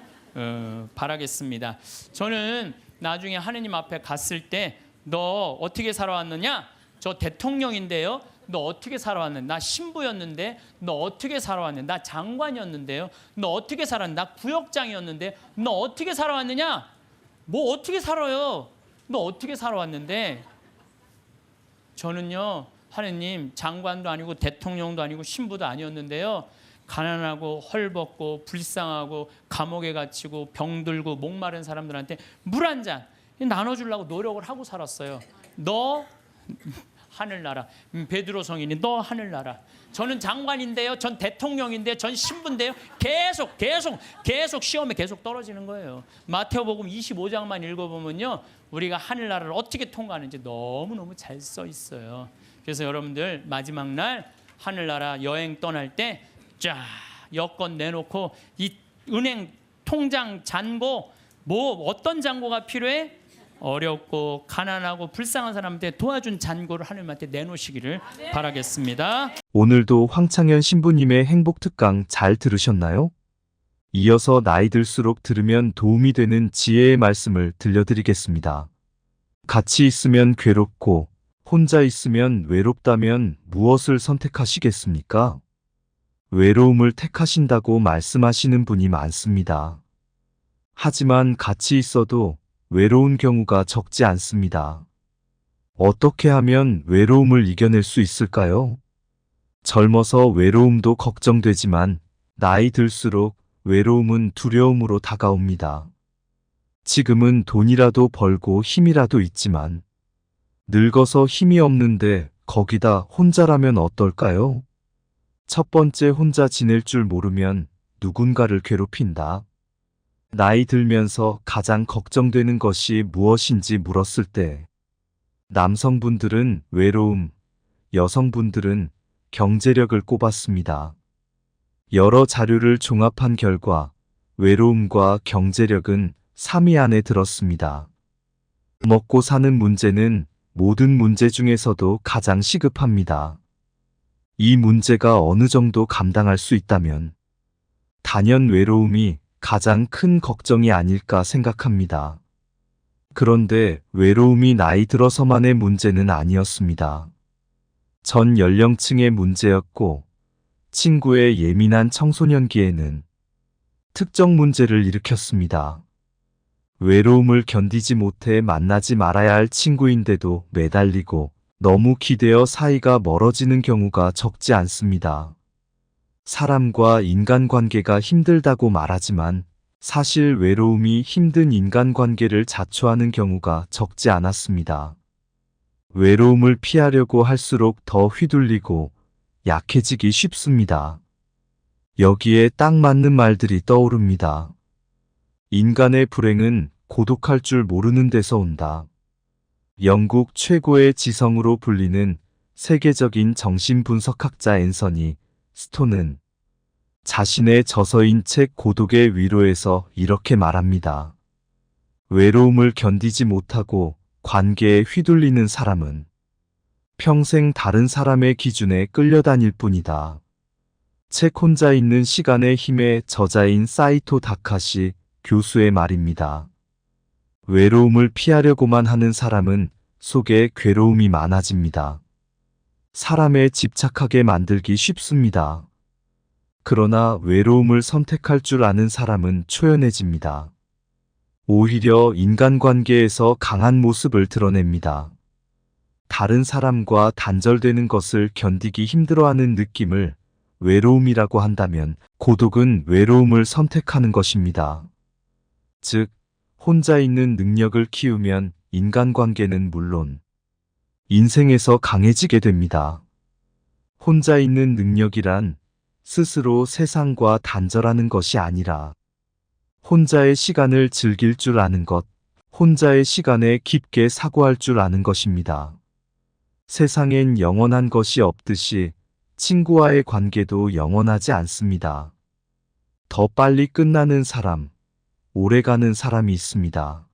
바라겠습니다. 저는 나중에 하느님 앞에 갔을 때 너 어떻게 살아왔느냐? 저 대통령인데요. 너 어떻게 살아왔는데? 나 신부였는데 너 어떻게 살아왔는데? 나 장관이었는데요. 너 어떻게 살았는데? 나 구역장이었는데 너 어떻게 살아왔느냐? 뭐 어떻게 살아요? 너 어떻게 살아왔는데? 저는요 하느님 장관도 아니고 대통령도 아니고 신부도 아니었는데요. 가난하고 헐벗고 불쌍하고 감옥에 갇히고 병들고 목마른 사람들한테 물 한 잔 나눠주려고 노력을 하고 살았어요. 너 하늘나라. 베드로 성인이 너 하늘나라. 저는 장관인데요. 전 대통령인데요. 전 신부인데요. 계속 시험에 계속 떨어지는 거예요. 마태복음 25장만 읽어보면요. 우리가 하늘나라를 어떻게 통과하는지 너무너무 잘 써 있어요. 그래서 여러분들 마지막 날 하늘나라 여행 떠날 때 쫙 여권 내놓고 이 은행 통장 잔고 뭐 어떤 잔고가 필요해? 어렵고 가난하고 불쌍한 사람한테 도와준 잔고를 하나님한테 내놓으시기를 바라겠습니다. 오늘도 황창현 신부님의 행복 특강 잘 들으셨나요? 이어서 나이 들수록 들으면 도움이 되는 지혜의 말씀을 들려드리겠습니다. 같이 있으면 괴롭고 혼자 있으면 외롭다면 무엇을 선택하시겠습니까? 외로움을 택하신다고 말씀하시는 분이 많습니다. 하지만 같이 있어도 외로운 경우가 적지 않습니다. 어떻게 하면 외로움을 이겨낼 수 있을까요? 젊어서 외로움도 걱정되지만 나이 들수록 외로움은 두려움으로 다가옵니다. 지금은 돈이라도 벌고 힘이라도 있지만 늙어서 힘이 없는데 거기다 혼자라면 어떨까요? 첫 번째, 혼자 지낼 줄 모르면 누군가를 괴롭힌다. 나이 들면서 가장 걱정되는 것이 무엇인지 물었을 때 남성분들은 외로움, 여성분들은 경제력을 꼽았습니다. 여러 자료를 종합한 결과 외로움과 경제력은 3위 안에 들었습니다. 먹고 사는 문제는 모든 문제 중에서도 가장 시급합니다. 이 문제가 어느 정도 감당할 수 있다면 단연 외로움이 가장 큰 걱정이 아닐까 생각합니다. 그런데 외로움이 나이 들어서만의 문제는 아니었습니다. 전 연령층의 문제였고 친구의 예민한 청소년기에는 특정 문제를 일으켰습니다. 외로움을 견디지 못해 만나지 말아야 할 친구인데도 매달리고 너무 기대어 사이가 멀어지는 경우가 적지 않습니다. 사람과 인간관계가 힘들다고 말하지만 사실 외로움이 힘든 인간관계를 자초하는 경우가 적지 않았습니다. 외로움을 피하려고 할수록 더 휘둘리고 약해지기 쉽습니다. 여기에 딱 맞는 말들이 떠오릅니다. 인간의 불행은 고독할 줄 모르는 데서 온다. 영국 최고의 지성으로 불리는 세계적인 정신분석학자 앤서니 스톤은 자신의 저서인 책 고독의 위로에서 이렇게 말합니다. 외로움을 견디지 못하고 관계에 휘둘리는 사람은 평생 다른 사람의 기준에 끌려다닐 뿐이다. 책 혼자 있는 시간의 힘의 저자인 사이토 다카시 교수의 말입니다. 외로움을 피하려고만 하는 사람은 속에 괴로움이 많아집니다. 사람에 집착하게 만들기 쉽습니다. 그러나 외로움을 선택할 줄 아는 사람은 초연해집니다. 오히려 인간관계에서 강한 모습을 드러냅니다. 다른 사람과 단절되는 것을 견디기 힘들어하는 느낌을 외로움이라고 한다면 고독은 외로움을 선택하는 것입니다. 즉, 혼자 있는 능력을 키우면 인간관계는 물론 인생에서 강해지게 됩니다. 혼자 있는 능력이란 스스로 세상과 단절하는 것이 아니라 혼자의 시간을 즐길 줄 아는 것, 혼자의 시간에 깊게 사고할 줄 아는 것입니다. 세상엔 영원한 것이 없듯이 친구와의 관계도 영원하지 않습니다. 더 빨리 끝나는 사람, 오래가는 사람이 있습니다.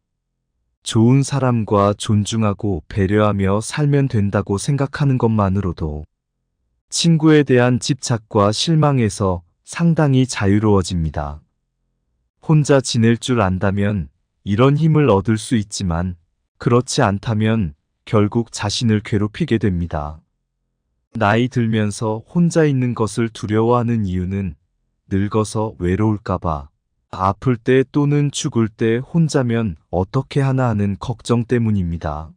좋은 사람과 존중하고 배려하며 살면 된다고 생각하는 것만으로도 친구에 대한 집착과 실망에서 상당히 자유로워집니다. 혼자 지낼 줄 안다면 이런 힘을 얻을 수 있지만 그렇지 않다면 결국 자신을 괴롭히게 됩니다. 나이 들면서 혼자 있는 것을 두려워하는 이유는 늙어서 외로울까봐, 아플 때 또는 죽을 때 혼자면 어떻게 하나 하는 걱정 때문입니다.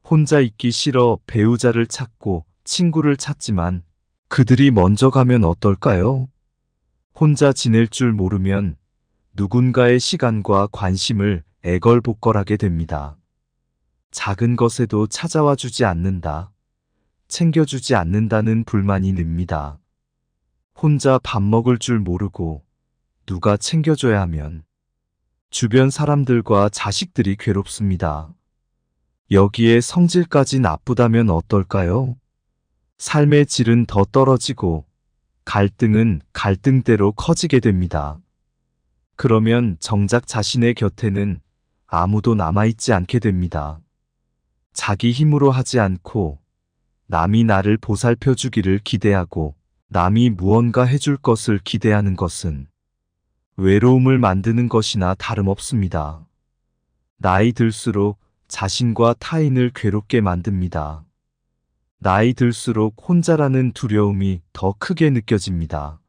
혼자 있기 싫어 배우자를 찾고 친구를 찾지만 그들이 먼저 가면 어떨까요? 혼자 지낼 줄 모르면 누군가의 시간과 관심을 애걸복걸하게 됩니다. 작은 것에도 찾아와 주지 않는다, 챙겨주지 않는다는 불만이 늡니다. 혼자 밥 먹을 줄 모르고 누가 챙겨줘야 하면 주변 사람들과 자식들이 괴롭습니다. 여기에 성질까지 나쁘다면 어떨까요? 삶의 질은 더 떨어지고 갈등은 갈등대로 커지게 됩니다. 그러면 정작 자신의 곁에는 아무도 남아있지 않게 됩니다. 자기 힘으로 하지 않고 남이 나를 보살펴 주기를 기대하고 남이 무언가 해줄 것을 기대하는 것은 외로움을 만드는 것이나 다름없습니다. 나이 들수록 자신과 타인을 괴롭게 만듭니다. 나이 들수록 혼자라는 두려움이 더 크게 느껴집니다.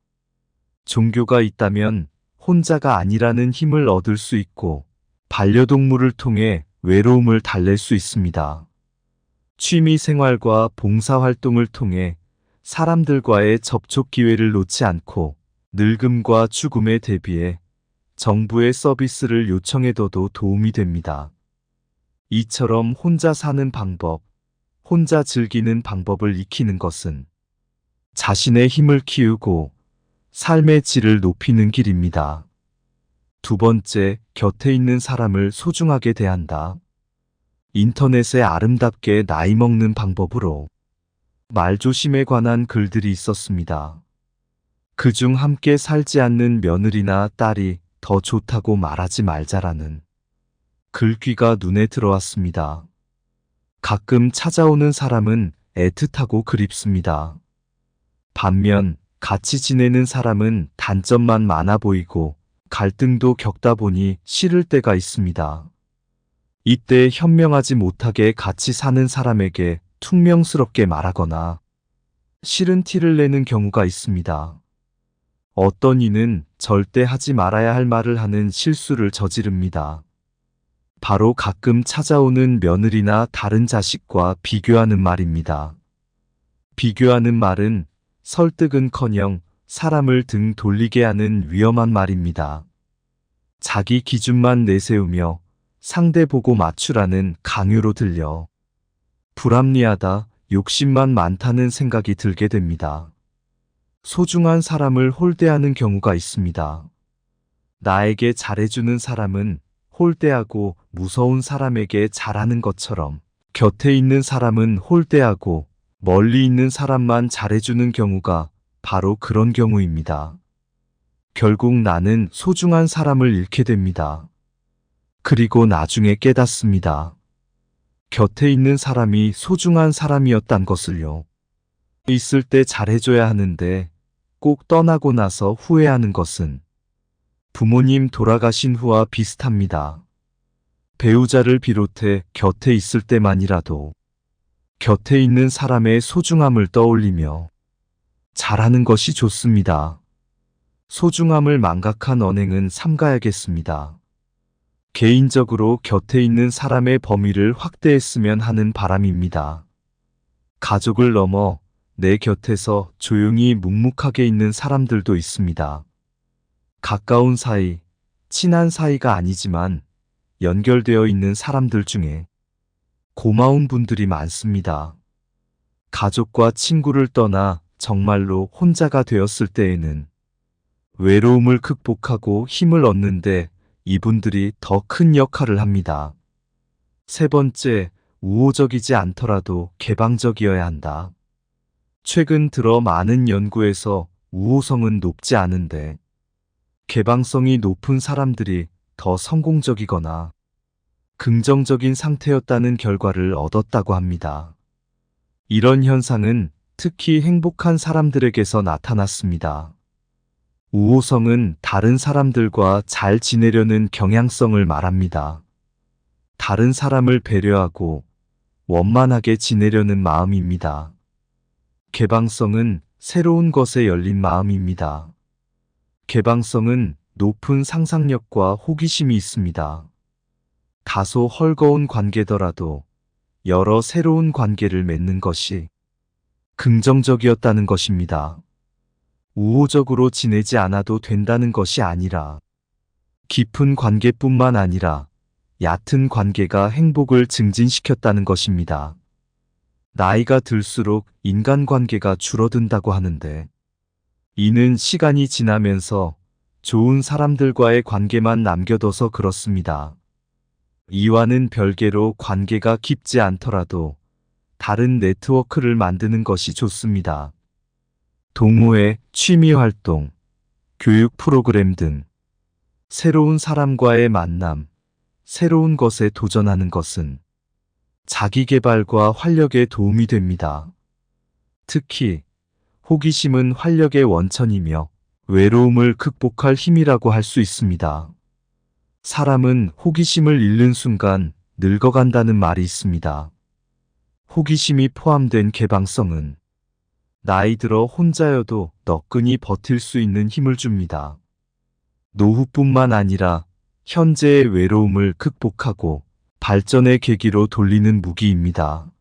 종교가 있다면 혼자가 아니라는 힘을 얻을 수 있고 반려동물을 통해 외로움을 달랠 수 있습니다. 취미 생활과 봉사활동을 통해 사람들과의 접촉 기회를 놓지 않고 늙음과 죽음에 대비해 정부의 서비스를 요청해둬도 도움이 됩니다. 이처럼 혼자 사는 방법, 혼자 즐기는 방법을 익히는 것은 자신의 힘을 키우고 삶의 질을 높이는 길입니다. 두 번째, 곁에 있는 사람을 소중하게 대한다. 인터넷에 아름답게 나이 먹는 방법으로 말조심에 관한 글들이 있었습니다. 그중 함께 살지 않는 며느리나 딸이 더 좋다고 말하지 말자라는 글귀가 눈에 들어왔습니다. 가끔 찾아오는 사람은 애틋하고 그립습니다. 반면 같이 지내는 사람은 단점만 많아 보이고 갈등도 겪다 보니 싫을 때가 있습니다. 이때 현명하지 못하게 같이 사는 사람에게 퉁명스럽게 말하거나 싫은 티를 내는 경우가 있습니다. 어떤 이는 절대 하지 말아야 할 말을 하는 실수를 저지릅니다. 바로 가끔 찾아오는 며느리나 다른 자식과 비교하는 말입니다. 비교하는 말은 설득은커녕 사람을 등 돌리게 하는 위험한 말입니다. 자기 기준만 내세우며 상대 보고 맞추라는 강요로 들려 불합리하다, 욕심만 많다는 생각이 들게 됩니다. 소중한 사람을 홀대하는 경우가 있습니다. 나에게 잘해주는 사람은 홀대하고 무서운 사람에게 잘하는 것처럼 곁에 있는 사람은 홀대하고 멀리 있는 사람만 잘해주는 경우가 바로 그런 경우입니다. 결국 나는 소중한 사람을 잃게 됩니다. 그리고 나중에 깨닫습니다. 곁에 있는 사람이 소중한 사람이었단 것을요. 있을 때 잘해줘야 하는데 꼭 떠나고 나서 후회하는 것은 부모님 돌아가신 후와 비슷합니다. 배우자를 비롯해 곁에 있을 때만이라도 곁에 있는 사람의 소중함을 떠올리며 잘하는 것이 좋습니다. 소중함을 망각한 언행은 삼가야겠습니다. 개인적으로 곁에 있는 사람의 범위를 확대했으면 하는 바람입니다. 가족을 넘어 내 곁에서 조용히 묵묵하게 있는 사람들도 있습니다. 가까운 사이, 친한 사이가 아니지만 연결되어 있는 사람들 중에 고마운 분들이 많습니다. 가족과 친구를 떠나 정말로 혼자가 되었을 때에는 외로움을 극복하고 힘을 얻는데 이분들이 더 큰 역할을 합니다. 세 번째, 우호적이지 않더라도 개방적이어야 한다. 최근 들어 많은 연구에서 우호성은 높지 않은데 개방성이 높은 사람들이 더 성공적이거나 긍정적인 상태였다는 결과를 얻었다고 합니다. 이런 현상은 특히 행복한 사람들에게서 나타났습니다. 우호성은 다른 사람들과 잘 지내려는 경향성을 말합니다. 다른 사람을 배려하고 원만하게 지내려는 마음입니다. 개방성은 새로운 것에 열린 마음입니다. 개방성은 높은 상상력과 호기심이 있습니다. 다소 헐거운 관계더라도 여러 새로운 관계를 맺는 것이 긍정적이었다는 것입니다. 우호적으로 지내지 않아도 된다는 것이 아니라 깊은 관계뿐만 아니라 얕은 관계가 행복을 증진시켰다는 것입니다. 나이가 들수록 인간관계가 줄어든다고 하는데 이는 시간이 지나면서 좋은 사람들과의 관계만 남겨둬서 그렇습니다. 이와는 별개로 관계가 깊지 않더라도 다른 네트워크를 만드는 것이 좋습니다. 동호회, 취미활동, 교육 프로그램 등 새로운 사람과의 만남, 새로운 것에 도전하는 것은 자기 개발과 활력에 도움이 됩니다. 특히 호기심은 활력의 원천이며 외로움을 극복할 힘이라고 할 수 있습니다. 사람은 호기심을 잃는 순간 늙어간다는 말이 있습니다. 호기심이 포함된 개방성은 나이 들어 혼자여도 너끈히 버틸 수 있는 힘을 줍니다. 노후뿐만 아니라 현재의 외로움을 극복하고 발전의 계기로 돌리는 무기입니다.